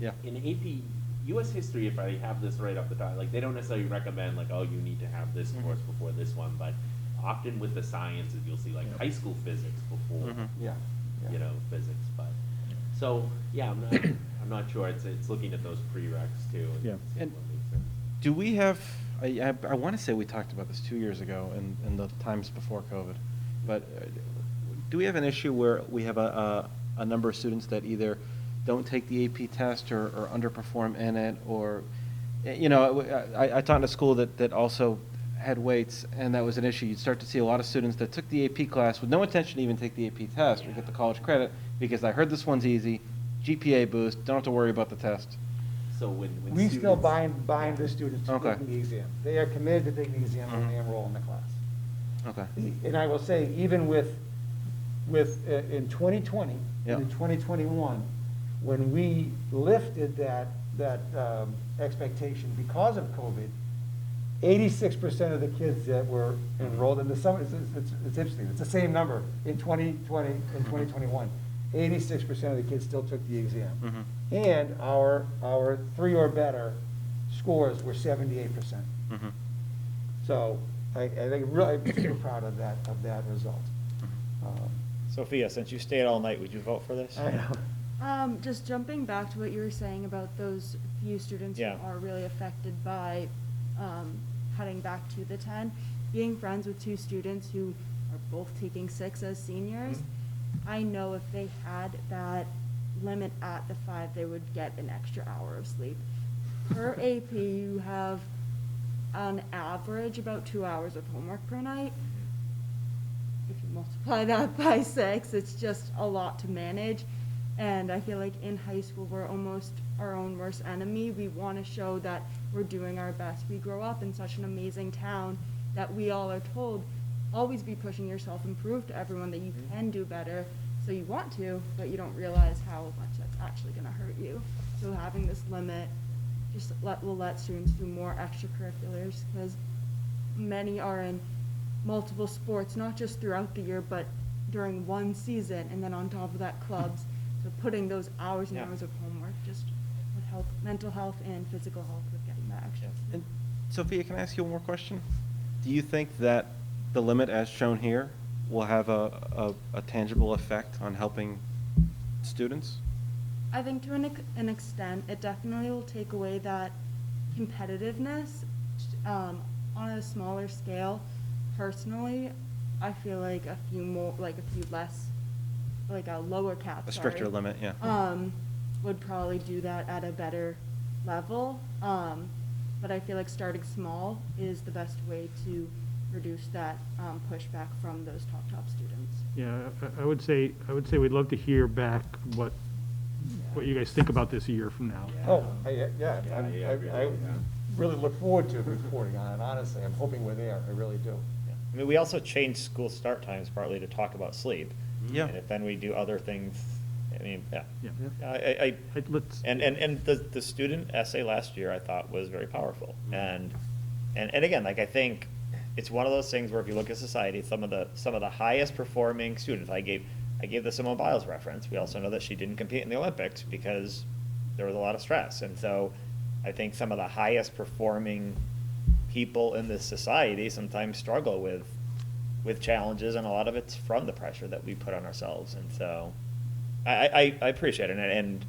in AP, U.S. history, if I have this right off the top, they don't necessarily recommend, you need to have this course before this one, but often with the sciences, you'll see high school physics before, physics, but, so, I'm not sure, it's looking at those prereqs too. Yeah. And Do we have, I want to say we talked about this 2 years ago in the times before COVID, but do we have an issue where we have a number of students that either don't take the AP test or underperform in it, or, I taught in a school that also had weights, and that was an issue. You'd start to see a lot of students that took the AP class with no intention to even take the AP test or get the college credit, because I heard this one's easy, GPA boost, don't have to worry about the test. So when we students, still bind the students to taking the exam. They are committed to taking the exam when they enroll in the class. Okay. And I will say, even with in 2020 and in 2021, when we lifted that expectation because of COVID, 86% of the kids that were enrolled in the summer, it's interesting, it's the same number in 2020 and 2021. 86% of the kids still took the exam. And our 3 or better scores were 78%. So I think really, I'm super proud of that result. Sophia, since you stayed all night, would you vote for this? I know. Just jumping back to what you were saying about those few students Yeah. who are really affected by heading back to the 10, being friends with two students who are both taking 6 as seniors, I know if they had that limit at the 5, they would get an extra hour of sleep. Per AP, you have on average about 2 hours of homework per night. If you multiply that by 6, it's just a lot to manage. And I feel like in high school, we're almost our own worst enemy. We want to show that we're doing our best. We grow up in such an amazing town that we all are told, always be pushing yourself and prove to everyone that you can do better. So you want to, but you don't realize how much that's actually going to hurt you. So having this limit just will let students do more extracurriculars, because many are in multiple sports, not just throughout the year, but during one season, and then on top of that, clubs. So putting those hours and hours of homework just would help mental health and physical health with getting that extra. And Sophia, can I ask you one more question? Do you think that the limit as shown here will have a tangible effect on helping students? I think to an extent, it definitely will take away that competitiveness on a smaller scale. Personally, I feel like a few less, like a lower cap. A stricter limit, yeah. Would probably do that at a better level. But I feel like starting small is the best way to reduce that pushback from those top students. Yeah, I would say we'd love to hear back what you guys think about this a year from now. Oh, I really look forward to reporting on it, honestly. I'm hoping we're there, I really do. I mean, we also changed school start times partly to talk about sleep. Yeah. And if then we do other things, I mean, yeah. Yeah. And the student essay last year, I thought, was very powerful. And again, like, I think it's one of those things where if you look at society, some of the highest performing students, I gave the Simone Biles reference. We also know that she didn't compete in the Olympics because there was a lot of stress. And so I think some of the highest performing people in this society sometimes struggle with challenges, and a lot of it's from the pressure that we put on ourselves. And so I appreciate it. And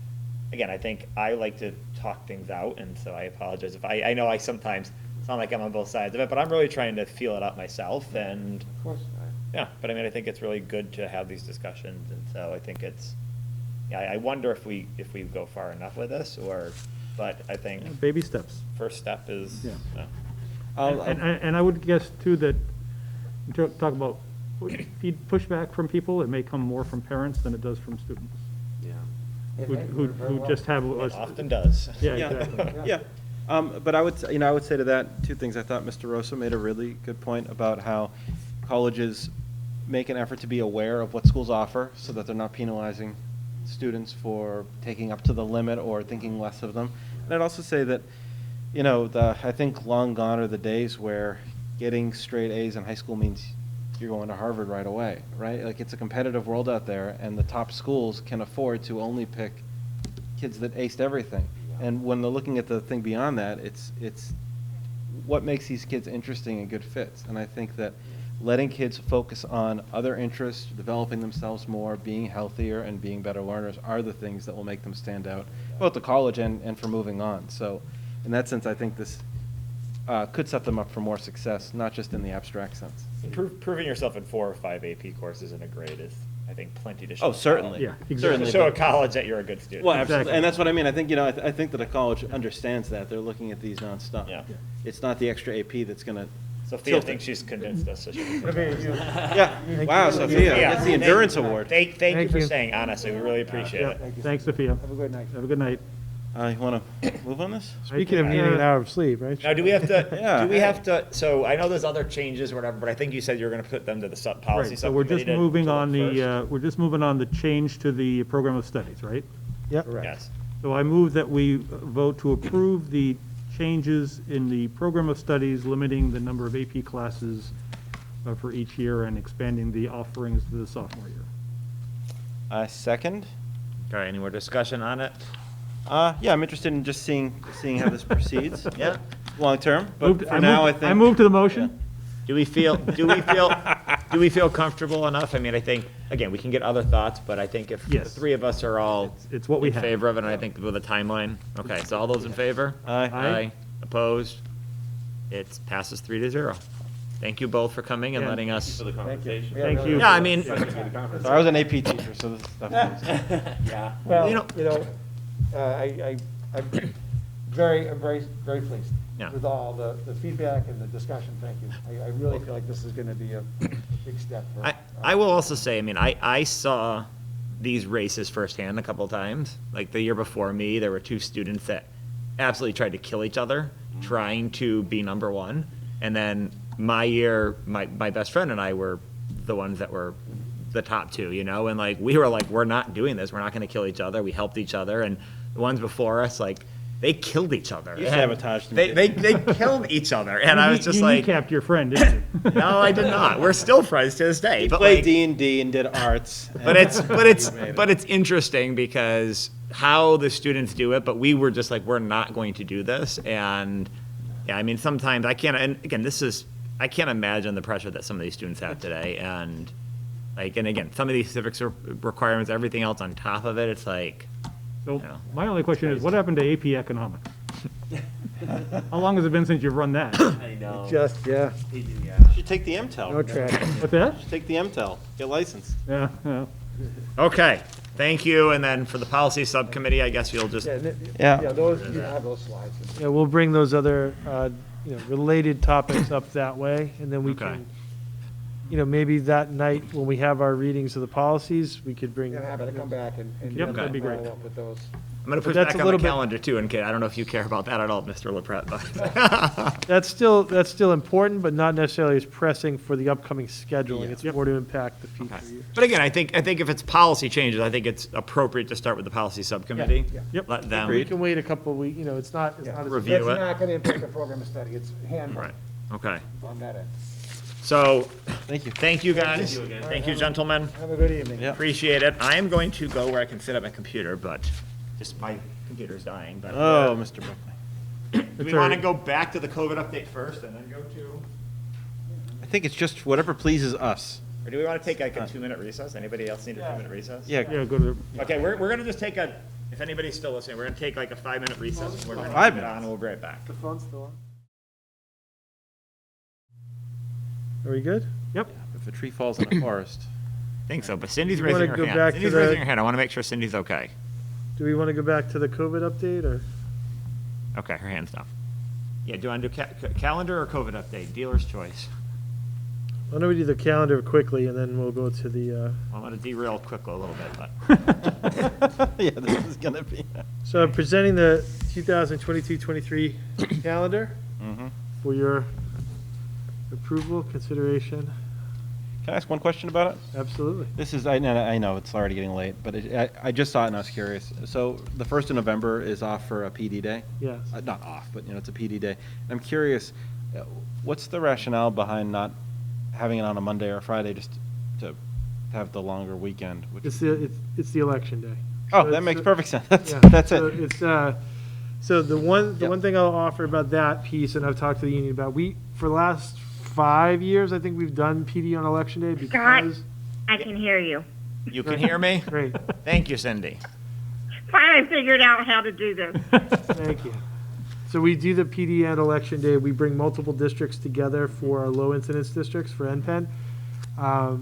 again, I think I like to talk things out, and so I apologize if I know I sometimes sound like I'm on both sides of it, but I'm really trying to feel it out myself. And Of course. yeah, but I mean, I think it's really good to have these discussions, and so I think I wonder if we go far enough with this, but I think Baby steps. first step is. Yeah. And I would guess too that, talk about pushback from people, it may come more from parents than it does from students. Yeah. Who just have. It often does. Yeah, Yeah. exactly. Yeah. But I would say to that two things. I thought Mr. Rosa made a really good point about how colleges make an effort to be aware of what schools offer so that they're not penalizing students for taking up to the limit or thinking less of them. And I'd also say that, I think long gone are the days where getting straight A's in high school means you're going to Harvard right away, right? Like, it's a competitive world out there, and the top schools can afford to only pick kids that aced everything. And when they're looking at the thing beyond that, it's what makes these kids interesting and good fits. And I think that letting kids focus on other interests, developing themselves more, being healthier, and being better learners are the things that will make them stand out, both to college and for moving on. So in that sense, I think this could set them up for more success, not just in the abstract sense. Proving yourself in 4 or 5 AP courses in a grade is, I think, plenty to show. Oh, certainly. Yeah, exactly. Certainly to show a college that you're a good student. Well, absolutely. And that's what I mean. I think, I think that a college understands that. They're looking at these nonstop. Yeah. It's not the extra AP that's going to. Sophia thinks she's convinced us. So Yeah. Wow, Sophia. That's the endurance award. Thank you for staying, honestly. We really appreciate it. Thanks, Sophia. Have a good night. Have a good night. You want to move on this? Speaking of needing an hour of sleep, right? Now, do we have to, Yeah. so I know there's other changes or whatever, but I think you said you were going to put them to the policy Right, so we're just subcommittee moving to on look the, we're just moving on the change to the program of studies, right? Yep. Yes. So I move that we vote to approve the changes in the program of studies, limiting the number of AP classes for each year and expanding the offerings to the sophomore year. Second. Okay, any more discussion on it? Yeah, I'm interested in just seeing how this proceeds. Yeah. Long term, but Moved- for now, I think. I move to the motion. Do we feel comfortable enough? I mean, I think again, we can get other thoughts, but I think if the Yes. three of us are all It's what we in have. favor of it, and I think with a timeline, okay, so all those in favor? Aye. Aye. Opposed? It passes 3-0. Thank you both for coming and Yeah. letting us. For the conversation. Thank you. Yeah, I mean, So I was an AP teacher, so this stuff is. Yeah. Well, You know- I'm very pleased Yeah. with all the feedback and the discussion. Thank you. I really feel like this is going to be a big step. for I will also say, I mean, I saw these races firsthand a couple times. Like the year before me, there were two students that absolutely tried to kill each other, trying to be number one. And then my year, my best friend and I were the ones that were the top two, you know? And like, we were like, we're not doing this. We're not going to kill each other. We helped each other. And the ones before us, like, they killed each other. You sabotaged them. They killed each other. And I was just You like, kneecapped your friend, didn't you? no, I did not. We're still friends to this day. He But played like, D&D and did arts. but and it's you made but it. it's interesting because how the students do it, but we were just like, we're not going to do this. And yeah, I mean, sometimes I can't, and again, I can't imagine the pressure that some of these students have today. And like, and again, some of these civics requirements, everything else on top of it, it's like, So Yeah. my only question is, what happened to AP Economics? How long has it been since you've run that? I know. yeah, You should take the MTEL. no track. What's that? You should take the MTEL, get licensed. Yeah, yeah. okay, thank you. And then for the policy subcommittee, I guess you'll just, Yeah. Those, you have those slides. Yeah, we'll bring those other, related topics up that way, and then we Okay. can, maybe that night when we have our readings of the policies, we could bring. Yeah, have it come back and. Yep, that'd be great. follow up with those. I'm going to But put it that's back a on the little bit- calendar too. And I don't know if you care about that at all, Mr. LaPret, but. That's still important, but not necessarily as pressing for the upcoming scheduling. It's more to impact the future Okay. year. But again, I think if it's policy changes, I think it's appropriate to start with the policy subcommittee. Yep. Let them. We can wait a couple of weeks, it's not as. Review It's it. not going to impact the program of study, it's handbook Right, okay. on that end. So, Thank you. thank you, guys. Thank you, gentlemen. Have a good evening. Yeah. Appreciate it. I am going to go where I can sit at my computer, but just my computer's dying, but. Oh, Mr. Buckley. Do we want to go back to the COVID update first and then go to, I think it's just whatever pleases us. or do we want to take like a 2-minute recess? Anybody else need a 2-minute recess? Yeah. Yeah, go to the. Okay, we're going to just take if anybody's still listening, we're going to take like a 5-minute recess. And we're going to 5 keep it on minutes. and we'll be right back. The phone's still on. Are we good? Yep. If a tree falls in a forest. I think so, but Cindy's You raising wanna her go hand. back to Cindy's the- raising her hand. I want to make sure Cindy's okay. Do we want to go back to the COVID update, or? Okay, her hand's down. Yeah, do you want to do calendar or COVID update? Dealer's choice. Why don't we do the calendar quickly, and then we'll go to the, I'm going to derail quickly a little bit, but. Yeah, this is gonna be. so I'm presenting the 2022-23 calendar for your approval, consideration. Can I ask one question about it? Absolutely. This is, I know it's already getting late, but I just saw it and I was curious. So the 1st of November is off for a PD day? Yes. Not off, but it's a PD day. I'm curious, what's the rationale behind not having it on a Monday or a Friday just to have the longer weekend? It's the election day. Oh, So that it's, makes perfect sense. That's, yeah, that's so it. It's, so the one thing I'll offer about that piece, and I've talked to the union about, for the last 5 years, I think we've done PD on election day because. I can hear you. You can hear me? Great. Thank you, Cindy. Finally figured out how to do this. Thank you. So we do the PD and election day. We bring multiple districts together for our low incidence districts for NPEN.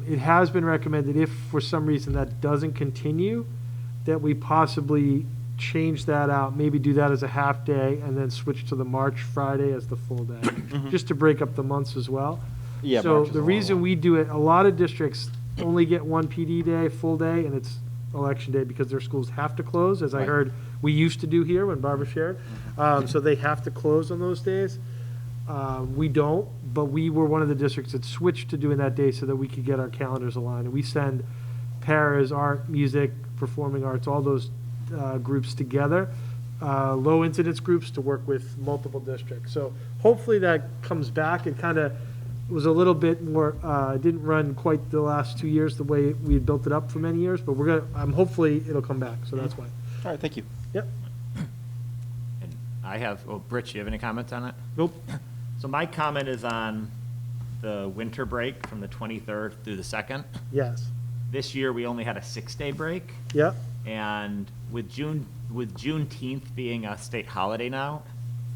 It has been recommended, if for some reason that doesn't continue, that we possibly change that out, maybe do that as a half day and then switch to the March Friday as the full day, just to break up the months as well. Yeah, So March is the a long reason one. we do it, a lot of districts only get one PD day, full day, and it's election day because their schools have to close, as I heard we used to do here when Barbara shared. So they have to close on those days. We don't, but we were one of the districts that switched to doing that day so that we could get our calendars aligned. And we send paras, art, music, performing arts, all those groups together, low incidence groups to work with multiple districts. So hopefully that comes back. It kind of was a little bit more, didn't run quite the last 2 years the way we had built it up for many years, but hopefully it'll come back, so that's why. All right, thank you. Yep. And I have, Rich, do you have any comments on it? Nope. So my comment is on the winter break from the 23rd through the 2nd. Yes. This year, we only had a 6-day break. Yep. And with Juneteenth being a state holiday now,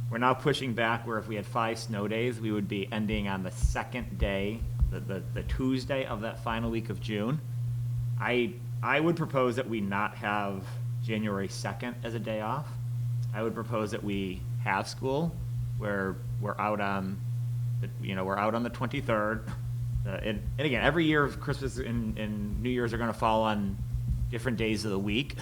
we're now pushing back where if we had 5 snow days, we would be ending on the second day, the Tuesday of that final week of June. I would propose that we not have January 2nd as a day off. I would propose that we have school where we're out on the 23rd. And again, every year Christmas and New Year's are going to fall on different days of the week.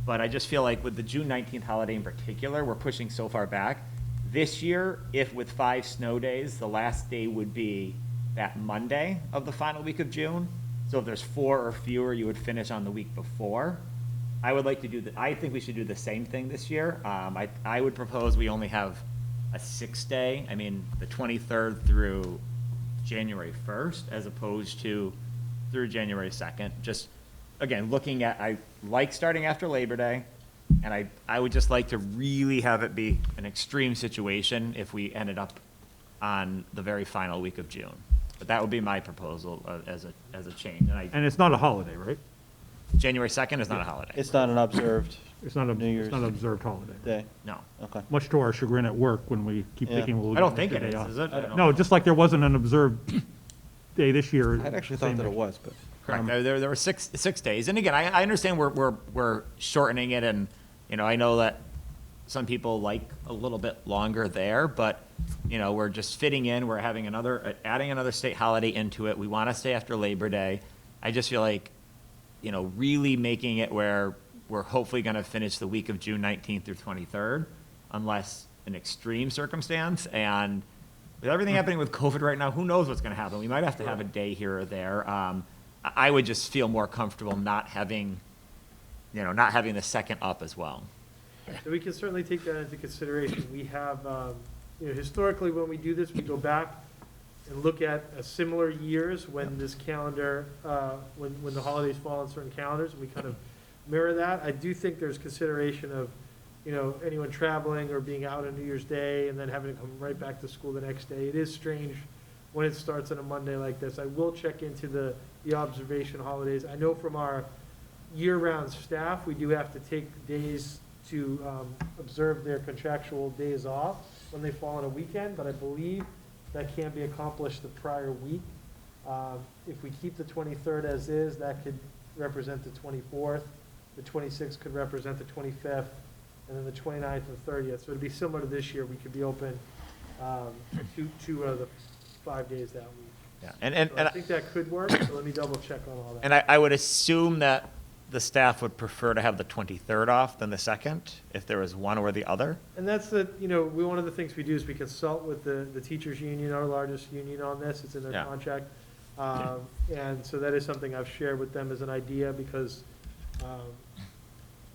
But I just feel like with the June 19th holiday in particular, we're pushing so far back. This year, if with 5 snow days, the last day would be that Monday of the final week of June. So if there's 4 or fewer, you would finish on the week before. I would like to do I think we should do the same thing this year. I would propose we only have a 6-day, the 23rd through January 1st, as opposed to through January 2nd. Just, again, looking at, I like starting after Labor Day, and I would just like to really have it be an extreme situation if we ended up on the very final week of June. But that would be my proposal as a change. And it's not a holiday, right? January 2nd is not a holiday. It's not an observed It's not a, New Year's it's not an observed holiday. day? No. Okay. Much to our chagrin at work when we keep Yeah. thinking we'll. I don't get think an it extra is, day is off. it? No, just like there wasn't an observed day this year. I'd actually thought that it was, but. Correct. There were six days. And again, I understand we're shortening it, and, I know that some people like a little bit longer there, but, we're just fitting in, we're having adding another state holiday into it. We want to stay after Labor Day. I just feel like, really making it where we're hopefully going to finish the week of June 19th through 23rd, unless an extreme circumstance. And with everything happening with COVID right now, who knows what's going to happen? We might have to have a day here or there. I would just feel more comfortable not having the second up as well. So we can certainly take that into consideration. We have, historically, when we do this, we go back and look at similar years when this calendar, when the holidays fall on certain calendars, and we kind of mirror that. I do think there's consideration of, anyone traveling or being out on New Year's Day and then having to come right back to school the next day. It is strange when it starts on a Monday like this. I will check into the observation holidays. I know from our year-round staff, we do have to take days to observe their contractual days off when they fall on a weekend, but I believe that can be accomplished the prior week. If we keep the 23rd as is, that could represent the 24th, the 26th could represent the 25th, and then the 29th and 30th. So it'd be similar to this year. We could be open 2 of the 5 days that week. Yeah, and I think that could work, so let me double check on all that. And I would assume that the staff would prefer to have the 23rd off than the 2nd, if there was one or the other. And that's one of the things we do is we consult with the teachers union, our largest union, on this. It's in their Yeah. contract. And so that is something I've shared with them as an idea because,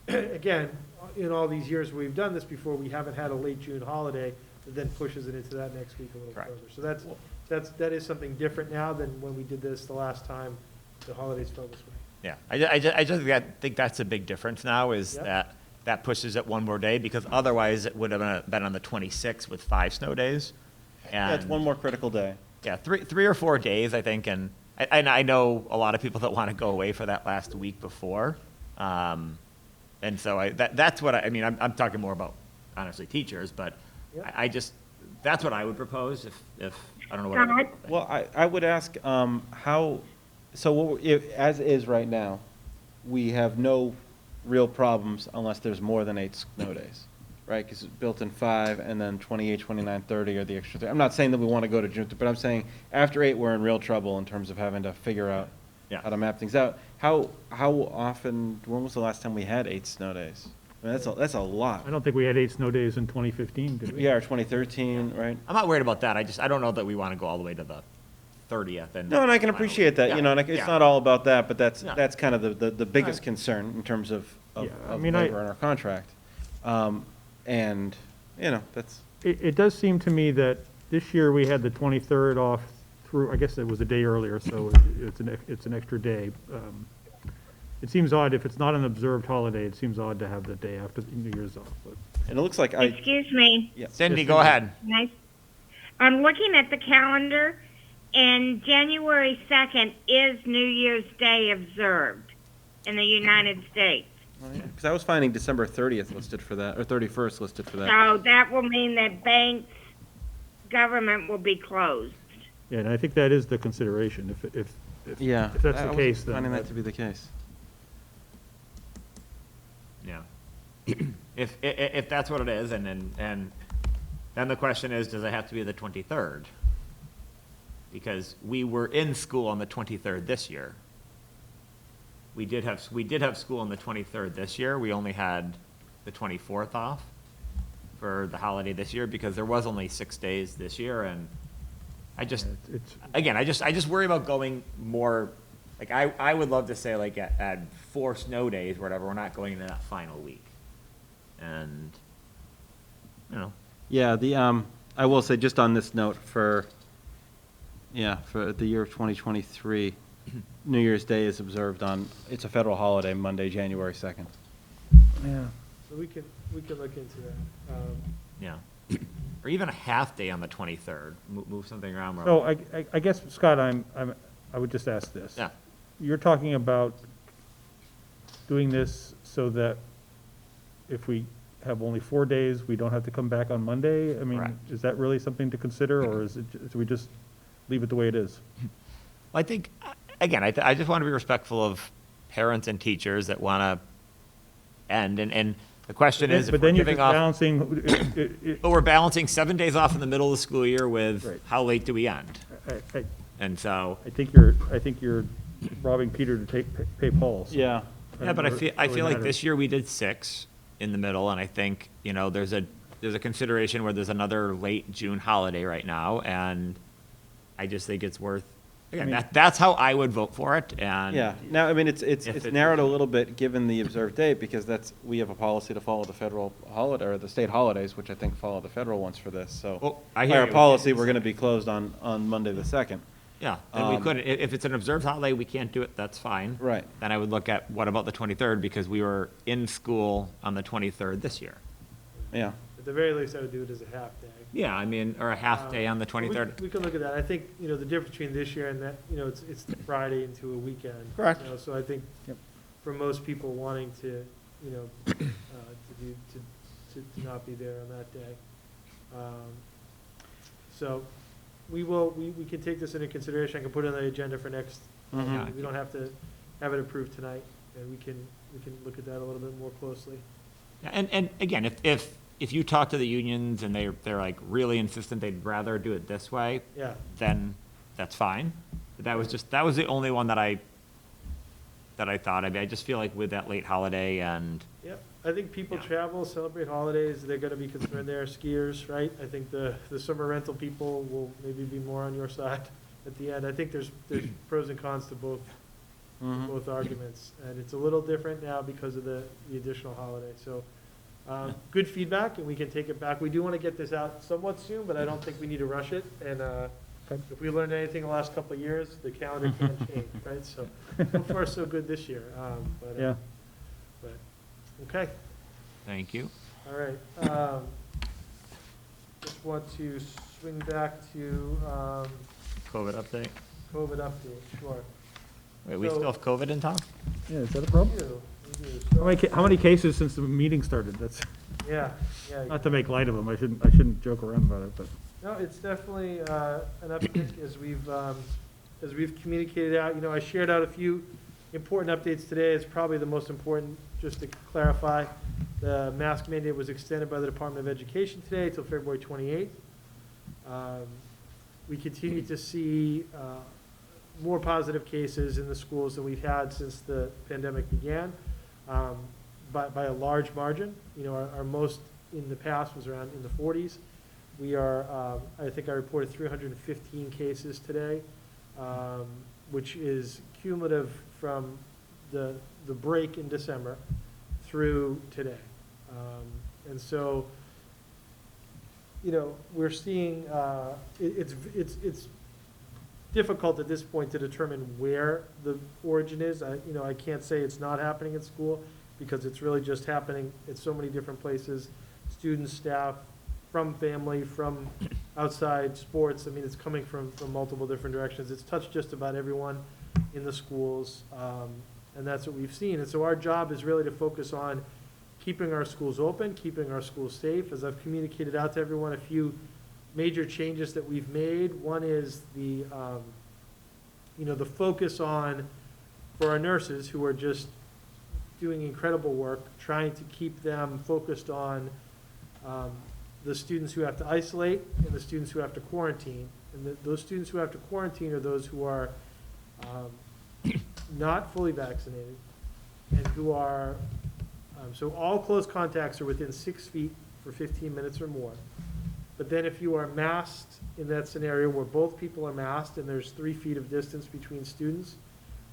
again, in all these years we've done this before, we haven't had a late June holiday that then pushes it into that next week a little further. So that is something different now than when we did this the last time the holidays fell this way. Yeah, I just think that's a big difference now, is Yep. that pushes it one more day, because otherwise it would have been on the 26th with 5 snow days. Yeah, it's one more critical day. Yeah, 3 or 4 days, I think, and I know a lot of people that want to go away for that last week before. And so that's what I'm talking more about, honestly, teachers, but Yep. that's what I would propose if I don't know what. Well, I would ask, as is right now, we have no real problems unless there's more than 8 snow days, right? Because it's built in 5, and then 28, 29, 30 are the extra. I'm not saying that we want to go to June, but I'm saying after 8, we're in real trouble in terms of having to figure out how to map things out. How often, when was the last time we had 8 snow days? I mean, that's a lot. I don't think we had 8 snow days in 2015, did we? Yeah, or 2013, right? I'm not worried about that. I don't know that we want to go all the way to the 30th. No, and I can appreciate that, and it's not all about that, but that's kind of the biggest concern in terms of labor in our contract. And, that's. It does seem to me that this year we had the 23rd off through, I guess it was a day earlier, so it's an extra day. It seems odd, if it's not an observed holiday, it seems odd to have the day after New Year's off. But. And it looks like Excuse me. Cindy, go ahead. I'm looking at the calendar, And January 2nd is New Year's Day observed in the United States. Because I was finding December 30th listed for that, or 31st listed for that. So that will mean that banks, government will be closed. Yeah, and I think that is the consideration. Yeah. If that's I the was case, then. finding that to be the case. Yeah. If that's what it is, and then the question is, does it have to be the 23rd? Because we were in school on the 23rd this year. We did have school on the 23rd this year. We only had the 24th off for the holiday this year because there was only 6 days this year, and I just worry about going more. Like I would love to say like at 4 snow days or whatever, we're not going into that final week, and you know. Yeah, I will say just on this note for the year of 2023, New Year's Day is observed it's a federal holiday, Monday, January 2nd. Yeah. So we can look into that. Yeah. Or even a half day on the 23rd, move something around. Where So I guess, Scott, I would just ask this. Yeah. You're talking about doing this so that if we have only 4 days, we don't have to come back on Monday? I mean, Correct. is that really something to consider, or do we just leave it the way it is? I think, again, I just want to be respectful of parents and teachers that want to end, and the question is, if But we're then you're giving just off, balancing. but we're balancing 7 days off in the middle of the school year with Right. how late do we end? I And so, I think you're robbing Peter to pay Paul. so- Yeah. yeah, but I feel Really like matters. this year we did 6 in the middle, and I think, you know, there's a consideration where there's another late June holiday right now, and I just think it's worth, again, that's how I would vote for it, and. Yeah, now, I mean, it's If it- narrowed a little bit given the observed date, because we have a policy to follow the federal holiday, or the state holidays, which I think follow the federal ones for this, so. Well, I by hear our you. policy, we're gonna be closed on Monday the 2nd. Yeah, then we could, if it's an observed holiday, we can't do it, that's fine. Right. Then I would look at, what about the 23rd, because we were in school on the 23rd this year. Yeah. At the very least, I would do it as a half day. Yeah, I mean, or a half day on the We 23rd. can look at that. I think, you know, the difference between this year and that, you know, it's the Friday into a weekend. Correct. You know, so I think for most people wanting to, you know, to not be there on that day. So we can take this into consideration. I can put it on the agenda for next. Mhm. We don't have to have it approved tonight, and we can look at that a little bit more closely. Yeah, and again, if you talk to the unions and they're like really insistent they'd rather do it this way. Yeah. Then that's fine. But that was the only one that I thought. I mean, I just feel like with that late holiday and. Yep, I think people travel, celebrate holidays, they're gonna be concerned there, skiers, right? I think the summer rental people will maybe be more on your side at the end. I think there's pros and cons to both arguments, and it's a little different now because of the additional holiday, so. Good feedback, and we can take it back. We do wanna get this out somewhat soon, but I don't think we need to rush it, and, if we learned anything the last couple of years, the calendar can't change, right? So far, so good this year, Yeah. But, okay. Thank you. All right, just want to swing back to, COVID update. COVID update, sure. Wait, we So- still have COVID in town? Yeah, is that a problem? We do. How many cases since the meeting started? That's, Yeah. not to make light of them, I shouldn't joke around about it, but. No, it's definitely an uptick as we've communicated out. You know, I shared out a few important updates today. It's probably the most important, just to clarify. The mask mandate was extended by the Department of Education today till February 28th. We continue to see more positive cases in the schools than we've had since the pandemic began, by a large margin. You know, our most in the past was around in the 40s. We are, I think I reported 315 cases today, which is cumulative from the break in December through today. And so, you know, we're seeing, it's difficult at this point to determine where the origin is. I can't say it's not happening at school, because it's really just happening at so many different places, students, staff, from family, from outside sports. I mean, it's coming from multiple different directions. It's touched just about everyone in the schools, and that's what we've seen. And so our job is really to focus on keeping our schools open, keeping our schools safe. As I've communicated out to everyone, a few major changes that we've made. One is the focus on, for our nurses who are just doing incredible work, trying to keep them focused on the students who have to isolate and the students who have to quarantine. And those students who have to quarantine are those who are not fully vaccinated and who are, so all close contacts are within 6 feet for 15 minutes or more. But then if you are masked in that scenario where both people are masked and there's 3 feet of distance between students,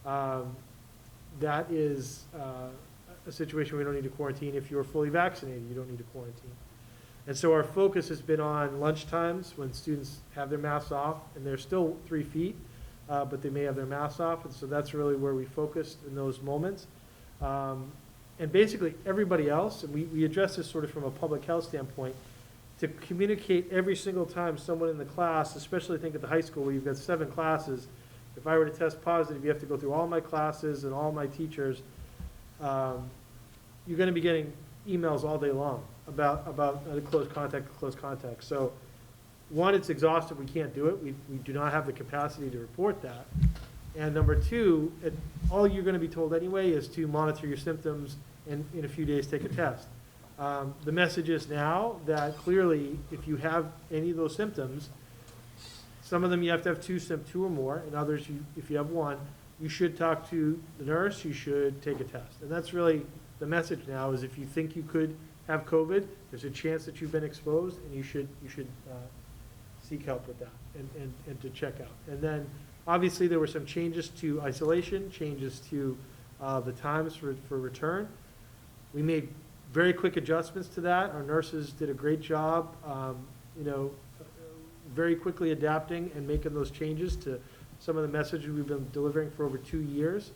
that is a situation where you don't need to quarantine. If you're fully vaccinated, you don't need to quarantine. And so our focus has been on lunch times when students have their masks off, and they're still 3 feet, but they may have their masks off, and so that's really where we focused in those moments. And basically everybody else, and we address this sort of from a public health standpoint, to communicate every single time someone in the class, especially I think at the high school where you've got 7 classes, if I were to test positive, you have to go through all my classes and all my teachers. You're going to be getting emails all day long about a close contact. So one, it's exhaustive. We can't do it. We do not have the capacity to report that. And number two, all you're going to be told anyway is to monitor your symptoms and in a few days take a test. The message is now that clearly if you have any of those symptoms, some of them you have to have 2 or more, and others, if you have 1, you should talk to the nurse, you should take a test. And that's really the message now, is if you think you could have COVID, there's a chance that you've been exposed, and you should seek help with that and to check out. And then, obviously, there were some changes to isolation, changes to the times for return. We made very quick adjustments to that. Our nurses did a great job, very quickly adapting and making those changes to some of the messages we've been delivering for over 2 years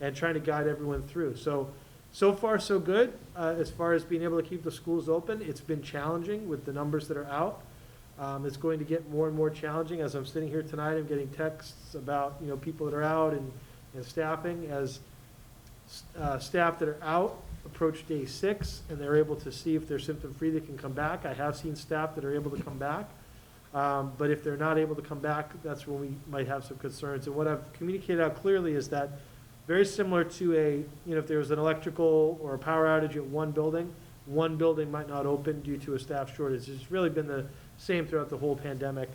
and trying to guide everyone through. So far, so good. As far as being able to keep the schools open, it's been challenging with the numbers that are out. It's going to get more and more challenging. As I'm sitting here tonight, I'm getting texts about, people that are out and staffing. As staff that are out approach day 6 and they're able to see if they're symptom-free, they can come back. I have seen staff that are able to come back. But if they're not able to come back, that's when we might have some concerns. And what I've communicated out clearly is that very similar to if there was an electrical or a power outage at one building might not open due to a staff shortage. It's really been the same throughout the whole pandemic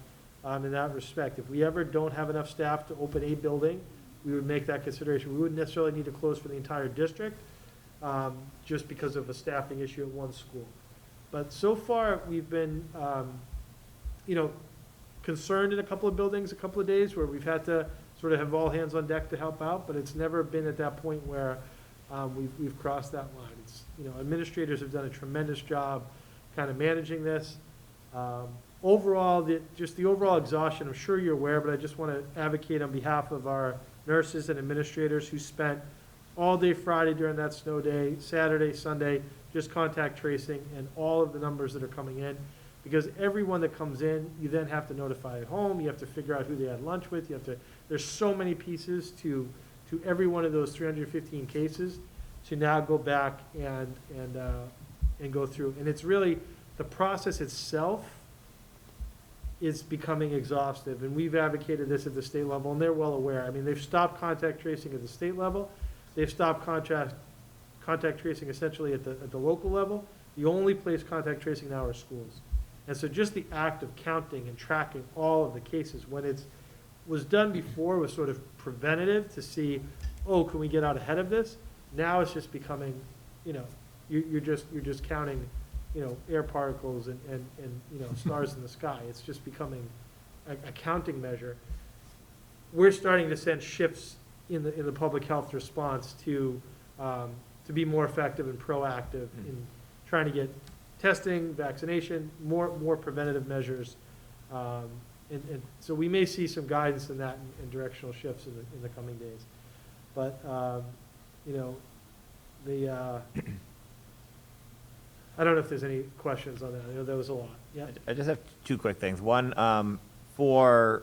in that respect. If we ever don't have enough staff to open a building, we would make that consideration. We wouldn't necessarily need to close for the entire district just because of a staffing issue at one school. But so far, we've been concerned in a couple of buildings a couple of days where we've had to sort of have all hands on deck to help out, but it's never been at that point where we've crossed that line. It's, administrators have done a tremendous job kind of managing this. Overall, the overall exhaustion, I'm sure you're aware, but I just want to advocate on behalf of our nurses and administrators who spent all day Friday during that snow day, Saturday, Sunday, just contact tracing and all of the numbers that are coming in. Because everyone that comes in, you then have to notify at home, you have to figure out who they had lunch with, there's so many pieces to every one of those 315 cases to now go back and go through. And it's really, the process itself is becoming exhaustive, and we've advocated this at the state level, and they're well aware. I mean, they've stopped contact tracing at the state level, they've stopped contact tracing essentially at the local level. The only place contact tracing now are schools. And so just the act of counting and tracking all of the cases, when it was done before, was sort of preventative to see, can we get out ahead of this? Now it's just becoming, you're just counting, air particles and stars in the sky. It's just becoming a counting measure. We're starting to send shifts in the public health response to be more effective and proactive in trying to get testing, vaccination, more preventative measures. And so we may see some guidance in that and directional shifts in the coming days. But, I don't know if there's any questions on that. I know there was a lot. Yeah. I just have two quick things. One, for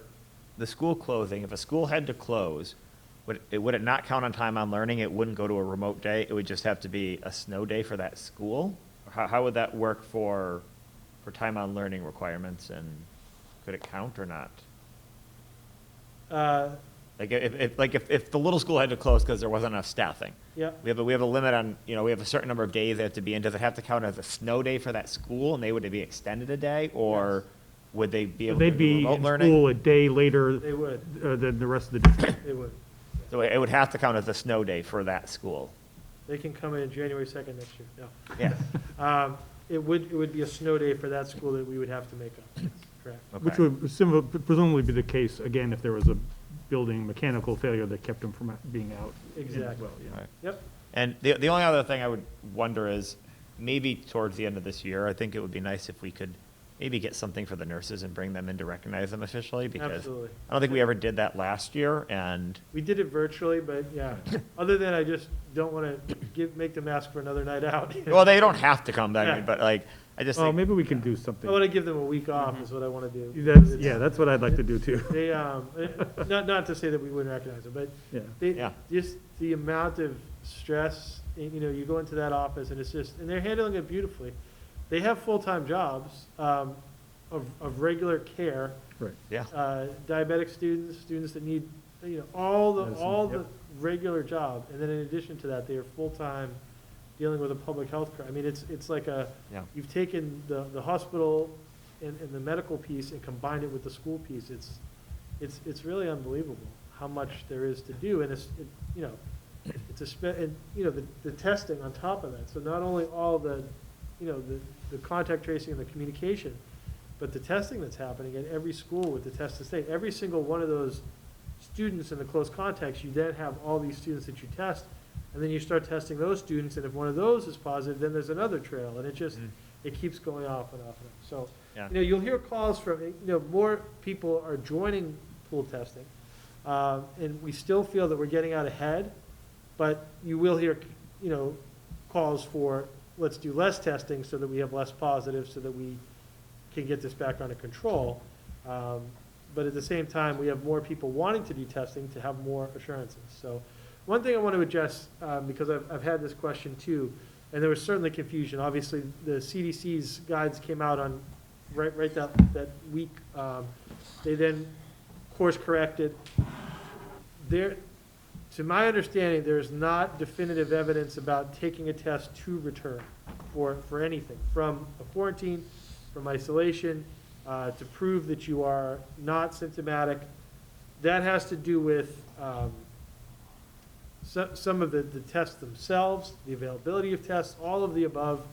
the school closing, if a school had to close, would it not count on time on learning? It wouldn't go to a remote day? It would just have to be a snow day for that school? How would that work for time on learning requirements, and could it count or not? If the little school had to close because there wasn't enough staffing. Yeah. We have a limit on, we have a certain number of days they have to be in. Does it have to count as a snow day for that school, and would it be extended a day, or would they be able to They'd do be remote in learning? school a day later They would. than the rest of the district. They would. So it would have to count as a snow day for that school. They can come in January 2nd next year. No. Yeah. It would be a snow day for that school that we would have to make up. That's correct. Which would presumably be the case, again, if there was a building mechanical failure that kept them from being out. Exactly. Well, yeah. Right. Yep. And the only other thing I would wonder is, maybe towards the end of this year, I think it would be nice if we could maybe get something for the nurses and bring them in to recognize them officially, because Absolutely. I don't think we ever did that last year, and We did it virtually, but yeah, other than I just don't want to make them ask for another night out. well, they don't have to come back, Yeah. but I just Well, think, maybe we can do I something. want to give them a week off is what I want to do. That's what I'd like to do too. They, not to say that we wouldn't recognize them, but Yeah. just the amount of stress, you go into that office and it's just, and they're handling it beautifully. They have full-time jobs, of regular care. Right. Yeah. Diabetic students that need, all Medicine, the yep. regular job. And then in addition to that, they are full-time dealing with a public health crisis. I mean, it's like Yeah. you've taken the hospital and the medical piece and combined it with the school piece. It's really unbelievable how much there is to do. And the testing on top of that. So not only all the contact tracing and the communication, but the testing that's happening at every school with the test to state. Every single one of those students in the close contacts, you then have all these students that you test, and then you start testing those students, and if one of those is positive, then there's another trail, and it keeps going off and off and off. So, Yeah. you'll hear calls from, more people are joining pool testing, and we still feel that we're getting out ahead, but you will hear, calls for, let's do less testing so that we have less positives, so that we can get this back under control. But at the same time, we have more people wanting to do testing to have more assurances. So one thing I want to address, because I've had this question too, and there was certainly confusion. Obviously, the CDC's guides came out on right that week. They then course corrected. To my understanding, there's not definitive evidence about taking a test to return for anything, from a quarantine, from isolation, to prove that you are not symptomatic. That has to do with some of the tests themselves, the availability of tests, all of the above.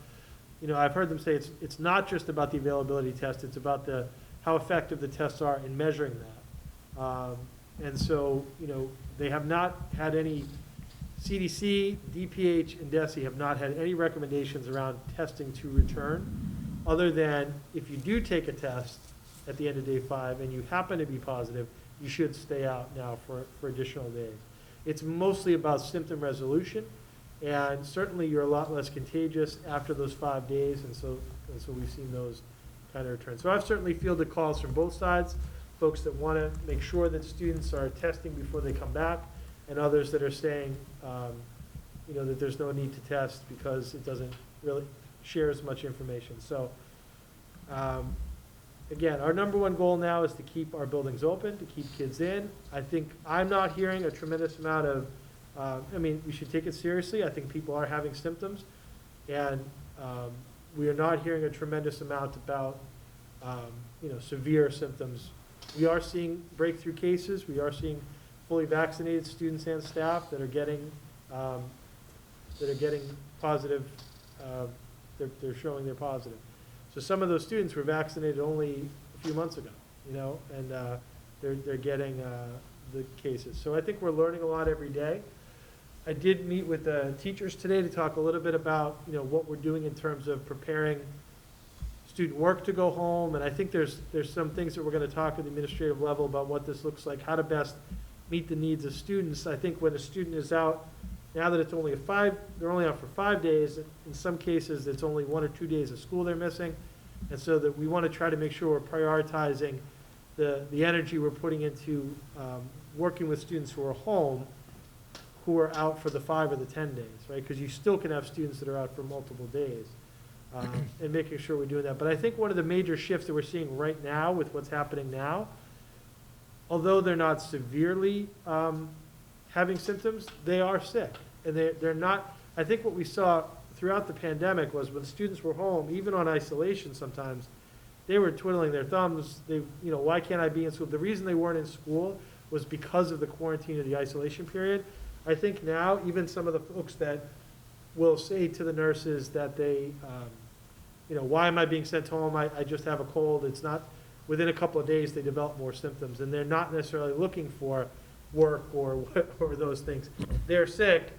I've heard them say it's not just about the availability test, it's about how effective the tests are in measuring that. And so, they have not had any, CDC, DPH, and DESE have not had any recommendations around testing to return, other than if you do take a test at the end of day 5 and you happen to be positive, you should stay out now for additional days. It's mostly about symptom resolution, and certainly you're a lot less contagious after those 5 days, and so we've seen those kind of return. So I've certainly fielded calls from both sides, folks that want to make sure that students are testing before they come back, and others that are saying, that there's no need to test because it doesn't really share as much information. So, again, our number one goal now is to keep our buildings open, to keep kids in. I'm not hearing a tremendous amount of, we should take it seriously. I think people are having symptoms, and we are not hearing a tremendous amount about, severe symptoms. We are seeing breakthrough cases. We are seeing fully vaccinated students and staff that are getting positive. They're showing they're positive. So some of those students were vaccinated only a few months ago, and they're getting the cases. So I think we're learning a lot every day. I did meet with the teachers today to talk a little bit about what we're doing in terms of preparing student work to go home, and I think there's some things that we're going to talk at the administrative level about what this looks like, how to best meet the needs of students. I think when a student is out Now that it's only they're only out for 5 days, in some cases, it's only 1 or 2 days of school they're missing. And so that we want to try to make sure we're prioritizing the energy we're putting into working with students who are home, who are out for the 5 or the 10 days, right? Because you still can have students that are out for multiple days, and making sure we're doing that. But I think one of the major shifts that we're seeing right now with what's happening now, although they're not severely having symptoms, they are sick. And they're not, I think what we saw throughout the pandemic was when students were home, even on isolation sometimes, they were twiddling their thumbs. Why can't I be in school? The reason they weren't in school was because of the quarantine or the isolation period. I think now, even some of the folks that will say to the nurses that they, why am I being sent home? I just have a cold. It's not, within a couple of days, they develop more symptoms, and they're not necessarily looking for work or those things. They're sick,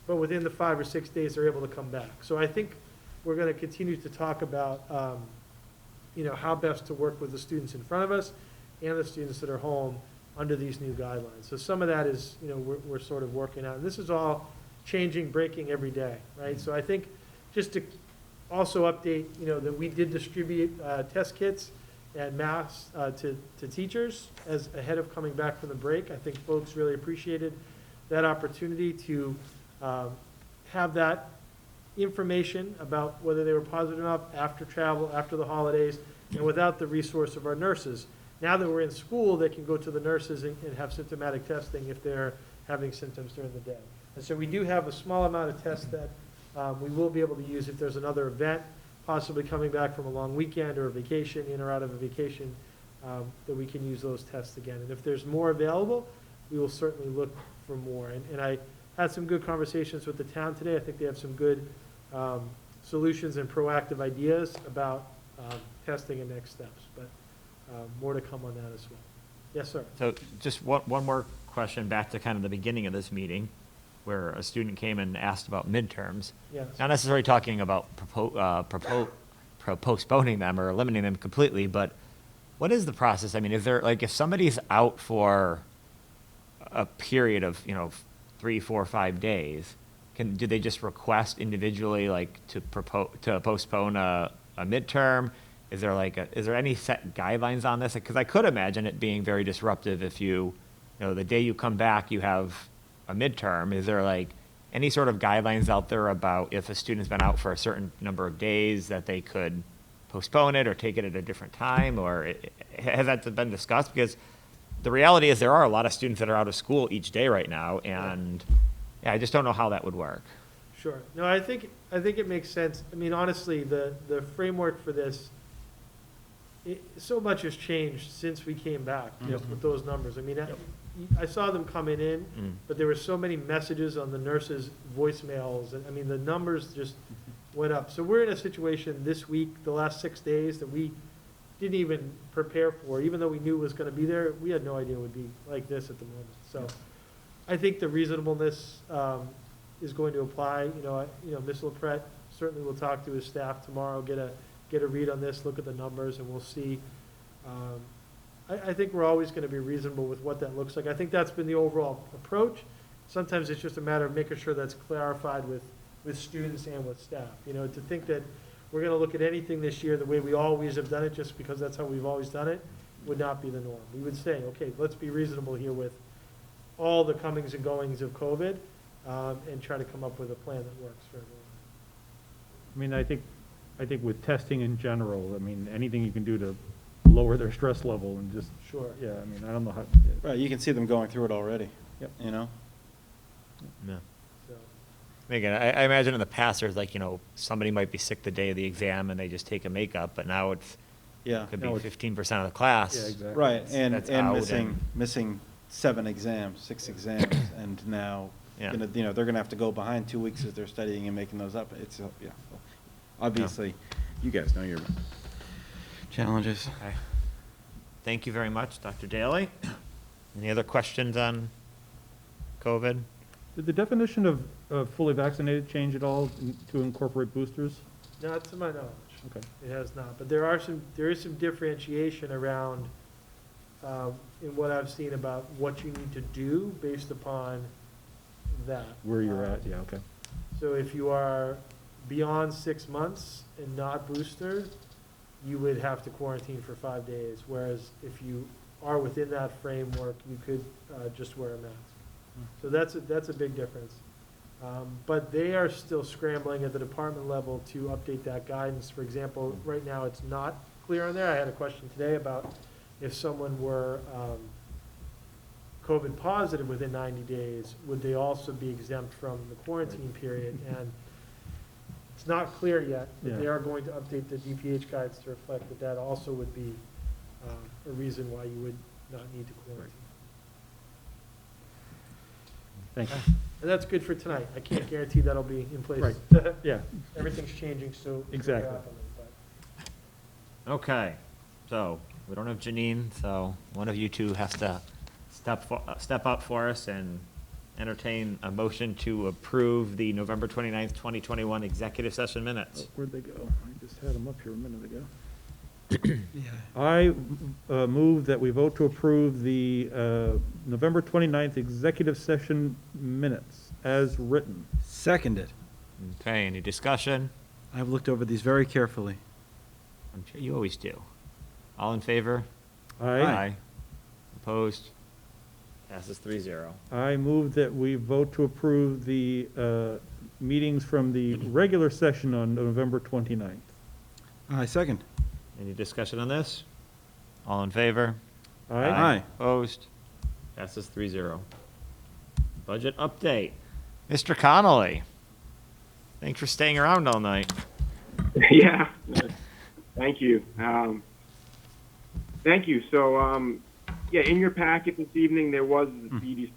but within the 5 or 6 days, they're able to come back. So I think we're going to continue to talk about, how best to work with the students in front of us and the students that are home under these new guidelines. So some of that is, we're sort of working out. And this is all changing, breaking every day, right? So I think just to also update, that we did distribute test kits and masks to teachers as ahead of coming back from the break. I think folks really appreciated that opportunity to have that information about whether they were positive enough after travel, after the holidays, and without the resource of our nurses. Now that we're in school, they can go to the nurses and have symptomatic testing if they're having symptoms during the day. And so we do have a small amount of tests that we will be able to use if there's another event, possibly coming back from a long weekend or a vacation, in or out of a vacation, that we can use those tests again. And if there's more available, we will certainly look for more. And I had some good conversations with the town today. I think they have some good solutions and proactive ideas about testing and next steps. But more to come on that as well. Yes, sir. So just one more question back to kind of the beginning of this meeting, where a student came and asked about midterms. Yes. Not necessarily talking about postponing them or eliminating them completely, but what is the process? I mean, is there, like, if somebody's out for a period of, 3, 4, 5 days, do they just request individually, like, to postpone a midterm? Is there any set guidelines on this? Because I could imagine it being very disruptive if the day you come back, you have a midterm. Is there any sort of guidelines out there about if a student's been out for a certain number of days that they could postpone it or take it at a different time? Or has that been discussed? Because the reality is there are a lot of students that are out of school each day right now, and I just don't know how that would work. Sure. No, I think it makes sense. I mean, honestly, the framework for this, so much has changed since we came back with those numbers. I mean, I saw them coming in, but there were so many messages on the nurses' voicemails, and I mean, the numbers just went up. So we're in a situation this week, the last 6 days, that we didn't even prepare for. Even though we knew it was going to be there, we had no idea it would be like this at the moment. So I think the reasonableness is going to apply. Ms. LaPrette certainly will talk to his staff tomorrow, get a read on this, look at the numbers, and we'll see. I think we're always going to be reasonable with what that looks like. I think that's been the overall approach. Sometimes it's just a matter of making sure that's clarified with students and with staff. To think that we're going to look at anything this year the way we always have done it just because that's how we've always done it would not be the norm. We would say, okay, let's be reasonable here with all the comings and goings of COVID, and try to come up with a plan that works for everyone. I mean, I think with testing in general, I mean, anything you can do to lower their stress level and just. Sure. Yeah, I mean, I don't know how. Right, you can see them going through it already. Yep. Yeah. So, Again, I imagine in the past there's somebody might be sick the day of the exam and they just take a makeup, but now it's could be 15% of the class. Yeah, exactly. Right, and out missing 6 exams, and now they're gonna have to go behind 2 weeks as they're studying and making those up. It's obviously, you guys know your challenges. Okay. Thank you very much, Dr. Daly. Any other questions on COVID? Did the definition of fully vaccinated change at all to incorporate boosters? not to my knowledge. Okay. It has not, but there is some differentiation around, in what I've seen about what you need to do based upon that. Where you're at, yeah, okay. So if you are beyond 6 months and not boosted, you would have to quarantine for 5 days, whereas if you are within that framework, you could just wear a mask. So that's a big difference. But they are still scrambling at the department level to update that guidance. For example, right now it's not clear on there. I had a question today about if someone were COVID positive within 90 days, would they also be exempt from the quarantine period? And it's not clear yet, but they Yeah. are going to update the DPH guides to reflect that that also would be a reason why you would not need to quarantine. Thank you. And that's good for tonight. I can't guarantee that'll be in place. Right. Yeah. Everything's changing so Exactly. rapidly, but- Okay, so we don't have Janine, so one of you two has to step up for us and entertain a motion to approve the November 29th, 2021 executive session minutes. Where'd they go? I just had them up here a minute ago. I move that we vote to approve the November 29th executive session minutes as written. Seconded. Okay, any discussion? I've looked over these very carefully. I'm sure you always do. All in favor? Aye. Opposed? Passes 3-0. I move that we vote to approve the meetings from the regular session on November 29th. I second. Any discussion on this? All in favor? Aye. Opposed? Passes 3-0. Budget update. Mr. Connolly, thanks for staying around all night. Yeah, thank you. Thank you. So, yeah, in your packet this evening, there was the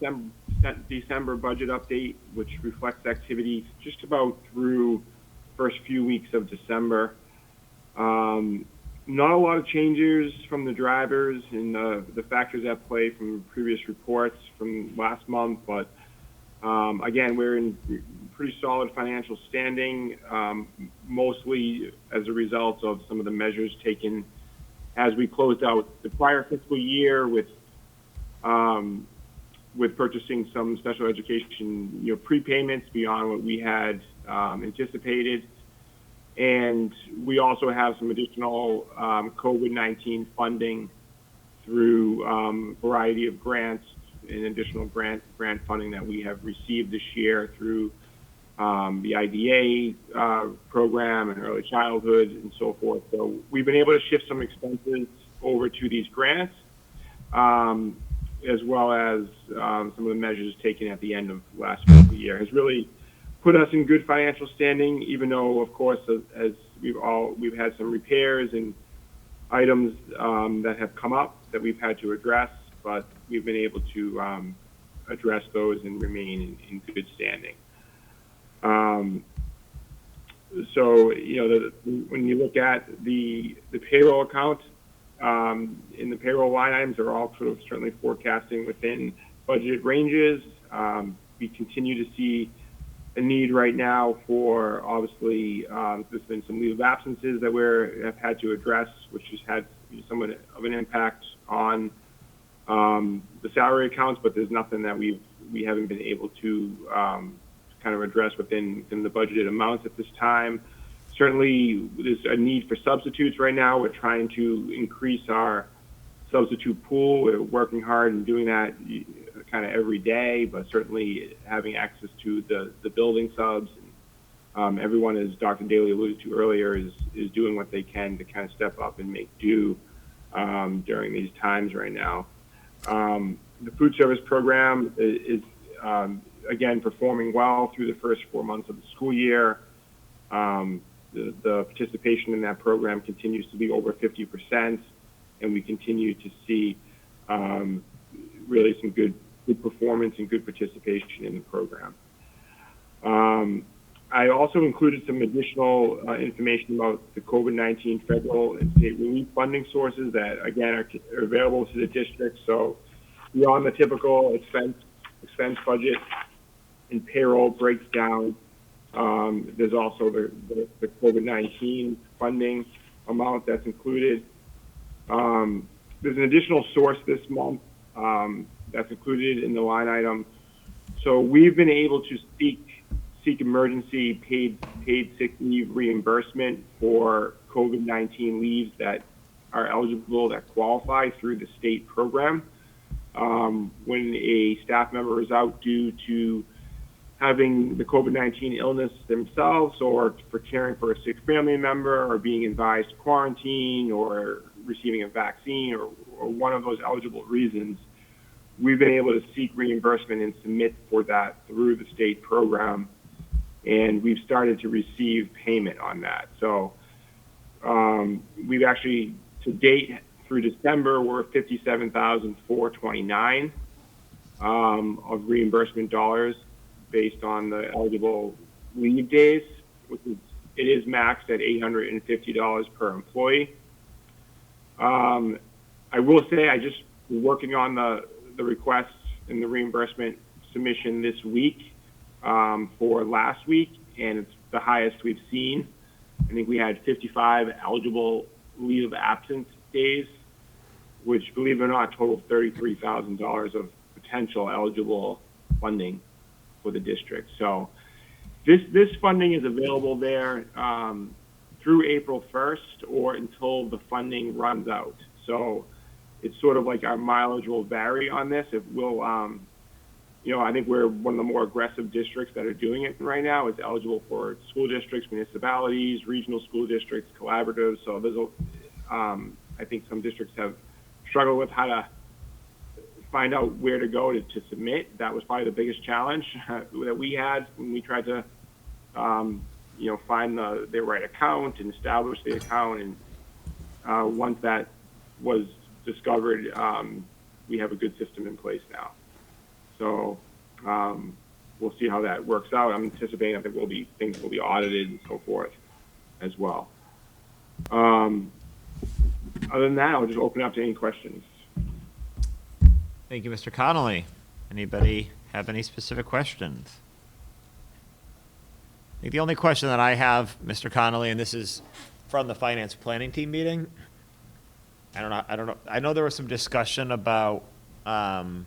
December budget update, which reflects activity just about through first few weeks of December. Not a lot of changes from the drivers and the factors at play from previous reports from last month, but again, we're in pretty solid financial standing, mostly as a result of some of the measures taken as we closed out the prior fiscal year with purchasing some special education, prepayments beyond what we had anticipated. And we also have some additional COVID-19 funding through a variety of grants and additional grant funding that we have received this year through the IDA program and early childhood and so forth. So we've been able to shift some expenses over to these grants, as well as some of the measures taken at the end of last fiscal year has really put us in good financial standing, even though, of course, as we've had some repairs and items that have come up that we've had to address, but we've been able to address those and remain in good standing. So, when you look at the payroll account, in the payroll line items are all sort of certainly forecasting within budgeted ranges. We continue to see a need right now for, obviously, there's been some leave of absences that have had to address, which has had somewhat of an impact on the salary accounts, but there's nothing that we haven't been able to kind of address within the budgeted amounts at this time. Certainly, there's a need for substitutes right now. We're trying to increase our substitute pool. We're working hard and doing that kind of every day, but certainly having access to the building subs. Everyone, as Dr. Daly alluded to earlier, is doing what they can to kind of step up and make do during these times right now. The food service program is again, performing well through the first 4 months of the school year. The participation in that program continues to be over 50%, and we continue to see really some good performance and good participation in the program. I also included some additional information about the COVID-19 federal and state relief funding sources that, again, are available to the district. So beyond the typical expense budget and payroll breaks down, there's also the COVID-19 funding amount that's included. There's an additional source this month that's included in the line item So we've been able to seek emergency paid sick leave reimbursement for COVID-19 leaves that are eligible, that qualify through the state program. When a staff member is out due to having the COVID-19 illness themselves, or for caring for a sick family member, or being advised to quarantine, or receiving a vaccine, or one of those eligible reasons, we've been able to seek reimbursement and submit for that through the state program, and we've started to receive payment on that. So we've actually, to date, through December, we're $57,429 of reimbursement dollars based on the eligible leave days, it is maxed at $850 per employee. I will say I just working on the requests and the reimbursement submission this week for last week, and it's the highest we've seen. I think we had 55 eligible leave of absence days, which, believe it or not, totaled $33,000 of potential eligible funding for the district. So this funding is available there through April 1st or until the funding runs out. So it's sort of like our mileage will vary on this. It will, I think we're one of the more aggressive districts that are doing it right now. It's eligible for school districts, municipalities, regional school districts, collaboratives. So there's I think some districts have struggled with how to find out where to go to submit. That was probably the biggest challenge that we had when we tried to, find the right account and establish the account. And once that was discovered, we have a good system in place now. So we'll see how that works out. I'm anticipating that things will be audited and so forth as well. Other than that, I'll just open up to any questions. Thank you, Mr. Connolly. Anybody have any specific questions? I think the only question that I have, Mr. Connolly, and this is from the finance planning team meeting. I don't know. I know there was some discussion about some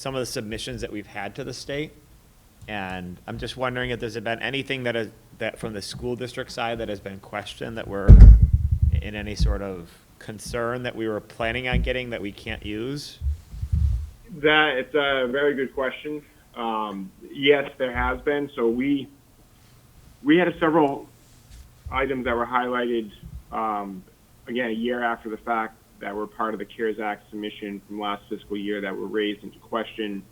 of the submissions that we've had to the state, and I'm just wondering if there's been anything that from the school district side that has been questioned, that we're in any sort of concern that we were planning on getting that we can't use. It's a very good question. Yes, there has been. So we had several items that were highlighted, again, a year after the fact, that were part of the CARES Act submission from last fiscal year that were raised into question.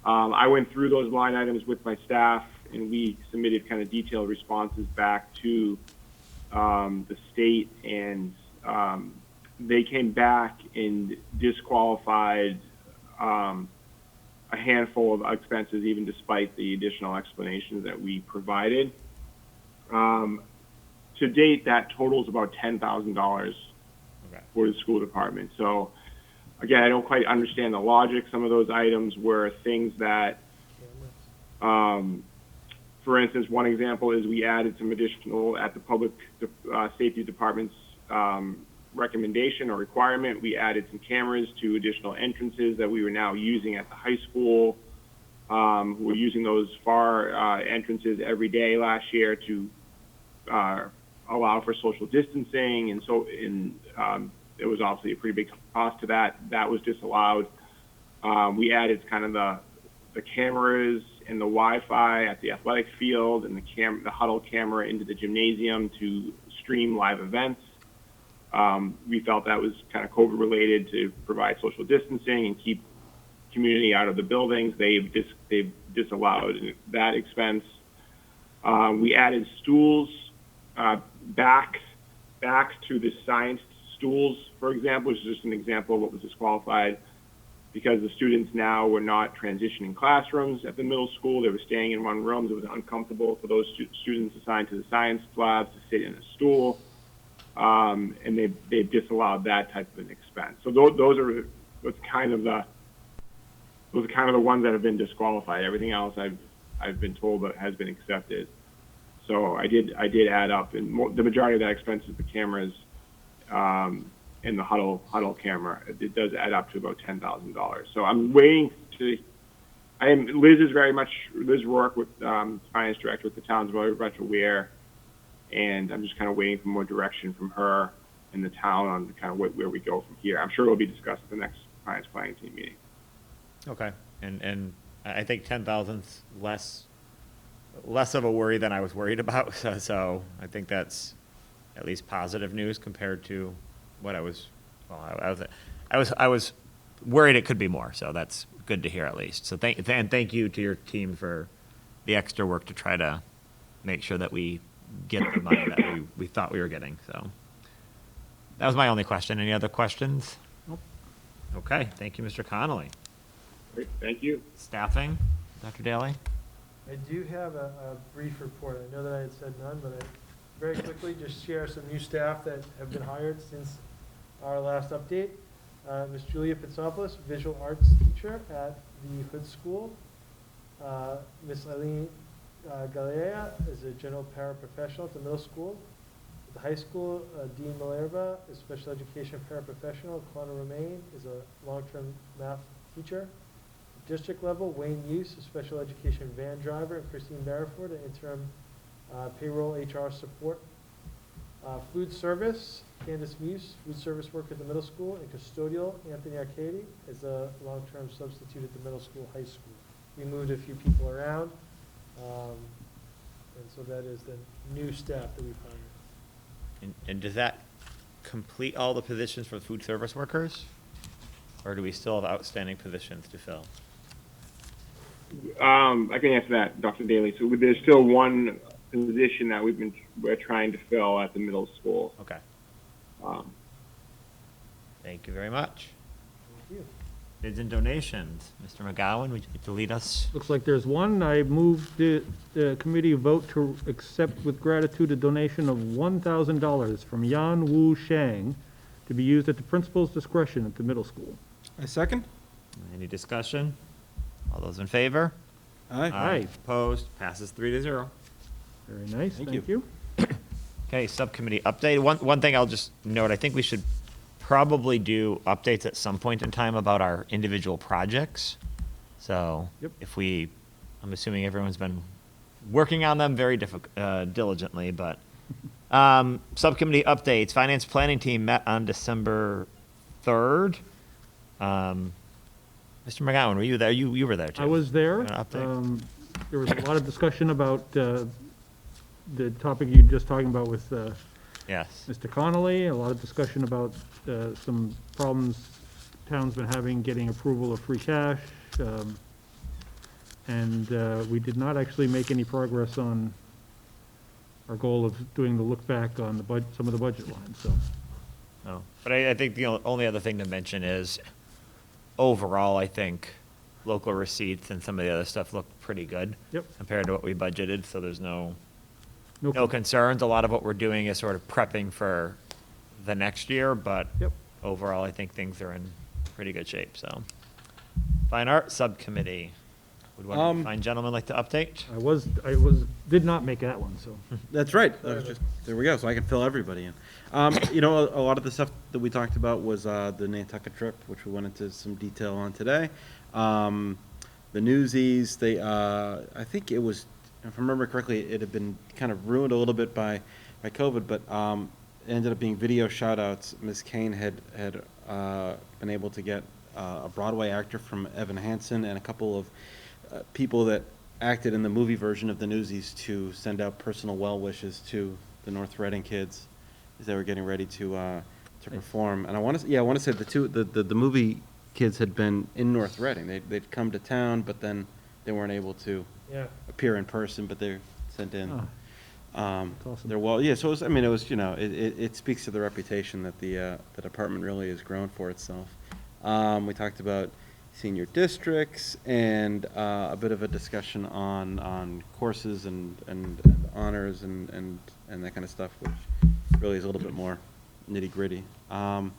I went through those line items with my staff, and we submitted kind of detailed responses back to the state, and they came back and disqualified a handful of expenses, even despite the additional explanations that we provided. To date, that totals about $10,000 for the school department. So, again, I don't quite understand the logic. Some of those items were things that, for instance, one example is we added some additional, at the public safety department's recommendation or requirement, we added some cameras to additional entrances that we were now using at the high school. We were using those far entrances every day last year to allow for social distancing, and so it was obviously a pretty big cost to that. That was disallowed. We added kind of the cameras and the Wi-Fi at the athletic field, and the huddle camera into the gymnasium to stream live events. We felt that was kind of COVID related to provide social distancing and keep community out of the buildings. They've disallowed that expense. We added stools backs to the science stools, for example, which is just an example of what was disqualified, because the students now were not transitioning classrooms at the middle school. They were staying in one room. It was uncomfortable for those students assigned to the science labs to sit in a stool. And they've disallowed that type of an expense. So those are kind of the ones that have been disqualified. Everything else I've been told that has been accepted. So I did add up, and the majority of that expense is the cameras and the huddle camera. It does add up to about $10,000. So I'm waiting to Liz Rourke with finance director with the town's very much aware, and I'm just kind of waiting for more direction from her and the town on kind of where we go from here. I'm sure it'll be discussed at the next finance planning team meeting. Okay, and I think 10,000's less of a worry than I was worried about, so I think that's at least positive news compared to what I was worried it could be more, so that's good to hear at least. So thank you to your team for the extra work to try to make sure that we get the money that we thought we were getting. So that was my only question. Any other questions? Nope. Okay, thank you, Mr. Connolly. Great, thank you. Staffing, Dr. Daly? I do have a brief report. I know that I had said none, but I very quickly just share some new staff that have been hired since our last update. Ms. Julia Pitsopoulos, visual arts teacher at the Hood School. Ms. Eileen Galea is a general paraprofessional at the middle school. At the high school, Dean Malerba is special education paraprofessional. Connor Romaine is a long-term math teacher. District level, Wayne Hughes, a special education van driver, and Christine Barraford, an interim payroll HR support. Food service, Candace Muse, food service worker at the middle school, and custodial, Anthony Arcady, is a long-term substitute at the middle school, high school. We moved a few people around, and so that is the new staff that we've hired. And does that complete all the positions for food service workers? Or do we still have outstanding positions to fill? I can answer that, Dr. Daly. So there's still one position that we're trying to fill at the middle school. Okay. Thank you very much. Thank you. Bids and donations. Mr. McGowan, would you like to lead us? Looks like there's one. I move the committee vote to accept with gratitude a donation of $1,000 from Yan Wu Shang to be used at the principal's discretion at the middle school. I second. Any discussion? All those in favor? Aye. Aye. Opposed? Passes 3-0. Very nice, Thank thank you. Okay, subcommittee update. One thing I'll just note, I think we should probably do updates at some point in time about our individual projects. So Yep. I'm assuming everyone's been working on them very diligently, but subcommittee updates. Finance planning team met on December 3rd. Mr. McGowan, were you there? You were there too. I was there. An update? There was a lot of discussion about the topic you were just talking about with Yes. Mr. Connolly, a lot of discussion about some problems town's been having getting approval of free cash. And we did not actually make any progress on our goal of doing the look back on some of the budget lines, so. Oh, but I think the only other thing to mention is, overall, I think local receipts and some of the other stuff look pretty good. Yep. Compared to what we budgeted, so there's no No concerns. A lot of what we're doing is sort of prepping for the next year, but Yep. overall, I think things are in pretty good shape, so. Fine Art Subcommittee. Would one fine gentleman like to update? I did not make that one, so. That's right. That was just, there we go, so I can fill everybody in. You know, a lot of the stuff that we talked about was the Nantucket trip, which we went into some detail on today. The Newsies, I think it was, if I remember correctly, it had been kind of ruined a little bit by COVID, but it ended up being video shout-outs. Ms. Kane had been able to get a Broadway actor from Evan Hansen and a couple of people that acted in the movie version of the Newsies to send out personal well wishes to the North Reading kids as they were getting ready to perform. And I want to say the movie kids had been in North Reading. They'd come to town, but then they weren't able to appear in person, but they're sent in. That's awesome. They're well, yeah. So it was, you know, it speaks to the reputation that the department really has grown for itself. We talked about senior districts and a bit of a discussion on courses and honors and that kind of stuff, which really is a little bit more nitty gritty. And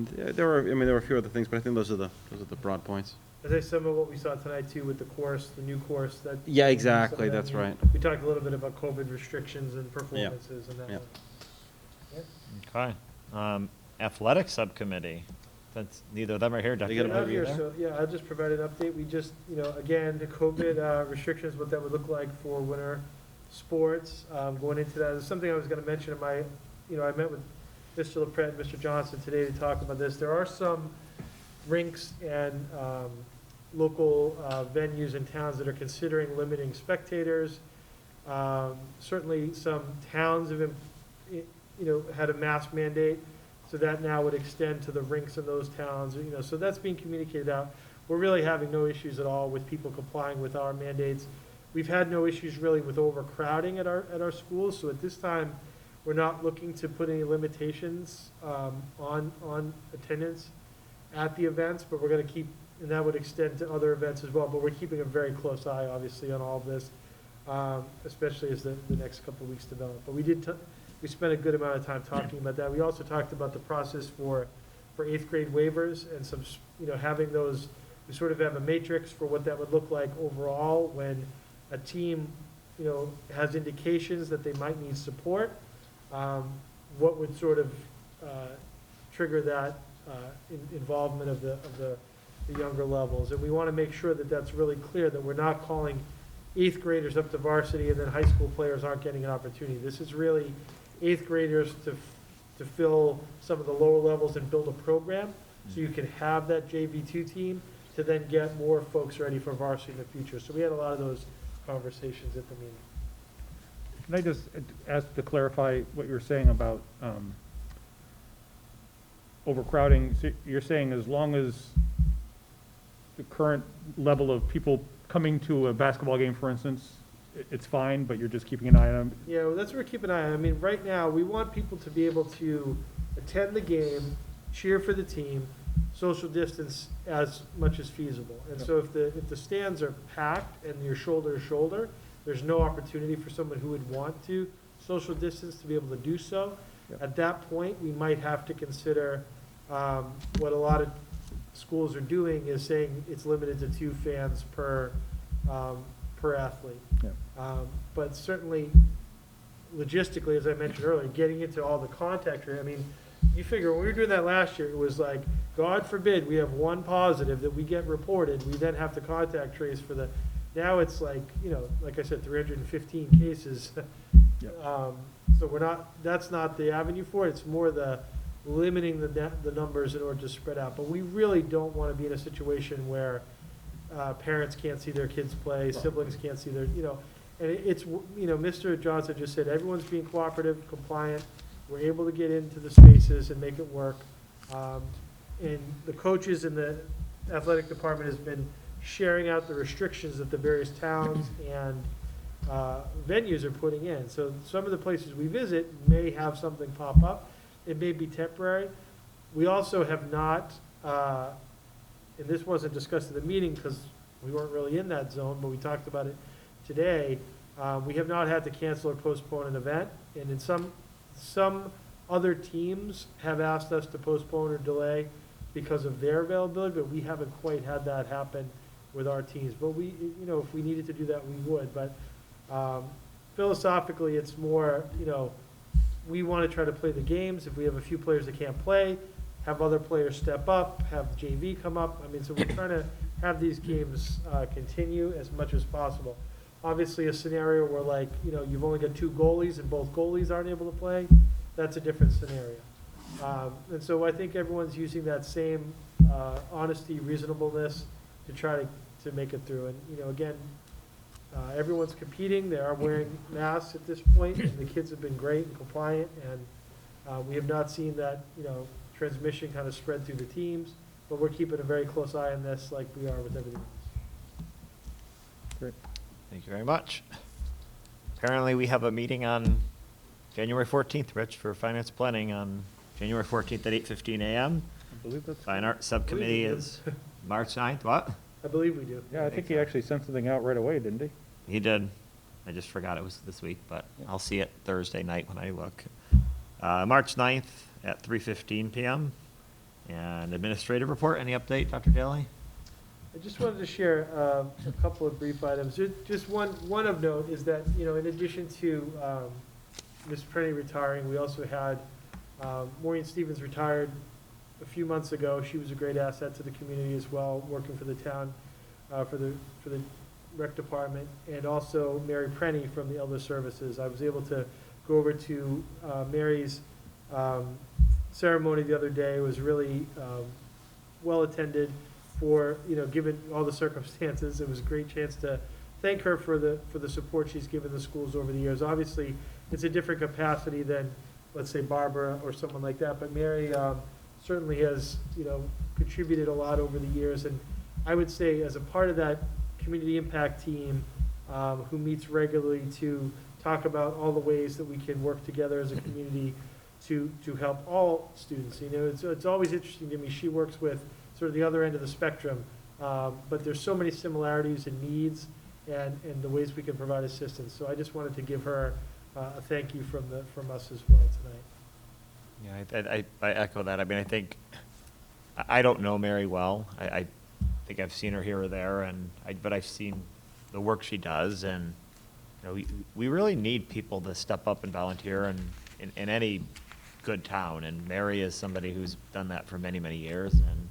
there were a few other things, but I think those are the broad points. As I said, what we saw tonight too with the course, the new course that. Yeah, exactly, that's right. We talked a little bit about COVID restrictions and performances and that. Okay. Athletic Subcommittee. Since neither of them are here, Dr. They're Dilley, not are you here, there? so, yeah, I'll just provide an update. We just, again, the COVID restrictions, what that would look like for winter sports, going into that. It's something I was gonna mention in my, I met with Mr. LaPret and Mr. Johnson today to talk about this. There are some rinks and local venues in towns that are considering limiting spectators. Certainly, some towns have, had a mask mandate, so that now would extend to the rinks in those towns. So that's being communicated out. We're really having no issues at all with people complying with our mandates. We've had no issues really with overcrowding at our schools. So at this time, we're not looking to put any limitations on attendance at the events, but we're going to keep, and that would extend to other events as well. But we're keeping a very close eye, obviously, on all of this, especially as the next couple of weeks develop. But we spent a good amount of time talking about that. We also talked about the process for 8th grade waivers and some, having those, we sort of have a matrix for what that would look like overall when a team, has indications that they might need support. What would sort of trigger that involvement of the younger levels. And we want to make sure that that's really clear, that we're not calling 8th graders up to varsity and then high school players aren't getting an opportunity. This is really 8th graders to fill some of the lower levels and build a program so you can have that JV2 team to then get more folks ready for varsity in the future. So we had a lot of those conversations at the meeting. Can I just ask to clarify what you're saying about overcrowding? So you're saying as long as the current level of people coming to a basketball game, for instance, it's fine, but you're just keeping an eye on them? Yeah, well, that's what we're keeping an eye on. I mean, right now, we want people to be able to attend the game, cheer for the team, social distance as much as feasible. And so if the stands are packed and you're shoulder to shoulder, there's no opportunity for someone who would want to social distance to be able to do so. At that point, we might have to consider what a lot of schools are doing is saying it's limited to 2 fans per athlete. But certainly, logistically, as I mentioned earlier, getting into all the contact rate, I mean, you figure when we were doing that last year, it was like, God forbid we have one positive that we get reported, we then have to contact trace for the, now it's like, like I said, 315 cases. So we're not, that's not the avenue for it, it's more the limiting the numbers in order to spread out. But we really don't want to be in a situation where parents can't see their kids play, siblings can't see their, and it's, Mr. Johnson just said, everyone's being cooperative, compliant, we're able to get into the spaces and make it work. And the coaches in the athletic department has been sharing out the restrictions that the various towns and venues are putting in. So some of the places we visit may have something pop up. It may be temporary. We also have not, and this wasn't discussed at the meeting because we weren't really in that zone, but we talked about it today. We have not had to cancel or postpone an event. And in some other teams have asked us to postpone or delay because of their availability, but we haven't quite had that happen with our teams. But we, if we needed to do that, we would. But philosophically, it's more, we want to try to play the games. If we have a few players that can't play, have other players step up, have JV come up. I mean, so we're trying to have these games continue as much as possible. Obviously, a scenario where, like, you've only got 2 goalies and both goalies aren't able to play, that's a different scenario. And so I think everyone's using that same honesty, reasonableness to try to make it through. And, again, everyone's competing. They are wearing masks at this point, and the kids have been great and compliant. And we have not seen that, transmission kind of spread through the teams. But we're keeping a very close eye on this, like we are with everything else. Great. Thank you very much. Apparently, we have a meeting on January 14th, Rich, for finance planning on January 14th at 8:15 a.m. I believe that's. Fine Arts Subcommittee is March 9th. What? I believe we do. Yeah, I think he actually sent something out right away, didn't he? He did. I just forgot it was this week, but I'll see it Thursday night when I look. March 9th at 3:15 p.m. And administrative report, any update, Dr. Daly? I just wanted to share a couple of brief items. Just one of note is that, in addition to Ms. Prenny retiring, we also had Maureen Stevens retired a few months ago. She was a great asset to the community as well, working for the town, for the rec department, and also Mary Prenny from the Elder Services. I was able to go over to Mary's ceremony the other day. It was really well attended for, given all the circumstances. It was a great chance to thank her for the support she's given the schools over the years. Obviously, it's a different capacity than, let's say, Barbara or someone like that, but Mary certainly has, contributed a lot over the years. And I would say, as a part of that community impact team who meets regularly to talk about all the ways that we can work together as a community to help all students. It's always interesting to me. She works with sort of the other end of the spectrum, but there's so many similarities and needs and the ways we can provide assistance. So I just wanted to give her a thank you from us as well tonight. Yeah, I echo that. I mean, I think, I don't know Mary well. I think I've seen her here or there, but I've seen the work she does, and we really need people to step up and volunteer in any good town, and Mary is somebody who's done that for many, many years, and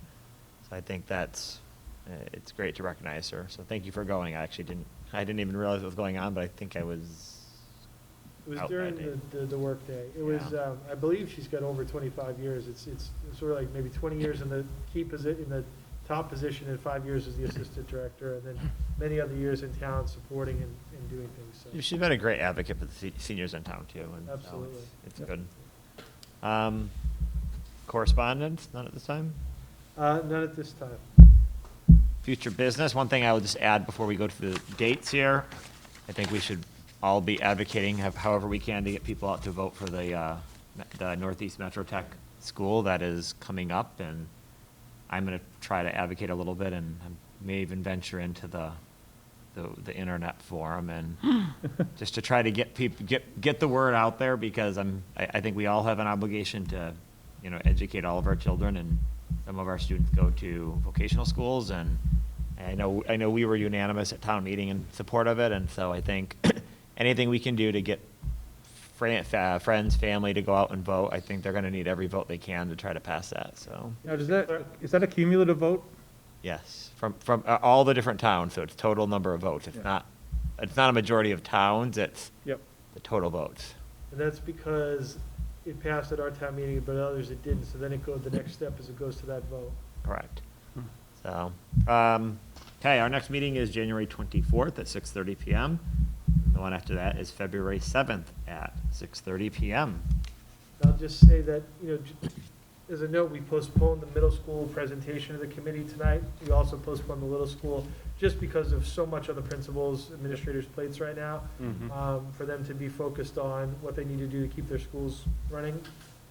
so I think it's great to recognize her. So thank you for going. I didn't even realize what was going on, but I think I was. It was out during that day. the work day. It was, I believe she's got over 25 years. It's sort of like maybe 20 years in the in the top position, and 5 years as the assistant director, and then many other years in town supporting and doing things. So. She's been a great advocate for the seniors in town too. And Absolutely. So it's good. Correspondence? None at this time? None at this time. Future business. One thing I would just add before we go to the dates here, I think we should all be advocating however we can to get people out to vote for the Northeast Metro Tech school that is coming up, and I'm going to try to advocate a little bit, and I may even venture into the internet forum and just to try to get people get the word out there, because I think we all have an obligation to educate all of our children, and some of our students go to vocational schools, and I know we were unanimous at town meeting in support of it, and so I think anything we can do to get friends, family to go out and vote, I think they're going to need every vote they can to try to pass that. So Now, is that a cumulative vote? yes, from all the different towns, so it's total number of votes. It's not a majority of towns. It's the total votes. And that's because it passed at our town meeting, but others it didn't. So then the next step is it goes to that vote. Correct. So, okay, our next meeting is January 24th at 6:30 p.m. The one after that is February 7th at 6:30 p.m. I'll just say that, as a note, we postponed the middle school presentation of the committee tonight. We also postponed the little school just because of so much on the principals, administrators' plates right now, for them to be focused on what they need to do to keep their schools running.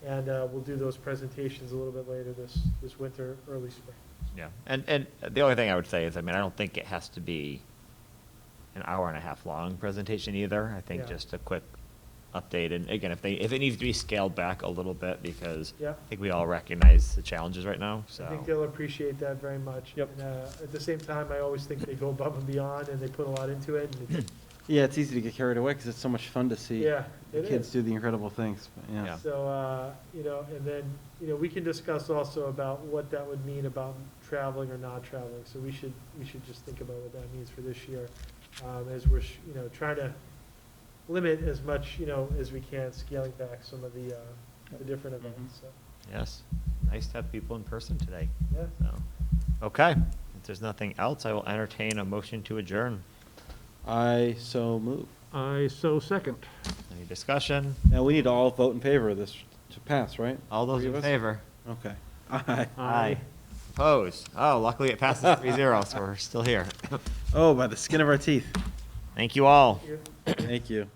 And we'll do those presentations a little bit later this winter, early spring. Yeah, and the only thing I would say is, I don't think it has to be an hour and a half long presentation either. I think just a quick update, and again, if it needs to be scaled back a little bit, because I think we all recognize the challenges right now. So I think they'll appreciate that very much. Yep. And at the same time, I always think they go above and beyond, and they put a lot into it. And Yeah, it's easy to get carried away because it's so much fun to see Yeah, the it kids is. do the incredible things. But yeah. So, and then, we can discuss also about what that would mean about traveling or not traveling. So we should just think about what that means for this year, as we're, trying to limit as much, as we can, scaling back some of the different events. So. yes, nice to have people in person today. Yeah. So, okay, if there's nothing else, I will entertain a motion to adjourn. I so move. I so second. Any discussion? Now, we need to all vote in favor of this to pass, right? All those Three in of us? favor? Okay. Aye. Aye. Opposed? Oh, luckily it passes 3-0, so we're still here. Oh, by the skin of our teeth. Thank you all. Thank you.